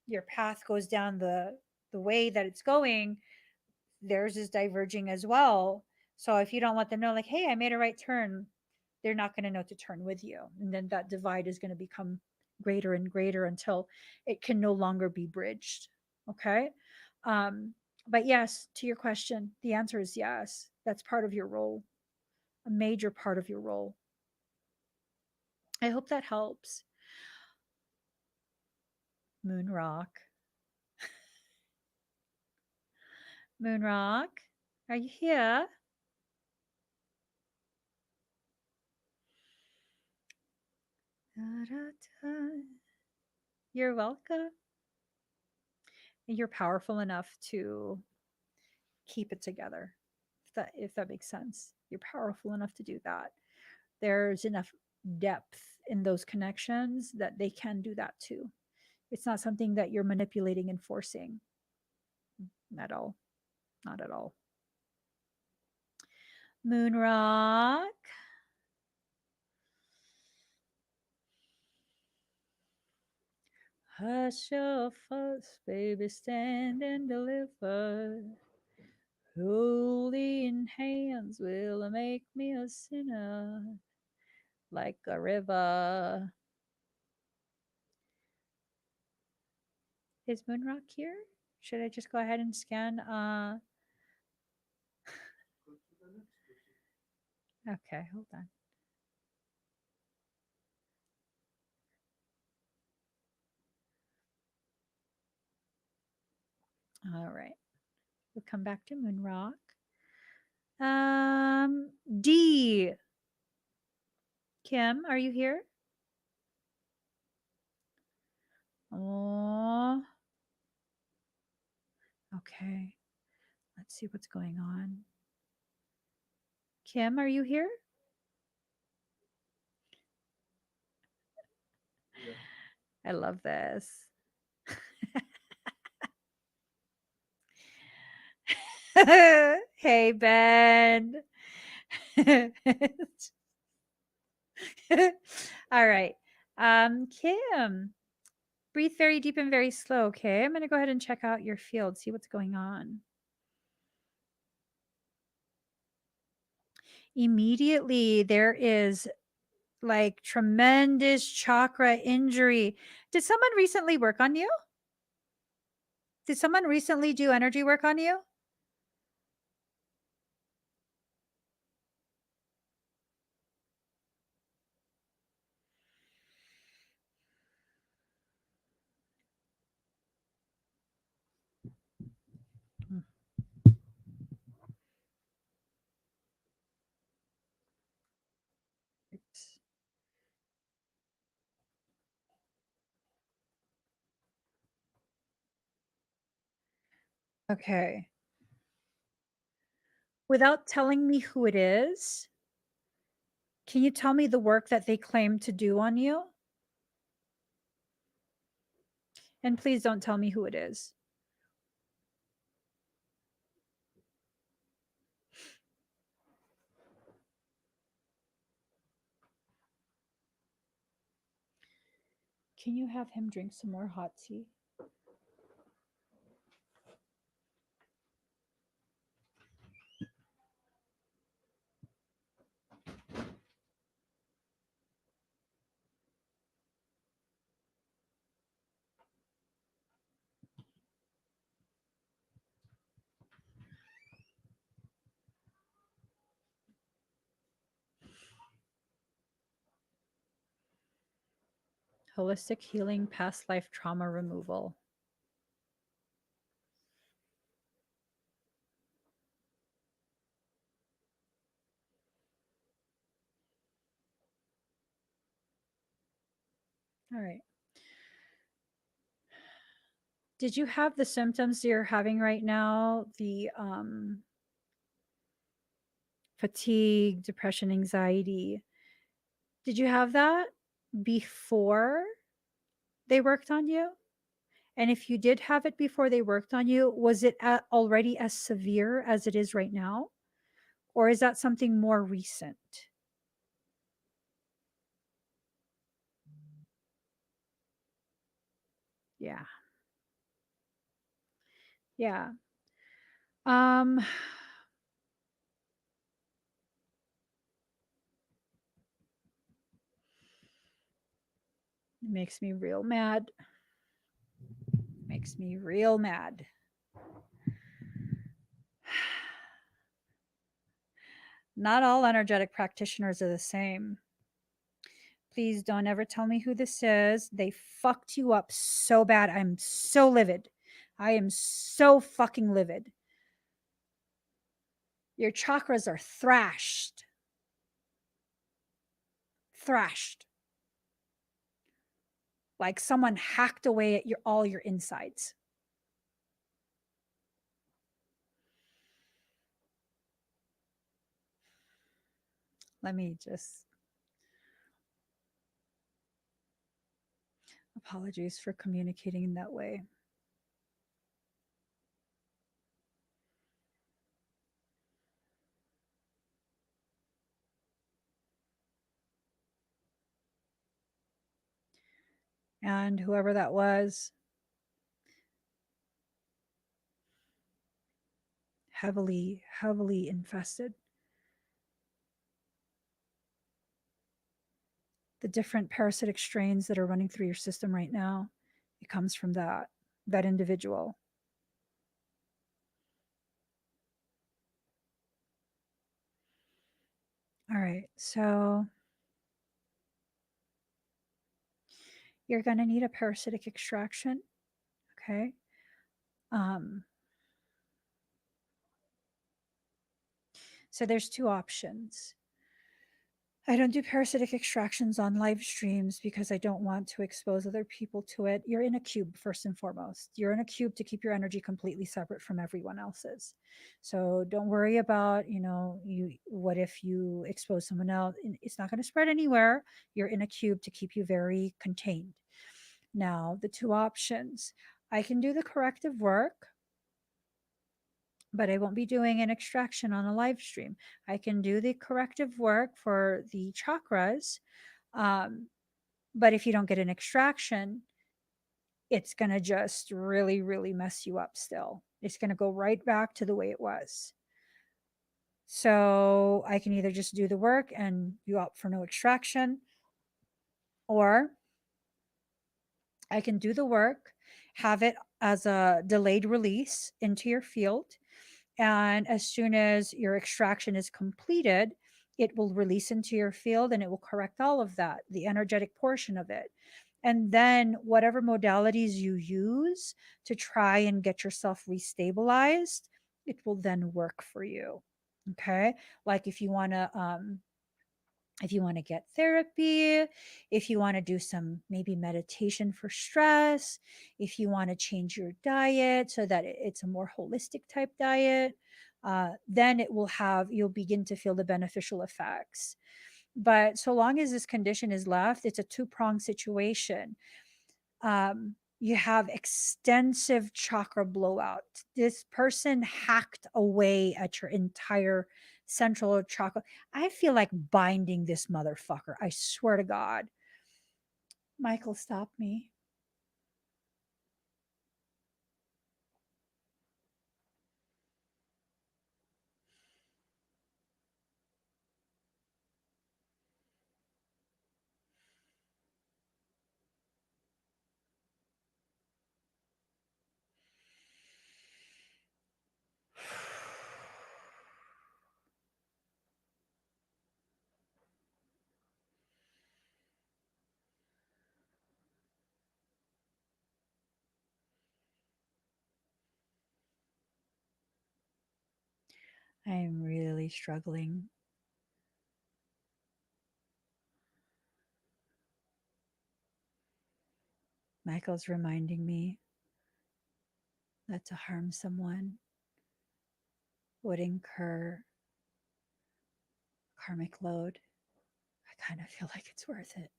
your path goes down the way that it's going, theirs is diverging as well. So if you don't let them know, like, hey, I made a right turn, they're not going to know to turn with you. And then that divide is going to become greater and greater until it can no longer be bridged. Okay. Um, but yes, to your question, the answer is yes. That's part of your role, a major part of your role. I hope that helps. Moon Rock. Moon Rock, are you here? Da, da, da. You're welcome. You're powerful enough to keep it together. If that makes sense. You're powerful enough to do that. There's enough depth in those connections that they can do that too. It's not something that you're manipulating and forcing at all. Not at all. Moon Rock. Hush your fuss, baby, stand and deliver. Holy in hands will make me a sinner like a river. Is Moonrock here? Should I just go ahead and scan? Okay, hold on. All right, we'll come back to Moonrock. D. Kim, are you here? Oh, okay. Let's see what's going on. Kim, are you here? Yeah. I love this. Hey, Ben. All right. Kim, breathe very deep and very slow. Okay. I'm going to go ahead and check out your field, see what's going on. Immediately, there is like tremendous chakra injury. Did someone recently work on you? Did someone recently do energy work on you? Okay. Without telling me who it is, can you tell me the work that they claim to do on you? And please don't tell me who it is. Can you have him drink some more hot tea? Holistic healing, past life trauma removal. All right. Did you have the symptoms you're having right now? The fatigue, depression, anxiety. Did you have that before they worked on you? And if you did have it before they worked on you, was it already as severe as it is right now? Or is that something more recent? Yeah. Yeah. Um it makes me real mad. Makes me real mad. Not all energetic practitioners are the same. Please don't ever tell me who this is. They fucked you up so bad. I'm so livid. I am so fucking livid. Your chakras are thrashed. Thrashed. Like someone hacked away at all your insides. Let me just apologies for communicating in that way. And whoever that was, heavily, heavily infested. The different parasitic strains that are running through your system right now, it comes from that individual. All right, so you're going to need a parasitic extraction. Okay. So there's two options. I don't do parasitic extractions on live streams because I don't want to expose other people to it. You're in a cube, first and foremost. You're in a cube to keep your energy completely separate from everyone else's. So don't worry about, what if you expose someone else? It's not going to spread anywhere. You're in a cube to keep you very contained. Now, the two options, I can do the corrective work, but I won't be doing an extraction on a live stream. I can do the corrective work for the chakras. But if you don't get an extraction, it's going to just really, really mess you up still. It's going to go right back to the way it was. So I can either just do the work and you opt for no extraction, Or I can do the work, have it as a delayed release into your field. And as soon as your extraction is completed, it will release into your field and it will correct all of that, the energetic portion of it. And then whatever modalities you use to try and get yourself restabilized, it will then work for you. Okay. Like if you want to get therapy, if you want to do some maybe meditation for stress, if you want to change your diet so that it's a more holistic type diet, then you'll begin to feel the beneficial effects. But so long as this condition is left, it's a two-pronged situation. You have extensive chakra blowout. This person hacked away at your entire central chakra. I feel like binding this motherfucker. I swear to God. Michael, stop me. I am really struggling. Michael's reminding me that to harm someone would incur karmic load. I kind of feel like it's worth it.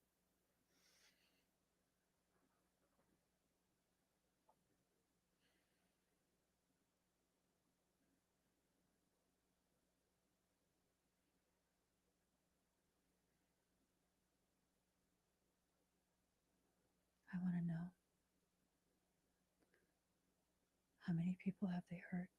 I want to know, how many people have they hurt?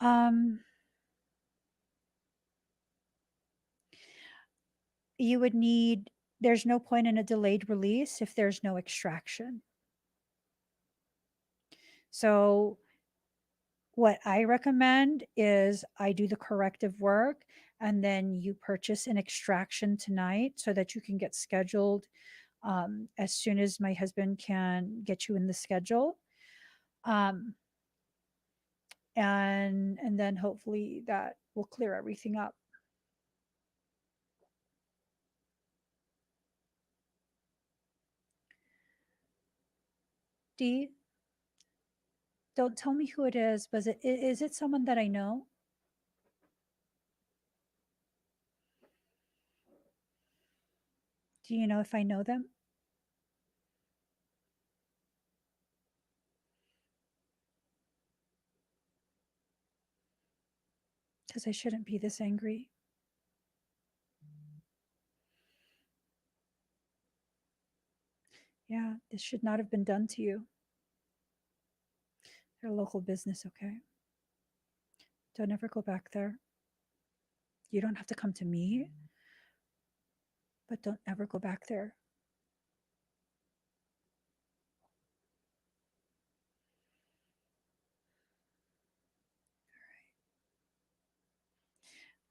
um, you would need, there's no point in a delayed release if there's no extraction. So, what I recommend is I do the corrective work and then you purchase an extraction tonight so that you can get scheduled as soon as my husband can get you in the schedule. Um, and then hopefully that will clear everything up. D, don't tell me who it is, but is it someone that I know? Do you know if I know them? Because I shouldn't be this angry. Yeah, this should not have been done to you. They're a local business, okay? Don't ever go back there. You don't have to come to me, but don't ever go back there.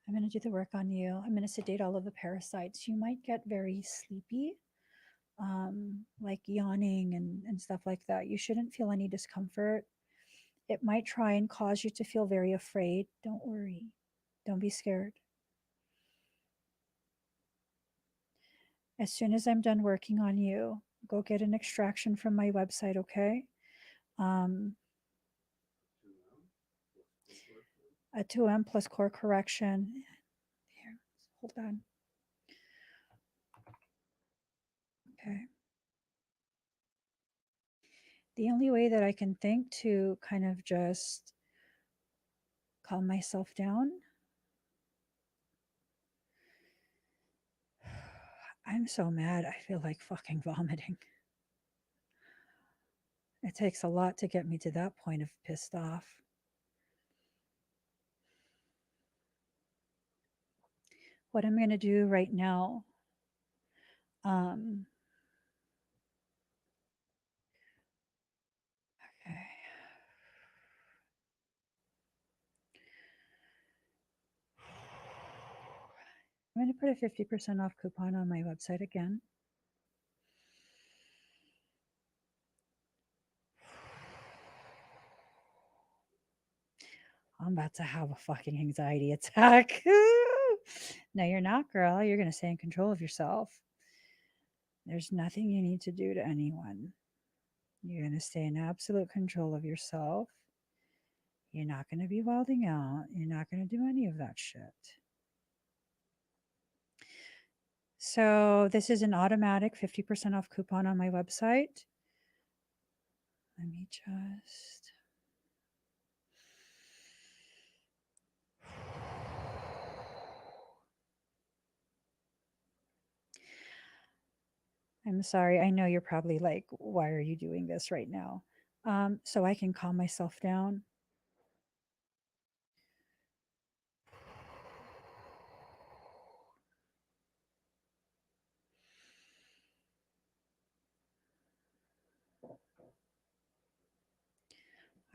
I'm going to do the work on you. I'm going to sedate all of the parasites. You might get very sleepy, like yawning and stuff like that. You shouldn't feel any discomfort. It might try and cause you to feel very afraid. Don't worry. Don't be scared. As soon as I'm done working on you, go get an extraction from my website, okay? Um, a 2M plus core correction. Here, hold on. Okay. The only way that I can think to kind of just calm myself down, I'm so mad, I feel like fucking vomiting. It takes a lot to get me to that point of pissed off. What I'm going to do right now, um, okay. I'm going to put a 50% off coupon on my website again. I'm about to have a fucking anxiety attack. No, you're not, girl. You're going to stay in control of yourself. There's nothing you need to do to anyone. You're going to stay in absolute control of yourself. You're not going to be wilding out. You're not going to do any of that shit. So, this is an automatic 50% off coupon on my website. Let me just. I'm sorry. I know you're probably like, why are you doing this right now? So I can calm myself down.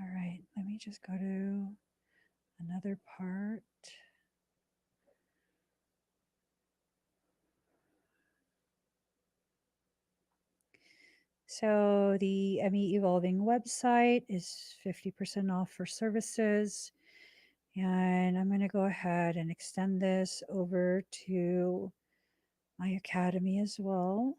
All right, let me just go to another part. So the Emmy Evolving website is 50% off for services. And I'm going to go ahead and extend this over to my academy as well.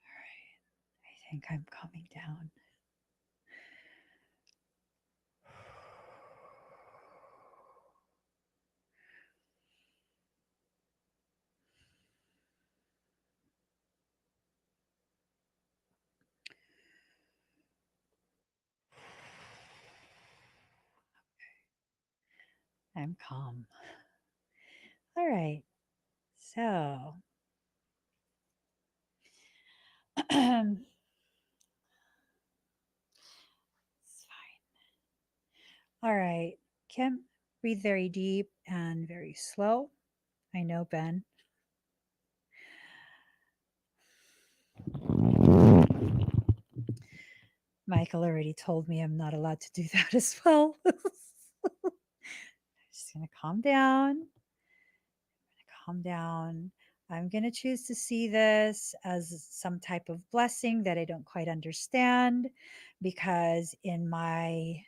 All right, I think I'm calming down. I'm calm. All right. So, it's fine. All right. Kim, breathe very deep and very slow. I know, Ben. Michael already told me I'm not allowed to do that as well. Just going to calm down. Calm down. I'm going to choose to see this as some type of blessing that I don't quite understand because, in my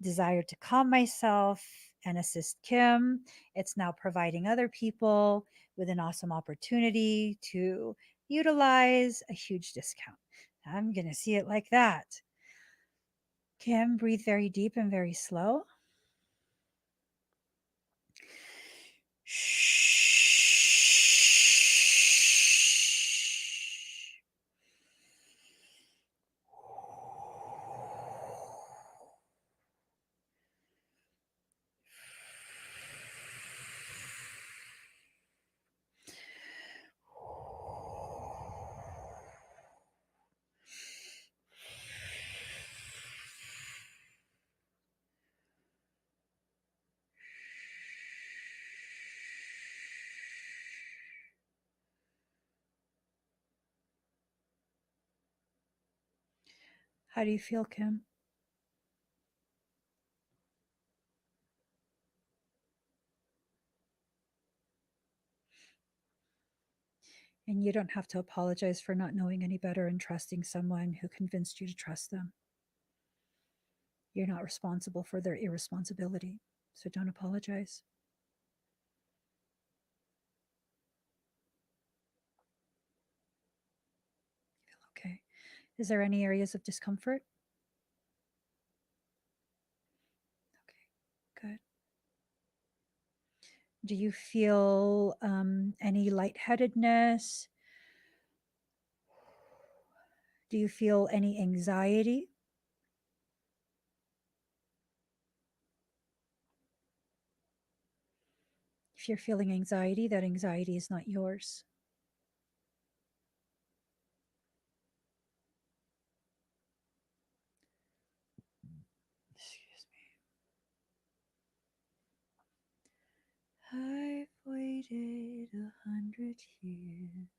desire to calm myself and assist Kim, it's now providing other people with an awesome opportunity to utilize a huge discount. I'm going to see it like that. Kim, breathe very deep and very slow. How do you feel, Kim? And you don't have to apologize for not knowing any better and trusting someone who convinced you to trust them. You're not responsible for their irresponsibility. So don't apologize. Okay. Is there any areas of discomfort? Okay, good. Do you feel any lightheadedness? Do you feel any anxiety? If you're feeling anxiety, that anxiety is not yours. Excuse me. I've waited 100 years.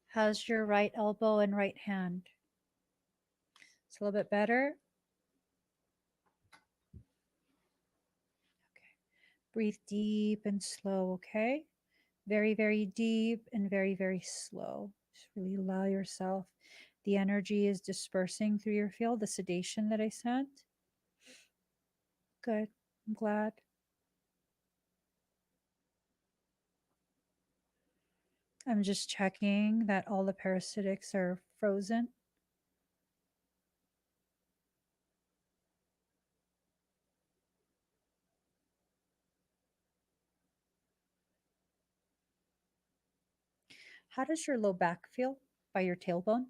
How's your right elbow and right hand? It's a little bit better. Okay. Breathe deep and slow, okay? Very, very deep and very, very slow. Just really allow yourself. The energy is dispersing through your field, the sedation that I sent. Good. I'm glad. I'm just checking that all the parasitics are frozen. How does your low back feel by your tailbone?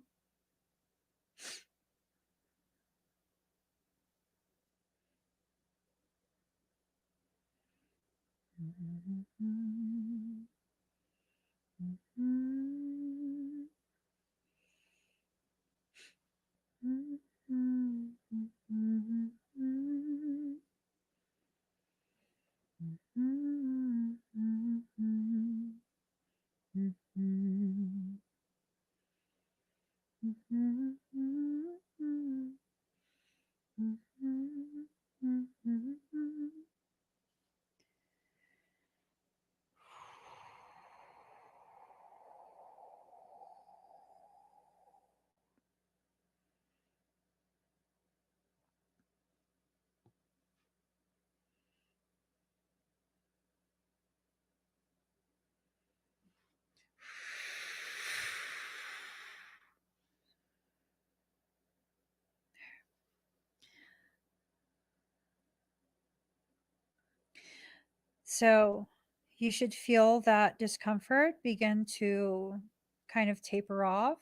So you should feel that discomfort begin to kind of taper off.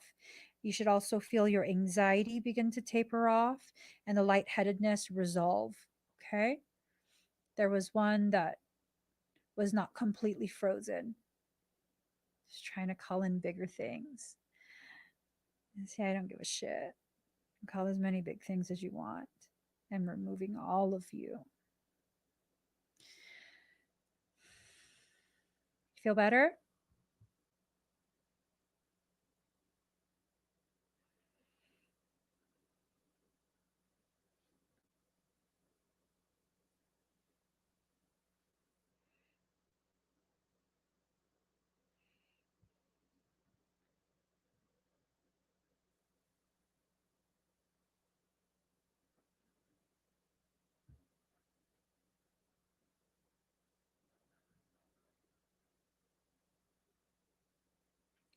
You should also feel your anxiety begin to taper off and the lightheadedness resolve. Okay. There was one that was not completely frozen. Just trying to call in bigger things. And see, I don't give a shit. Call as many big things as you want. I'm removing all of you. Feel better?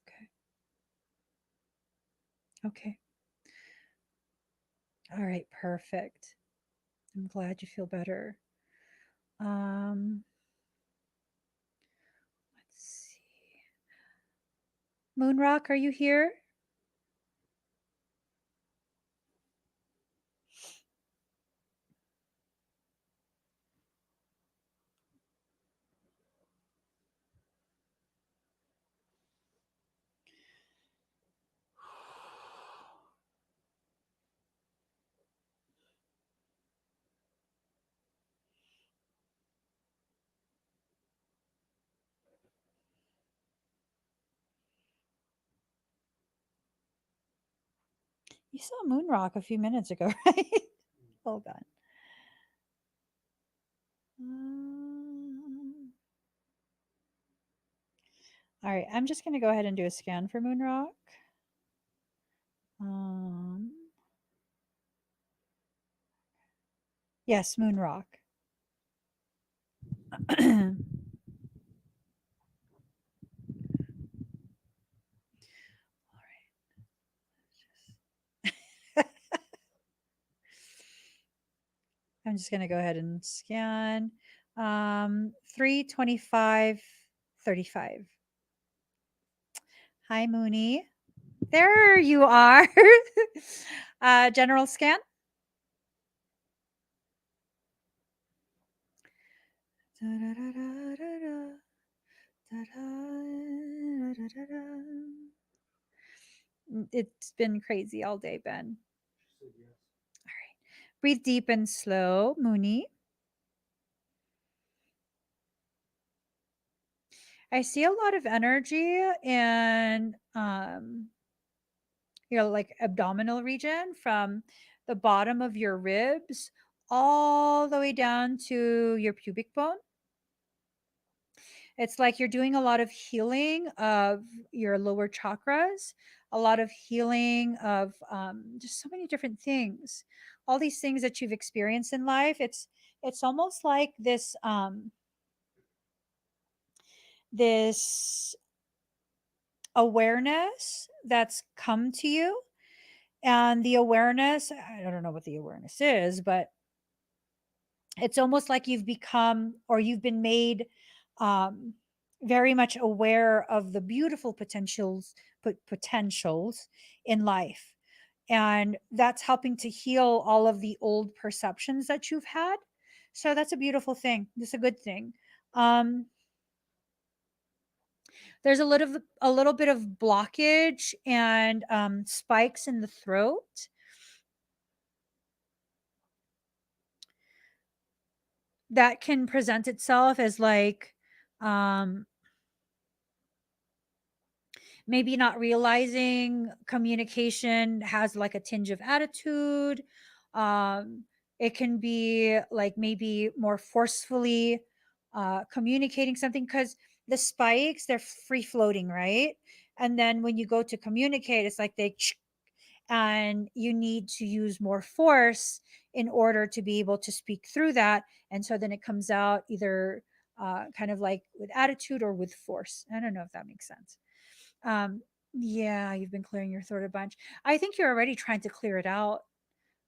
Okay. Okay. All right, perfect. I'm glad you feel better. Um, let's see. Moonrock, are you here? You saw Moonrock a few minutes ago, right? Hold on. Um, all right, I'm just going to go ahead and do a scan for Moonrock. Um, yes, Moonrock. All right. I'm just going to go ahead and scan. 32535. Hi, Mooney. There you are. General scan. It's been crazy all day, Ben. All right. Breathe deep and slow, Mooney. I see a lot of energy in your like abdominal region from the bottom of your ribs all the way down to your pubic bone. It's like you're doing a lot of healing of your lower chakras, a lot of healing of just so many different things. All these things that you've experienced in life. It's almost like this awareness that's come to you, and the awareness, I don't know what the awareness is, but it's almost like you've become, or you've been made um, very much aware of the beautiful potentials in life, and that's helping to heal all of the old perceptions that you've had. So that's a beautiful thing. That's a good thing. um, there's a little bit of blockage and spikes in the throat that can present itself as like um, maybe not realizing communication has like a tinge of attitude. It can be like maybe more forcefully communicating something, because the spikes, they're free floating, right? And then when you go to communicate, it's like and you need to use more force in order to be able to speak through that. And so then it comes out either kind of like with attitude or with force. I don't know if that makes sense. um yeah, you've been clearing your throat a bunch. I think you're already trying to clear it out.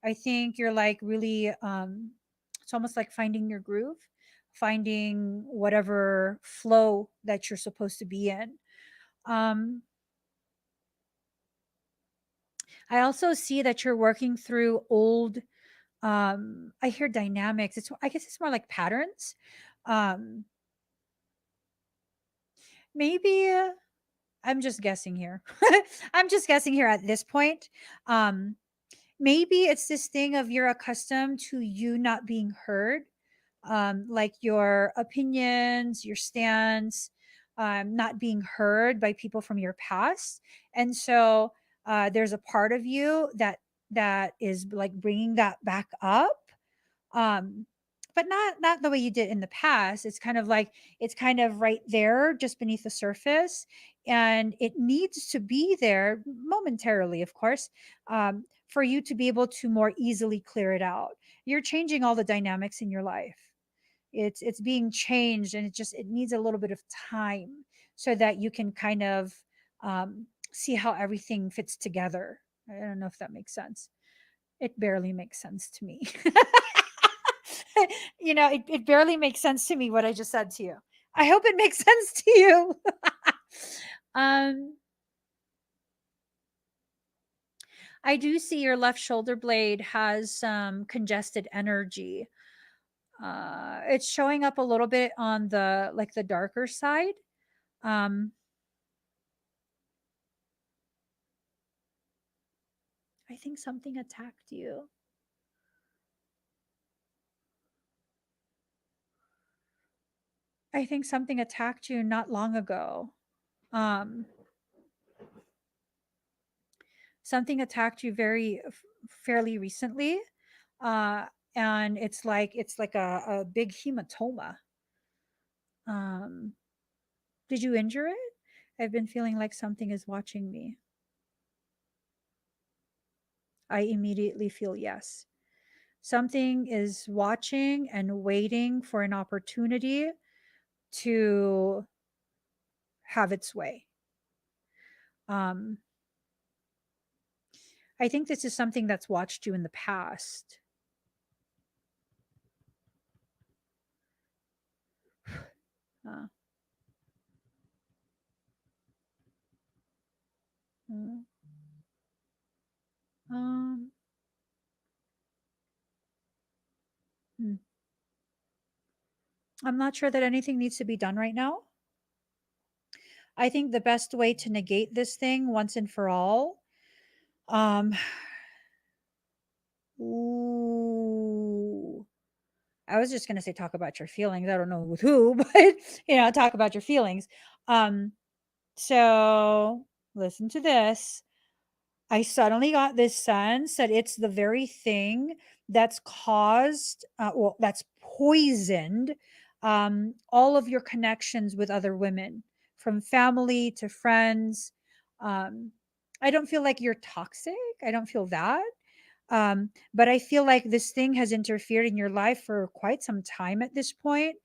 I think you're like really it's almost like finding your groove, finding whatever flow that you're supposed to be in. um I also see that you're working through old, I hear dynamics. I guess it's more like patterns. um Maybe I'm just guessing here. I'm just guessing here at this point. um Maybe it's this thing of you're accustomed to you not being heard, like your opinions, your stance, not being heard by people from your past. And so there's a part of you that is like bringing that back up, um but not the way you did in the past. It's kind of like it's kind of right there just beneath the surface, and it needs to be there momentarily, of course, for you to be able to more easily clear it out. You're changing all the dynamics in your life. It's being changed, and it needs a little bit of time so that you can kind of see how everything fits together. I don't know if that makes sense. It barely makes sense to me. It barely makes sense to me what I just said to you. I hope it makes sense to you. um, I do see your left shoulder blade has some congested energy. It's showing up a little bit on the like the darker side. Um, I think something attacked you. I think something attacked you not long ago. Um, Something attacked you very fairly recently. uh, and it's like a big hematoma. Um, did you injure it? I've been feeling like something is watching me. I immediately feel yes. Something is watching and waiting for an opportunity to have its way. Um, I think this is something that's watched you in the past. Uh, mm, um, hmm. I'm not sure that anything needs to be done right now. I think the best way to negate this thing once and for all. Um, ooh, I was just gonna say talk about your feelings. I don't know with who, but talk about your feelings. Um, so listen to this. I suddenly got this sense that it's the very thing that's caused, that's poisoned all of your connections with other women, from family to friends. Um, I don't feel like you're toxic. I don't feel that. But I feel like this thing has interfered in your life for quite some time at this point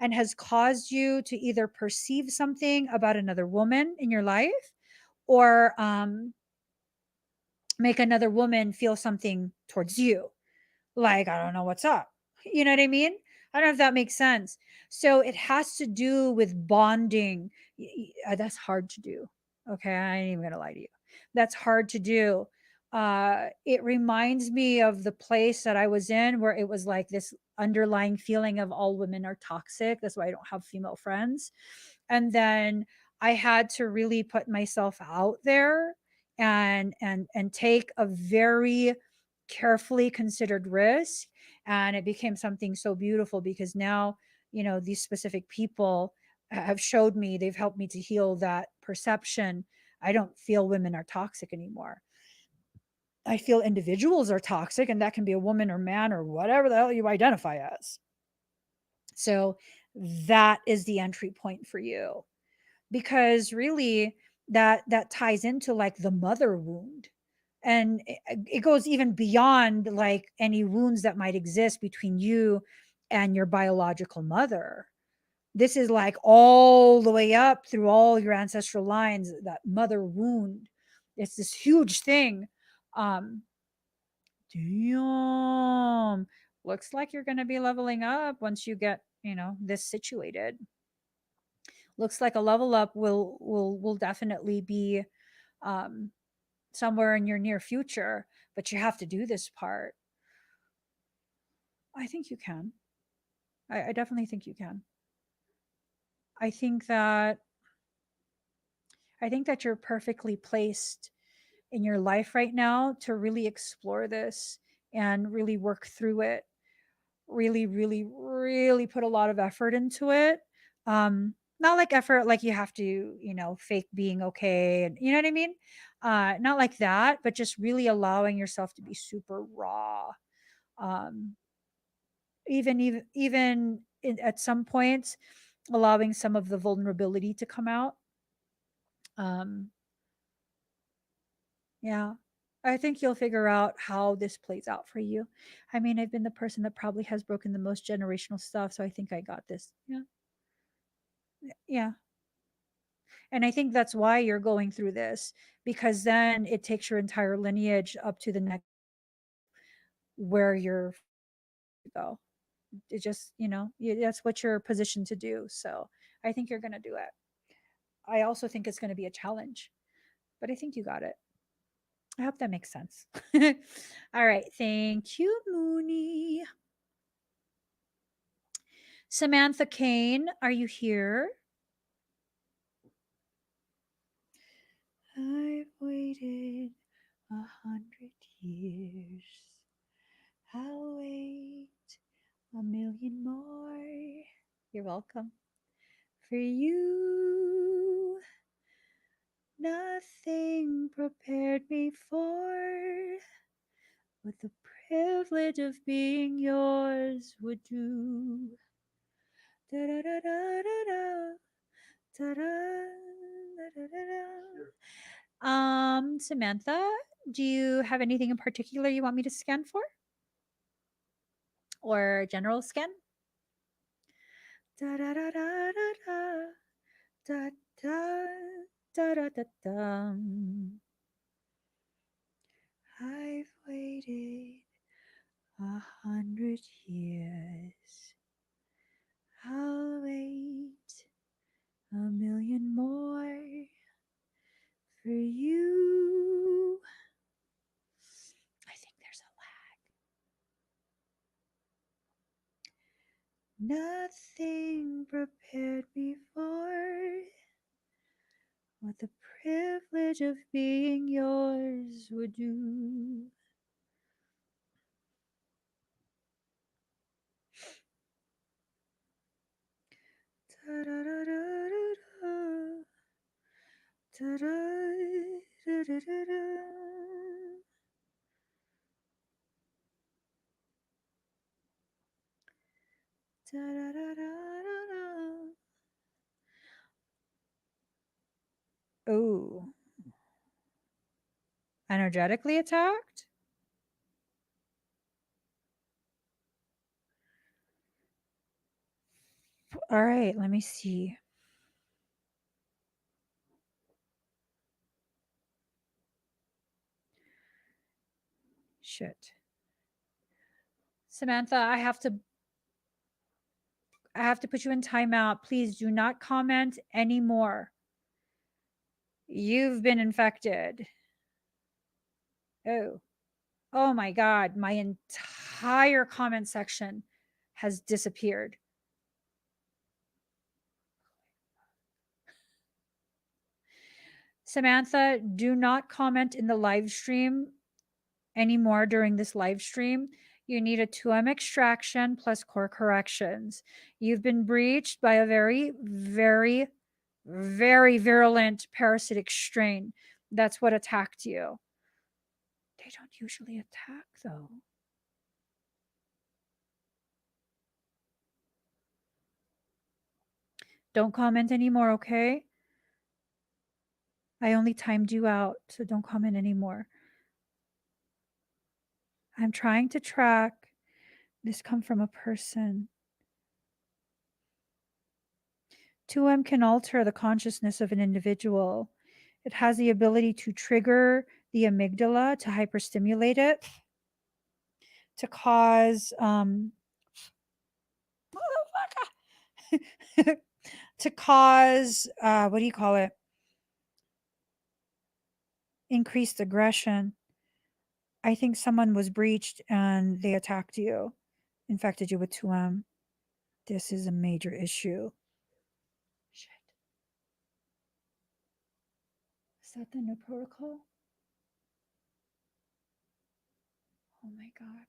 and has caused you to either perceive something about another woman in your life or make another woman feel something towards you. Like, I don't know what's up. You know what I mean? I don't know if that makes sense. So it has to do with bonding. That's hard to do. Okay. I ain't even going to lie to you. That's hard to do. It reminds me of the place that I was in where it was like this underlying feeling of all women are toxic. That's why I don't have female friends. And then I had to really put myself out there and take a very carefully considered risk, and it became something so beautiful because now these specific people have showed me, they've helped me to heal that perception. I don't feel women are toxic anymore. I feel individuals are toxic, and that can be a woman or man or whatever the hell you identify as. So that is the entry point for you, because really that ties into like the mother wound, and it goes even beyond like any wounds that might exist between you and your biological mother. This is like all the way up through all your ancestral lines, that mother wound. It's this huge thing. um Damn, looks like you're going to be leveling up once you get this situated. Looks like a level up will definitely be um, somewhere in your near future, but you have to do this part. I think you can. I definitely think you can. I think that I think that you're perfectly placed in your life right now to really explore this and really work through it. Really, really, really put a lot of effort into it. Not like effort like you have to, fake being okay, and you know what I mean? Not like that, but just really allowing yourself to be super raw. Um, at some points, allowing some of the vulnerability to come out. Um, yeah. I think you'll figure out how this plays out for you. I mean, I've been the person that probably has broken the most generational stuff, so I think I got this. Yeah. Yeah. And I think that's why you're going through this, because then it takes your entire lineage up to the next where you're go. It just, that's what you're positioned to do. So I think you're going to do it. I also think it's going to be a challenge, but I think you got it. I hope that makes sense. All right. Thank you, Mooney. Samantha Kane, are you here? I've waited 100 years. I'll wait a million more. You're welcome. For you, nothing prepared me for what the privilege of being yours would do. Da-da-da-da-da-da. Ta-da-da-da-da-da. Samantha, do you have anything in particular you want me to scan for? Or general scan? Da-da-da-da-da-da. Da-da. Da-da-da-da. I've waited 100 years. I'll wait 1,000,000 more for you. I think there's a lag. Nothing prepared me for what the privilege of being yours would do. Da-da-da-da-da-da. Da-da-da-da-da-da. Da-da-da-da-da-da. Oh, energetically attacked? All right, let me see. Shit. Samantha, I have to put you in timeout. Please do not comment anymore. You've been infected. Oh. Oh my god, my entire comment section has disappeared. Samantha, do not comment in the live stream anymore during this live stream. You need a 2M extraction plus core corrections. You've been breached by a very, very, very virulent parasitic strain. That's what attacked you. They don't usually attack, though. Don't comment anymore, okay? I only timed you out, so don't comment anymore. I'm trying to track. This come from a person. 2M can alter the consciousness of an individual. It has the ability to trigger the amygdala, to hyperstimulate it, to cause to cause what do you call it? Increased aggression. I think someone was breached and they attacked you, infected you with 2M. This is a major issue. Shit. Is that the new protocol? Oh my god.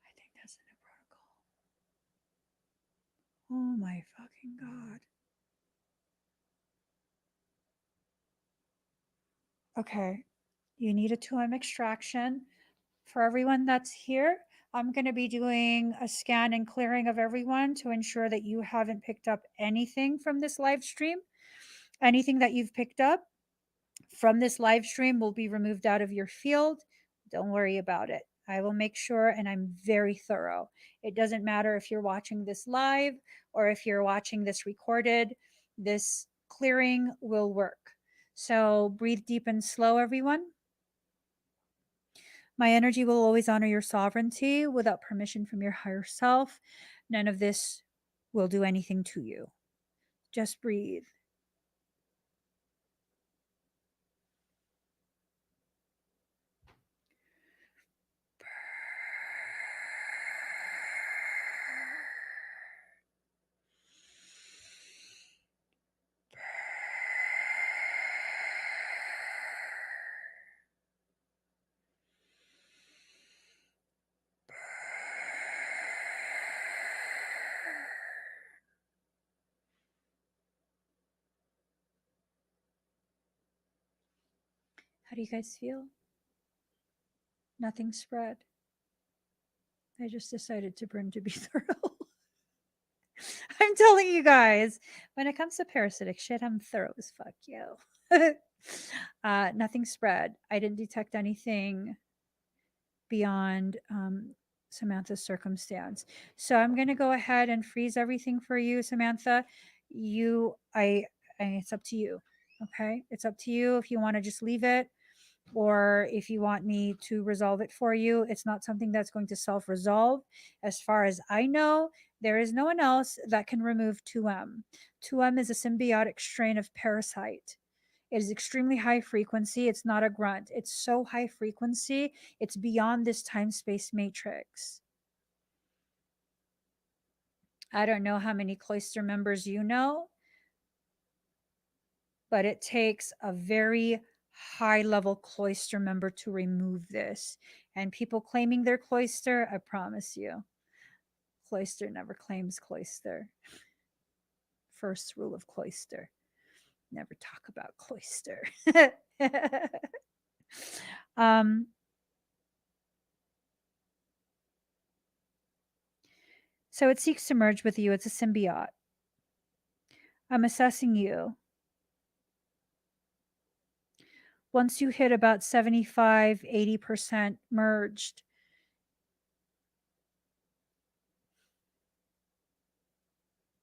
I think that's the new protocol. Oh my fucking god. Okay. You need a 2M extraction. For everyone that's here, I'm going to be doing a scan and clearing of everyone to ensure that you haven't picked up anything from this live stream. Anything that you've picked up from this live stream will be removed out of your field. Don't worry about it. I will make sure, and I'm very thorough. It doesn't matter if you're watching this live or if you're watching this recorded, this clearing will work. So breathe deep and slow, everyone. My energy will always honor your sovereignty without permission from your higher self. None of this will do anything to you. Just breathe. How do you guys feel? Nothing spread. I just decided to burn to be thorough. I'm telling you guys, when it comes to parasitic shit, I'm thorough as fuck, yo. Nothing spread. I didn't detect anything beyond Samantha's circumstance. So I'm going to go ahead and freeze everything for you, Samantha. It's up to you. Okay. It's up to you if you want to just leave it or if you want me to resolve it for you. It's not something that's going to self resolve. As far as I know, there is no one else that can remove 2M. 2M is a symbiotic strain of parasite. It is extremely high frequency. It's not a grunt. It's so high frequency, it's beyond this time space matrix. I don't know how many cloister members you know, but it takes a very high level cloister member to remove this. And people claiming their cloister, I promise you, cloister never claims cloister. First rule of cloister, never talk about cloister. um, so it seeks to merge with you. It's a symbiote. I'm assessing you. Once you hit about 75, 80% merged,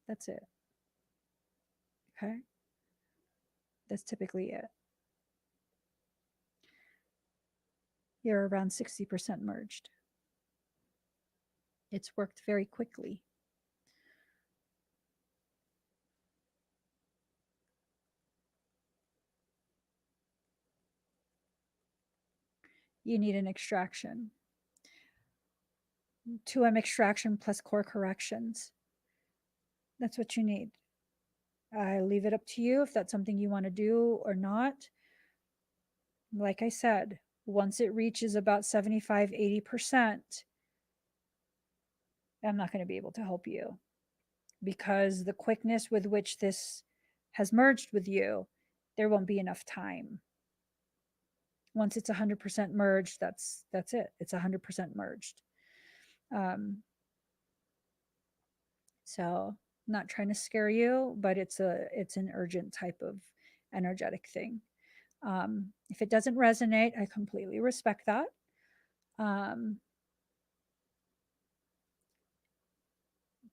that's it. Okay. That's typically it. You're around 60% merged. It's worked very quickly. You need an extraction. 2M extraction plus core corrections. That's what you need. I leave it up to you if that's something you want to do or not. Like I said, once it reaches about 75, 80%, I'm not going to be able to help you because the quickness with which this has merged with you, there won't be enough time. Once it's 100% merged, that's it. It's 100% merged. So not trying to scare you, but it's an urgent type of energetic thing. If it doesn't resonate, I completely respect that.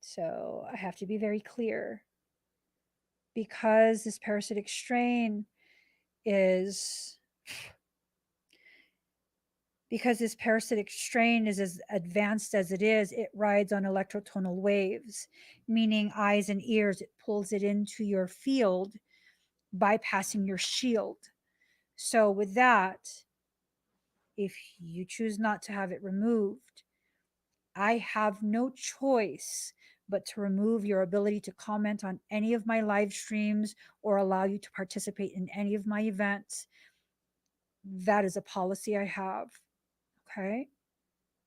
So I have to be very clear because this parasitic strain is as advanced as it is, it rides on electrotonal waves, meaning eyes and ears. It pulls it into your field, bypassing your shield. So with that, if you choose not to have it removed, I have no choice but to remove your ability to comment on any of my live streams or allow you to participate in any of my events. That is a policy I have. Okay.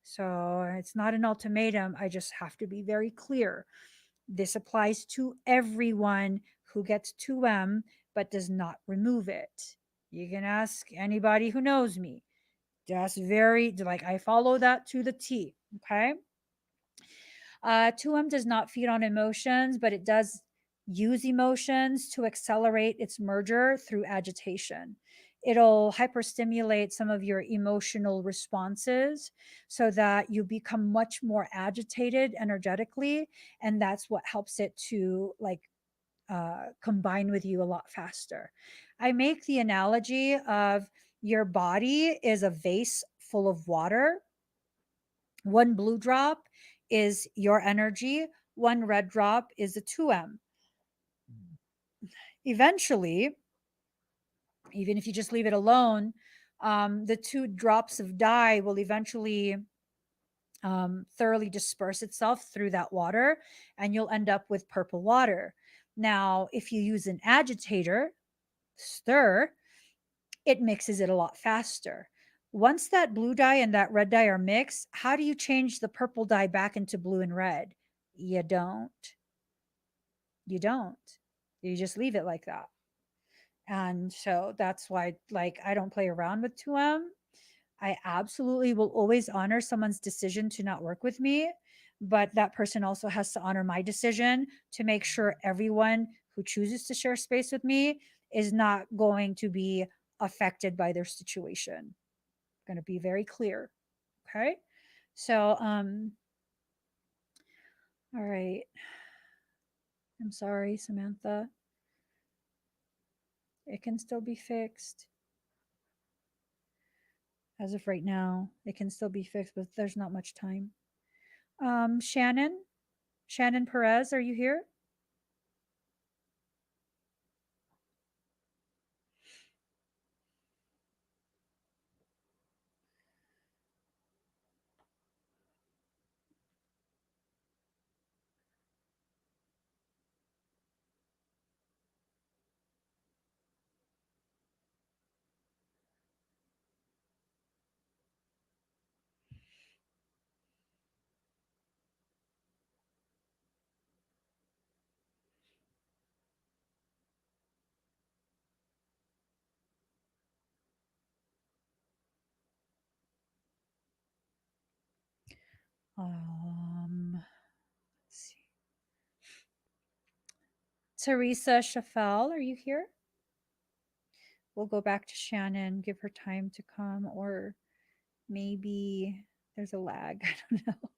So it's not an ultimatum. I just have to be very clear. This applies to everyone who gets 2M but does not remove it. You can ask anybody who knows me. That's very, like, I follow that to the T. Okay. 2M does not feed on emotions, but it does use emotions to accelerate its merger through agitation. It'll hyperstimulate some of your emotional responses so that you become much more agitated energetically. And that's what helps it to combine with you a lot faster. I make the analogy of your body is a vase full of water. One blue drop is your energy, one red drop is a 2M. Eventually, even if you just leave it alone, the 2 drops of dye will eventually thoroughly disperse itself through that water, and you'll end up with purple water. Now, if you use an agitator, stir, it mixes it a lot faster. Once that blue dye and that red dye are mixed, how do you change the purple dye back into blue and red? You don't. You don't. You just leave it like that. And so that's why, like, I don't play around with 2M. I absolutely will always honor someone's decision to not work with me, but that person also has to honor my decision to make sure everyone who chooses to share space with me is not going to be affected by their situation. I'm going to be very clear. Okay? So, all right. I'm sorry, Samantha. It can still be fixed. As of right now, it can still be fixed, but there's not much time. Shannon Perez, are you here? Let's see. Teresa Chaffel, are you here? We'll go back to Shannon, give her time to come, or maybe there's a lag. I don't know.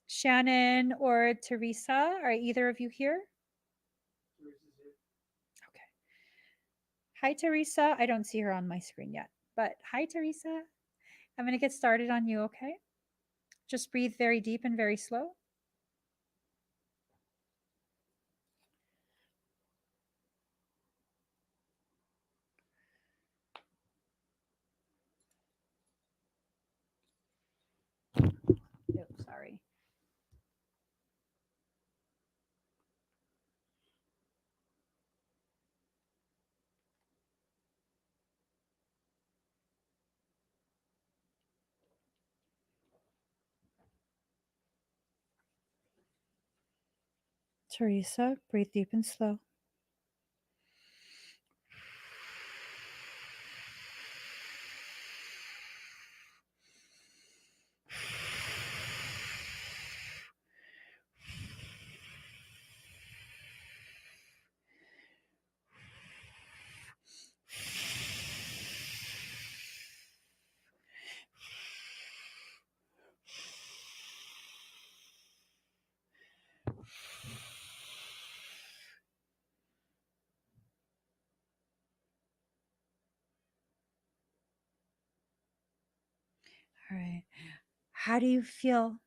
Shannon or Teresa, are either of you here? Okay. Hi, Teresa. I don't see her on my screen yet, but hi, Teresa. I'm going to get started on you, okay? Just breathe very deep and very slow. Oh, sorry. Teresa, breathe deep and slow. All right. How do you feel?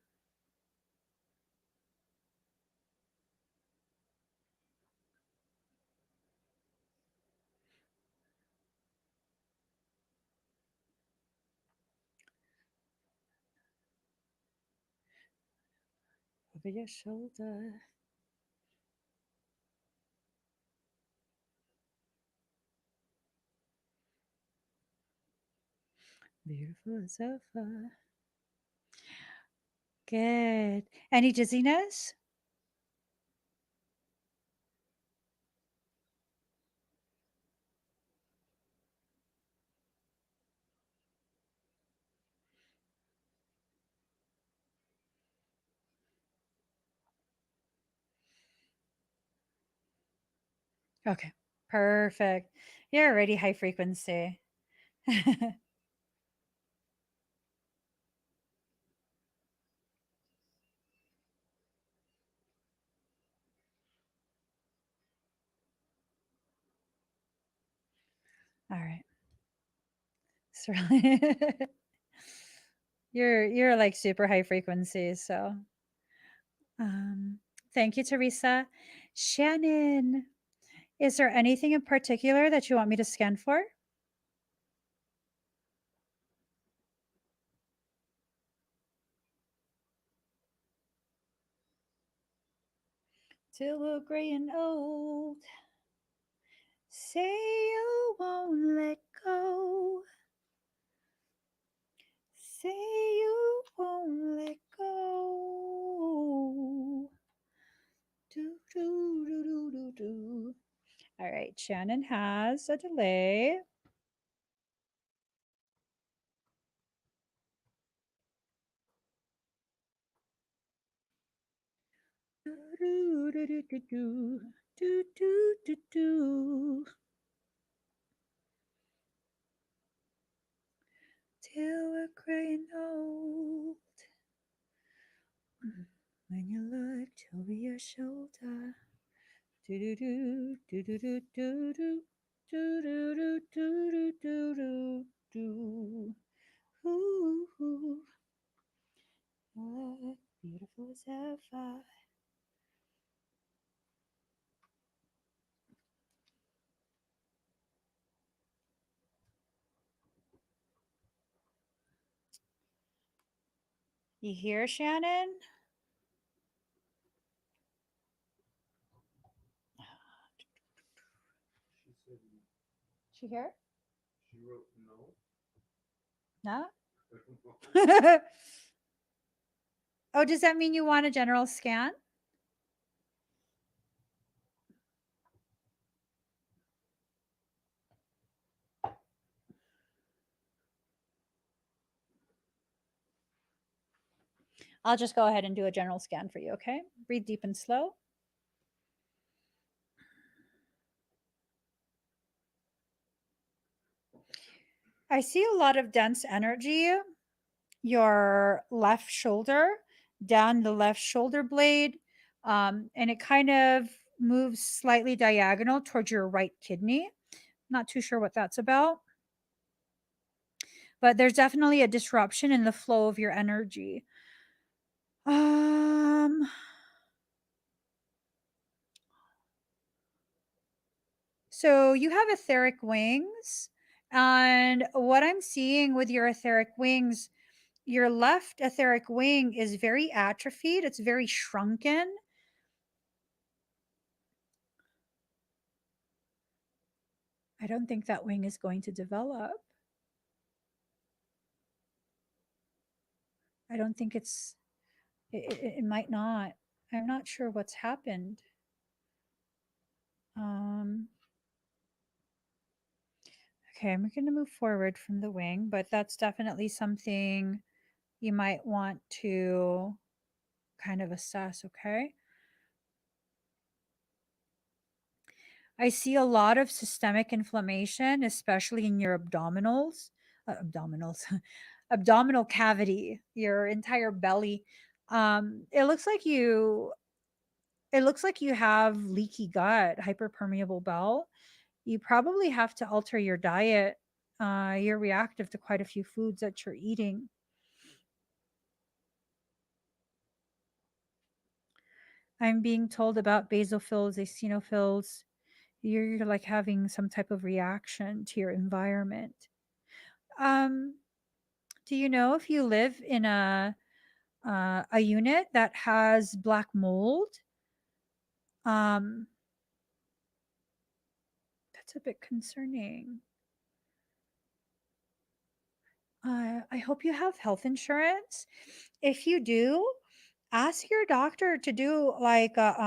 Over your shoulder. Beautiful sofa. Good. Any dizziness? Okay. Perfect. You're already high frequency. All right. So you're like super high frequency, so um thank you, Teresa. Shannon, is there anything in particular that you want me to scan for? Till we're gray and old, say you won't let go. Say you won't let go. Do do do do do do. Shannon has a delay. Do, do, do, do, do, do, do, do, do. Till we're growing old. When you looked over your shoulder. Do do do do do do do do do do do do do do do. Ooh, ooh. You look beautiful as ever. You hear, Shannon? She here? No. Oh, does that mean you want a general scan? I'll just go ahead and do a general scan for you, okay? Breathe deep and slow. I see a lot of dense energy. Your left shoulder, down the left shoulder blade, and it kind of moves slightly diagonal towards your right kidney. Not too sure what that's about, but there's definitely a disruption in the flow of your energy. So you have etheric wings, and what I'm seeing with your etheric wings, your left etheric wing is very atrophied, it's very shrunken. I don't think that wing is going to develop. I don't think it might not. I'm not sure what's happened. Okay, I'm going to move forward from the wing, but that's definitely something you might want to kind of assess, okay? I see a lot of systemic inflammation, especially in your abdominals, abdominal cavity, your entire belly. It looks like you have leaky gut, hyperpermeable bowel. You probably have to alter your diet. You're reactive to quite a few foods that you're eating. I'm being told about basophils, eosinophils. You're like having some type of reaction to your environment. Um, do you know if you live in a unit that has black mold? Um, that's a bit concerning. I hope you have health insurance. If you do, ask your doctor to do like a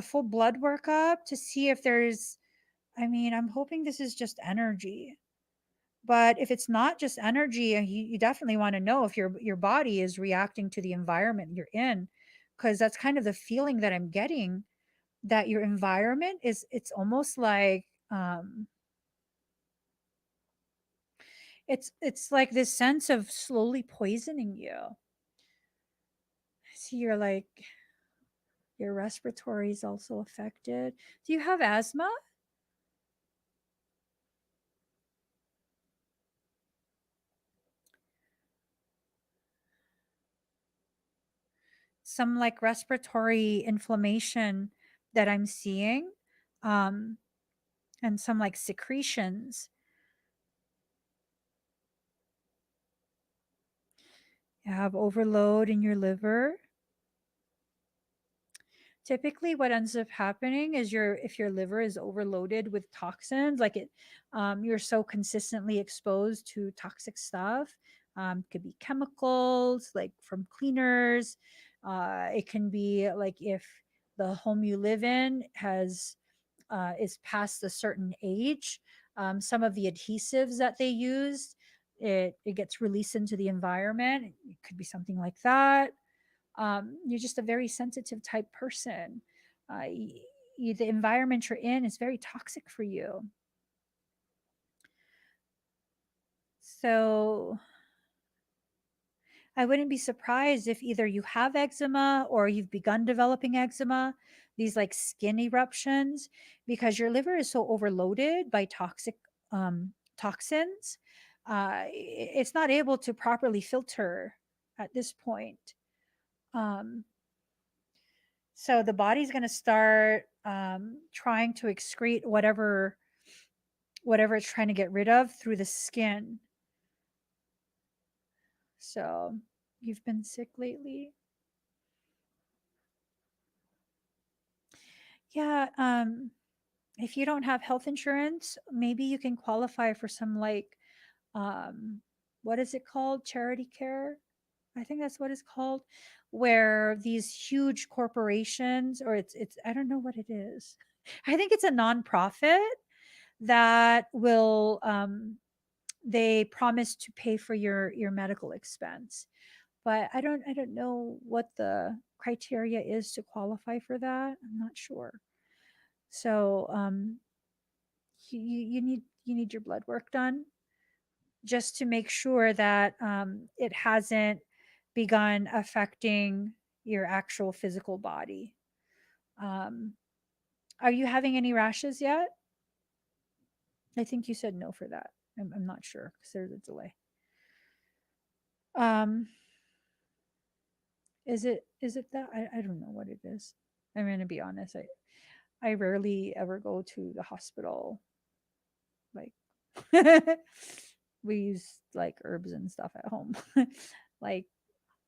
full blood workup to see if there's, I mean, I'm hoping this is just energy. But if it's not just energy, you definitely want to know if your body is reacting to the environment you're in, because that's kind of the feeling that I'm getting, that your environment is, it's almost like it's like this sense of slowly poisoning you. See, you're like, your respiratory is also affected. Do you have asthma? Some like respiratory inflammation that I'm seeing, um, and some like secretions. You have overload in your liver. Typically what ends up happening is if your liver is overloaded with toxins, like you're so consistently exposed to toxic stuff. Could be chemicals like from cleaners. It can be like if the home you live in has is past a certain age, some of the adhesives that they used, it gets released into the environment. It could be something like that. You're just a very sensitive type person. The environment you're in is very toxic for you. So I wouldn't be surprised if either you have eczema or you've begun developing eczema, these like skin eruptions, because your liver is so overloaded by toxins. It's not able to properly filter at this point. Um, so the body's going to start trying to excrete whatever it's trying to get rid of through the skin. So you've been sick lately? Yeah. If you don't have health insurance, maybe you can qualify for some like, um, what is it called? Charity care. I think that's what it's called, where these huge corporations, or it's I don't know what it is. I think it's a nonprofit that will they promise to pay for your medical expense. But I don't know what the criteria is to qualify for that. I'm not sure. So you need your blood work done just to make sure that it hasn't begun affecting your actual physical body. Um, are you having any rashes yet? I think you said no for that. I'm not sure because there's a delay. Um, is it that I don't know what it is. I'm gonna be honest. I rarely ever go to the hospital. Like we use like herbs and stuff at home, like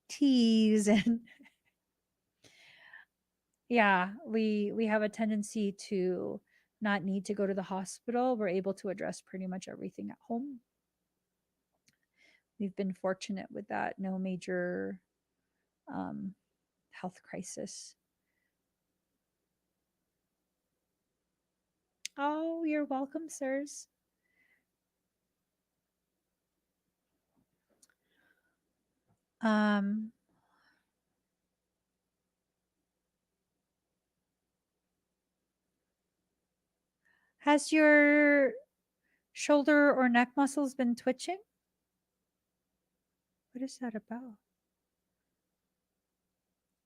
teas and yeah, we have a tendency to not need to go to the hospital. We're able to address pretty much everything at home. We've been fortunate with that. No major um, health crisis. Oh, you're welcome, sirs. Um, has your shoulder or neck muscles been twitching? What is that about?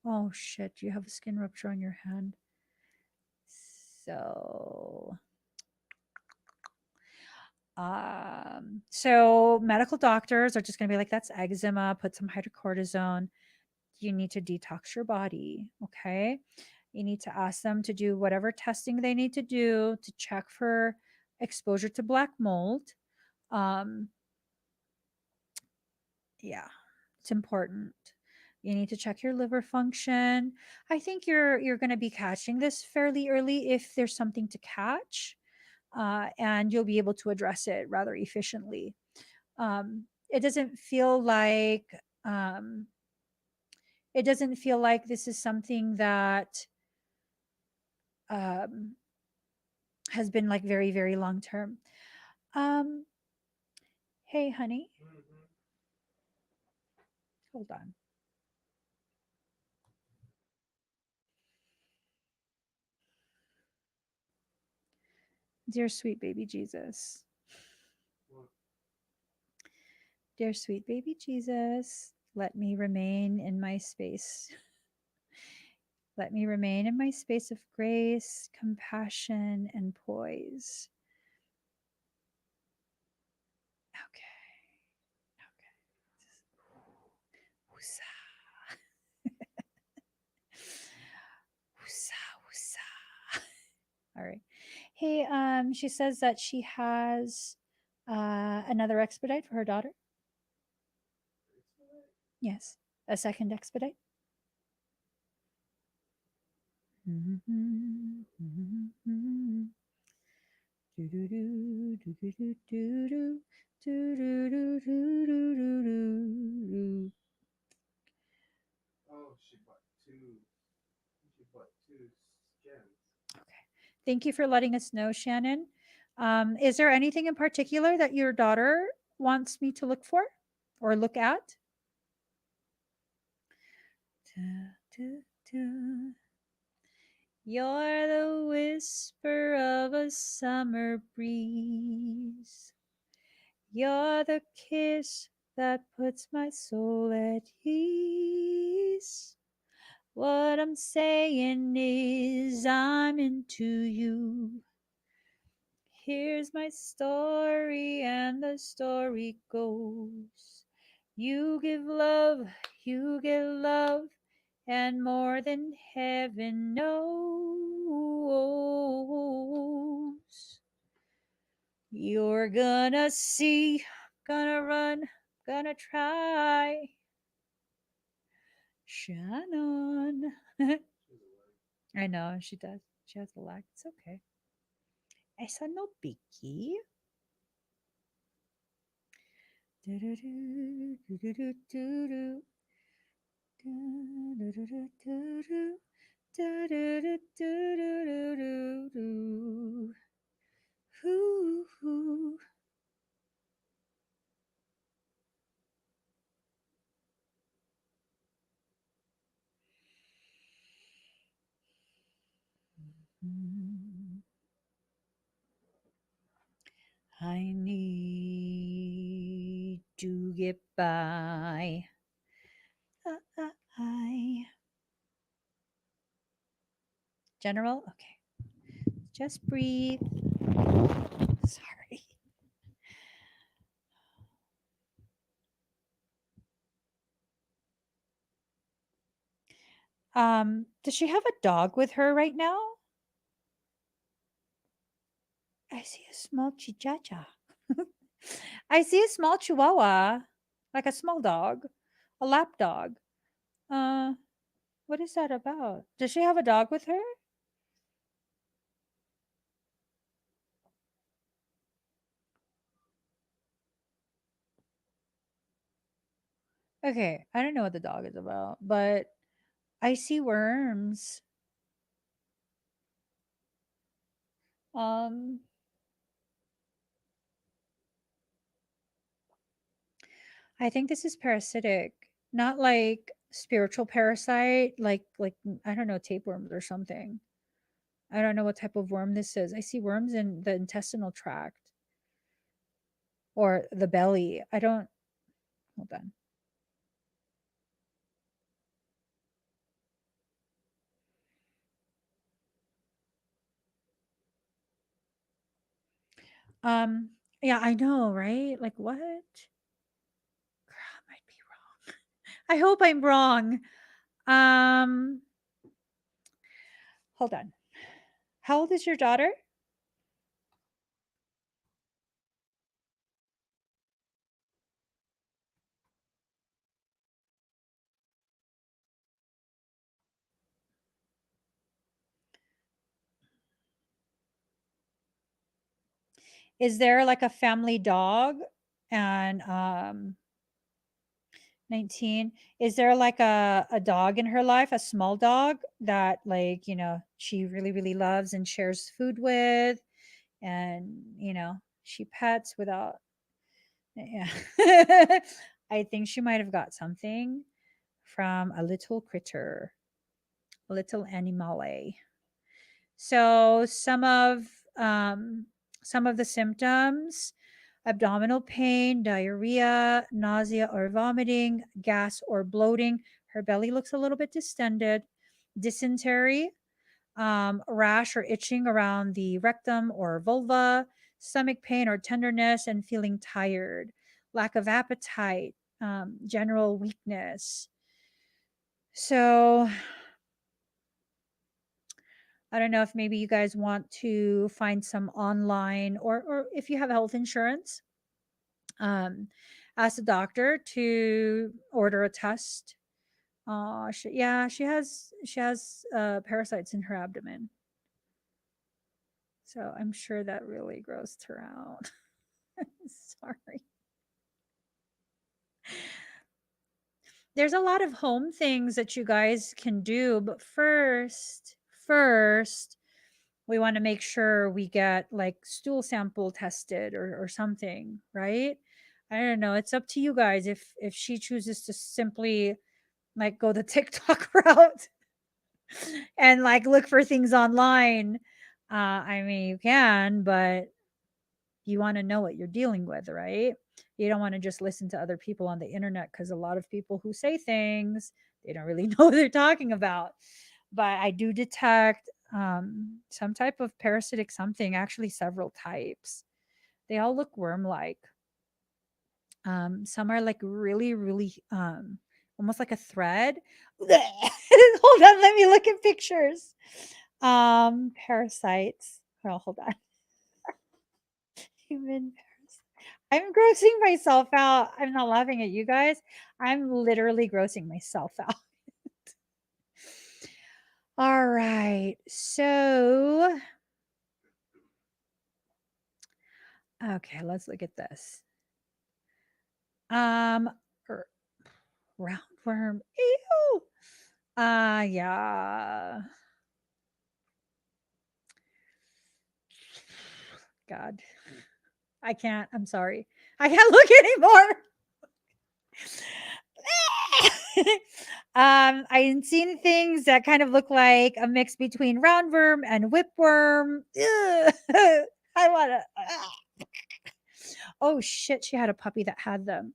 Oh shit, you have a skin rupture on your hand. So so medical doctors are just going to be like, that's eczema, put some hydrocortisone. You need to detox your body. Okay. You need to ask them to do whatever testing they need to do to check for exposure to black mold. Um, yeah, it's important. You need to check your liver function. I think you're going to be catching this fairly early if there's something to catch, and you'll be able to address it rather efficiently. It doesn't feel like um, this is something that um, has been like very very long term. Um, hey, honey, hold on. Dear sweet baby Jesus, dear sweet baby Jesus, let me remain in my space. Let me remain in my space of grace, compassion, and poise. Okay. Okay. Woosah. Woosah, woosah. All right. Hey, she says that she has another expedite for her daughter. Yes, a second expedite. Okay. Thank you for letting us know, Shannon. Is there anything in particular that your daughter wants me to look for or look at? Da, da, da. You're the whisper of a summer breeze. You're the kiss that puts my soul at ease. What I'm saying is, I'm into you. Here's my story, and the story goes. You you give love, and more than heaven knows. You're gonna see, gonna run, gonna try. Shannon. I know, she does. She has a lag. It's okay. Esa no biggie. Do-do-do, do-do-do-do-do. Do-do-do-do-do. Do-do-do-do-do-do-do. Hoo-hoo. Mm. I need to get by. I. General? Okay. Just breathe. Sorry. Does she have a dog with her right now? I see a small chichacha. I see a small chihuahua, like a small dog, a lap dog. Uh, what is that about? Does she have a dog with her? Okay, I don't know what the dog is about, but I see worms. Um, I think this is parasitic, not like spiritual parasite, I don't know, tapeworms or something. I don't know what type of worm this is. I see worms in the intestinal tract or the belly. I don't. Hold on. Um, yeah, I know, right? Like what? Girl, I might be wrong. I hope I'm wrong. Um, hold on. How old is your daughter? Is there like a family dog? And 19. Is there like a dog in her life, a small dog that like, she really, really loves and shares food with and, she pets without yeah. I think she might have got something from a little critter, a little animale. So some of the symptoms: abdominal pain, diarrhea, nausea or vomiting, gas or bloating. Her belly looks a little bit distended, dysentery, rash or itching around the rectum or vulva, stomach pain or tenderness, and feeling tired, lack of appetite, general weakness. So I don't know if maybe you guys want to find some online, or if you have health insurance, um, ask the doctor to order a test. Yeah, she has parasites in her abdomen, so I'm sure that really grossed her out. Sorry. There's a lot of home things that you guys can do, but first we want to make sure we get like stool sample tested or something, right? I don't know. It's up to you guys if she chooses to simply like go the TikTok route and like look for things online. I mean, you can, but you want to know what you're dealing with, right? You don't want to just listen to other people on the internet because a lot of people who say things, they don't really know what they're talking about. But I do detect some type of parasitic something, actually, several types. They all look worm like. Some are like really, really almost like a thread. Hold on, let me look at pictures. Parasites. Oh, hold on. Human I'm grossing myself out. I'm not laughing at you guys. I'm literally grossing myself out. All right. So, okay, let's look at this. Um, er, roundworm. Ew. Yeah. God, I can't. I'm sorry. I can't look anymore. I've seen things that kind of look like a mix between roundworm and whipworm. Ugh. I want to. Oh shit, she had a puppy that had them.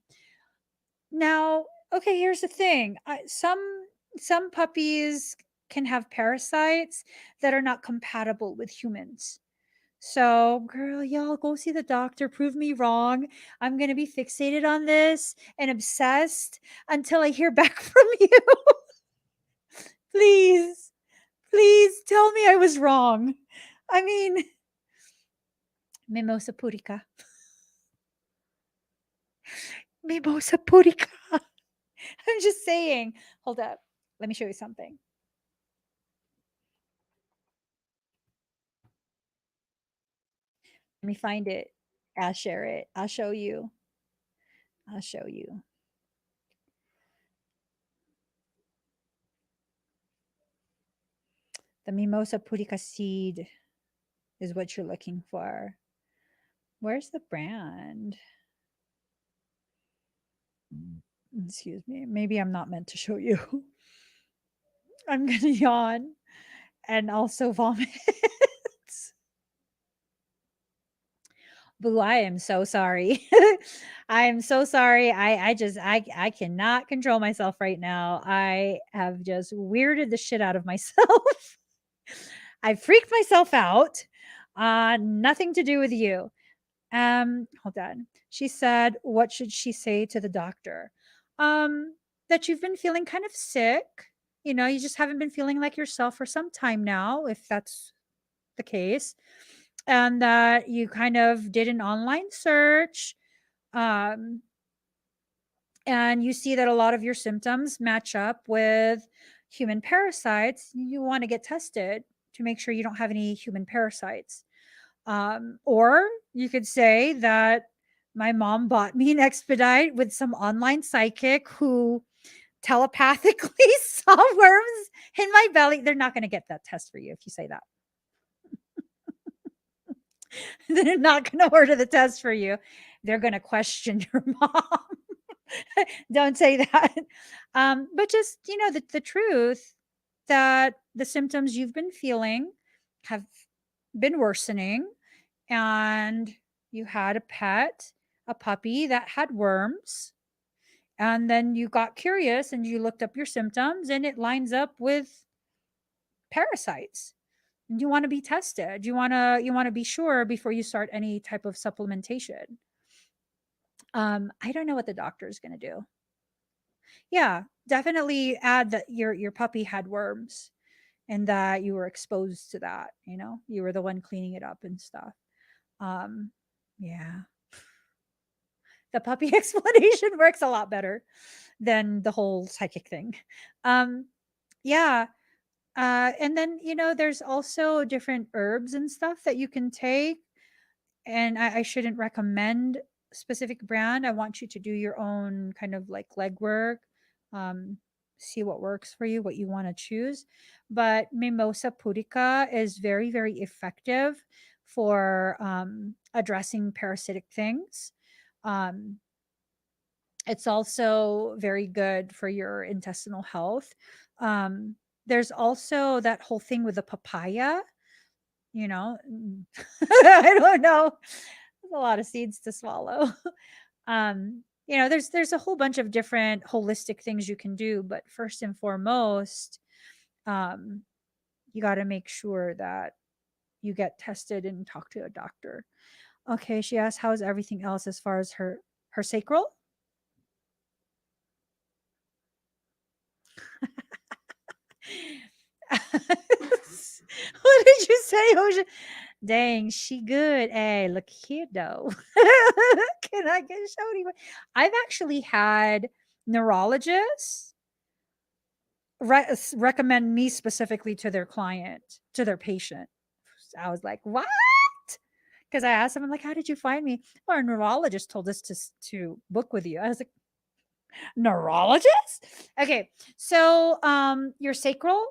Now, okay, here's the thing. Some puppies can have parasites that are not compatible with humans. So, girl, y'all go see the doctor, prove me wrong. I'm going to be fixated on this and obsessed until I hear back from you. Please, please tell me I was wrong. I mean, Mimosa purica. Mimosa purica. I'm just saying. Hold up. Let me show you something. Let me find it. I'll share it. I'll show you. I'll show you. The Mimosa purica seed is what you're looking for. Where's the brand? Excuse me. Maybe I'm not meant to show you. I'm going to yawn and also vomit. Boo, I am so sorry. I am so sorry. I cannot control myself right now. I have just weirded the shit out of myself. I freaked myself out. Nothing to do with you. Hold on. She said, what should she say to the doctor? That you've been feeling kind of sick. You know, you just haven't been feeling like yourself for some time now, if that's the case. And that you kind of did an online search. Um, and you see that a lot of your symptoms match up with human parasites. You want to get tested to make sure you don't have any human parasites. Or you could say that my mom bought me an expedite with some online psychic who telepathically saw worms in my belly. They're not going to get that test for you if you say that. They're not going to order the test for you. They're going to question your mom. Don't say that. But just, you know, the truth that the symptoms you've been feeling have been worsening, and you had a pet, a puppy that had worms, and then you got curious and you looked up your symptoms and it lines up with parasites. And you want to be tested. You want to be sure before you start any type of supplementation. I don't know what the doctor is going to do. Yeah, definitely add that your puppy had worms and that you were exposed to that, you know. You were the one cleaning it up and stuff. Um yeah. The puppy explanation works a lot better than the whole psychic thing. Um yeah, and then, you know, there's also different herbs and stuff that you can take. And I shouldn't recommend specific brand. I want you to do your own kind of like legwork. Um, see what works for you, what you want to choose. But Mimosa pudica is very, very effective for addressing parasitic things. Um, it's also very good for your intestinal health. Um, there's also that whole thing with the papaya, you know. I don't know. There's a lot of seeds to swallow. There's a whole bunch of different holistic things you can do, but first and foremost, um, you got to make sure that you get tested and talk to a doctor. Okay, she asked, "How's everything else as far as her sacral?" What did you say, Ocean? Dang, she good. Hey, look here though. Can I get shouty? I've actually had neurologists recommend me specifically to their client, to their patient. I was like, what? Because I asked them, I'm like, how did you find me? Well, our neurologist told us to book with you. I was like, neurologist? Okay. So your sacral,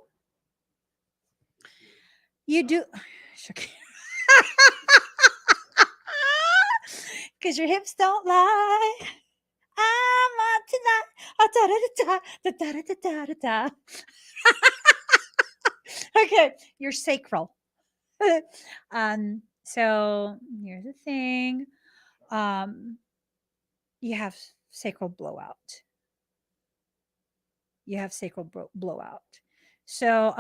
you do because your hips don't lie. I'm on tonight. Da, da, da, da, da, da, da. Okay, your sacral. So here's the thing. You have sacral blowout. You have sacral blowout. So,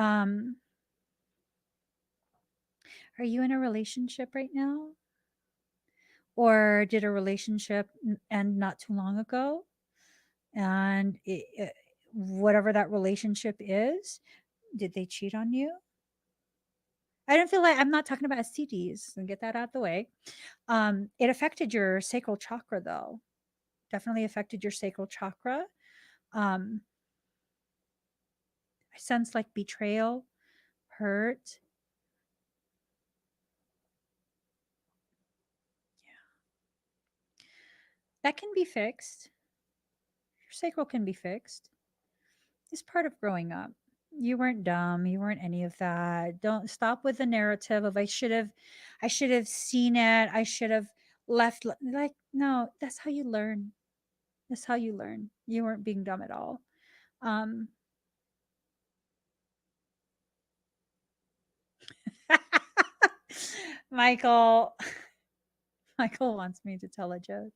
are you in a relationship right now? Or did a relationship end not too long ago? And whatever that relationship is, did they cheat on you? I don't feel like I'm not talking about STDs and get that out the way. It affected your sacral chakra though. Definitely affected your sacral chakra. Um, I sense like betrayal, hurt. Yeah. That can be fixed. Your sacral can be fixed. It's part of growing up. You weren't dumb. You weren't any of that. Don't stop with the narrative of I should have seen it. I should have left like no, that's how you learn. That's how you learn. You weren't being dumb at all. Um Michael Michael wants me to tell a joke.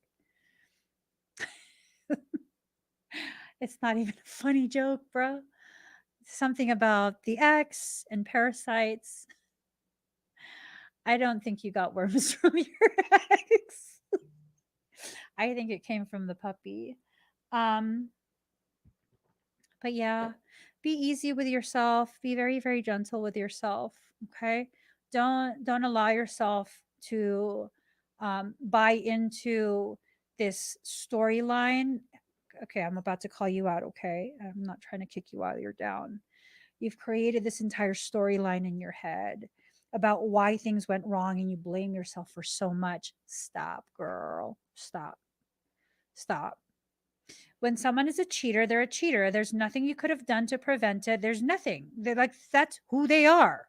It's not even a funny joke, bro. Something about the X and parasites. I don't think you got worms from your ex. I think it came from the puppy. Um, but yeah, be easy with yourself. Be very, very gentle with yourself. Okay. Don't allow yourself to buy into this storyline. Okay, I'm about to call you out. Okay. I'm not trying to kick you out. You're down. You've created this entire storyline in your head about why things went wrong and you blame yourself for so much. Stop, girl. Stop. Stop. When someone is a cheater, they're a cheater. There's nothing you could have done to prevent it. There's nothing. They're like, that's who they are.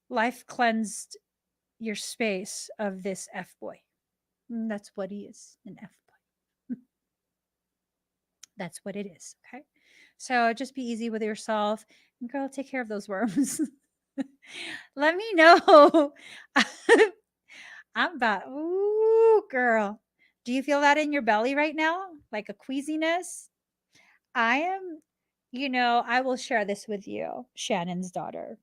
Life cleansed your space of this F boy. That's what he is, an F boy. That's what it is. Okay. So just be easy with yourself. And girl, take care of those worms. Let me know. I'm about, ooh, girl. Do you feel that in your belly right now? Like a queasiness? I am, I will share this with you, Shannon's daughter.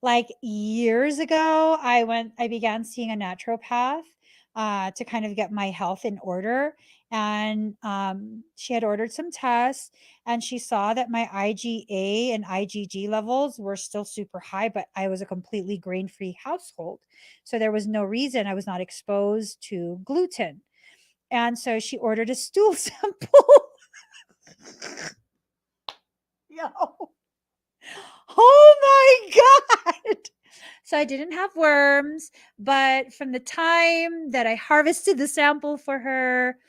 Like years ago, I began seeing a naturopath to kind of get my health in order. And she had ordered some tests and she saw that my IgA and IgG levels were still super high, but I was a completely grain free household. So there was no reason I was not exposed to gluten. And so she ordered a stool sample. Yo. Oh my God. So I didn't have worms, but from the time that I harvested the sample for her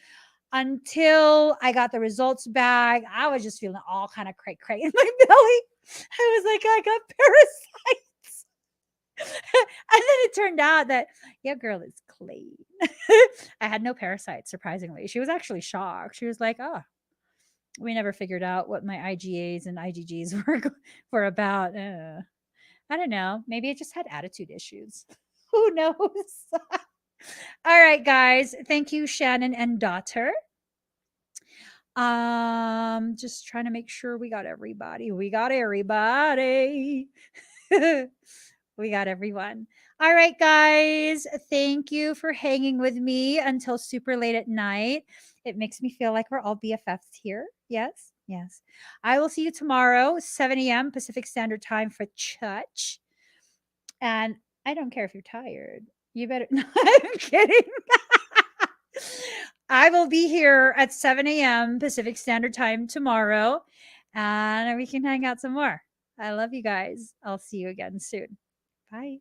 until I got the results back, I was just feeling all kind of cray cray in my belly. I was like, I got parasites. And then it turned out that, yeah, girl is clean. I had no parasites, surprisingly. She was actually shocked. She was like, oh, we never figured out what my IgAs and IgGs were about. I don't know. Maybe it just had attitude issues. Who knows? All right, guys. Thank you, Shannon and daughter. Just trying to make sure we got everybody. We got everybody. We got everyone. All right, guys. Thank you for hanging with me until super late at night. It makes me feel like we're all BFFs here. Yes. Yes. I will see you tomorrow, 7 a.m. Pacific Standard Time for church. And I don't care if you're tired. You better. No, I'm kidding. I will be here at 7 a.m. Pacific Standard Time tomorrow, and we can hang out some more. I love you guys. I'll see you again soon. Bye.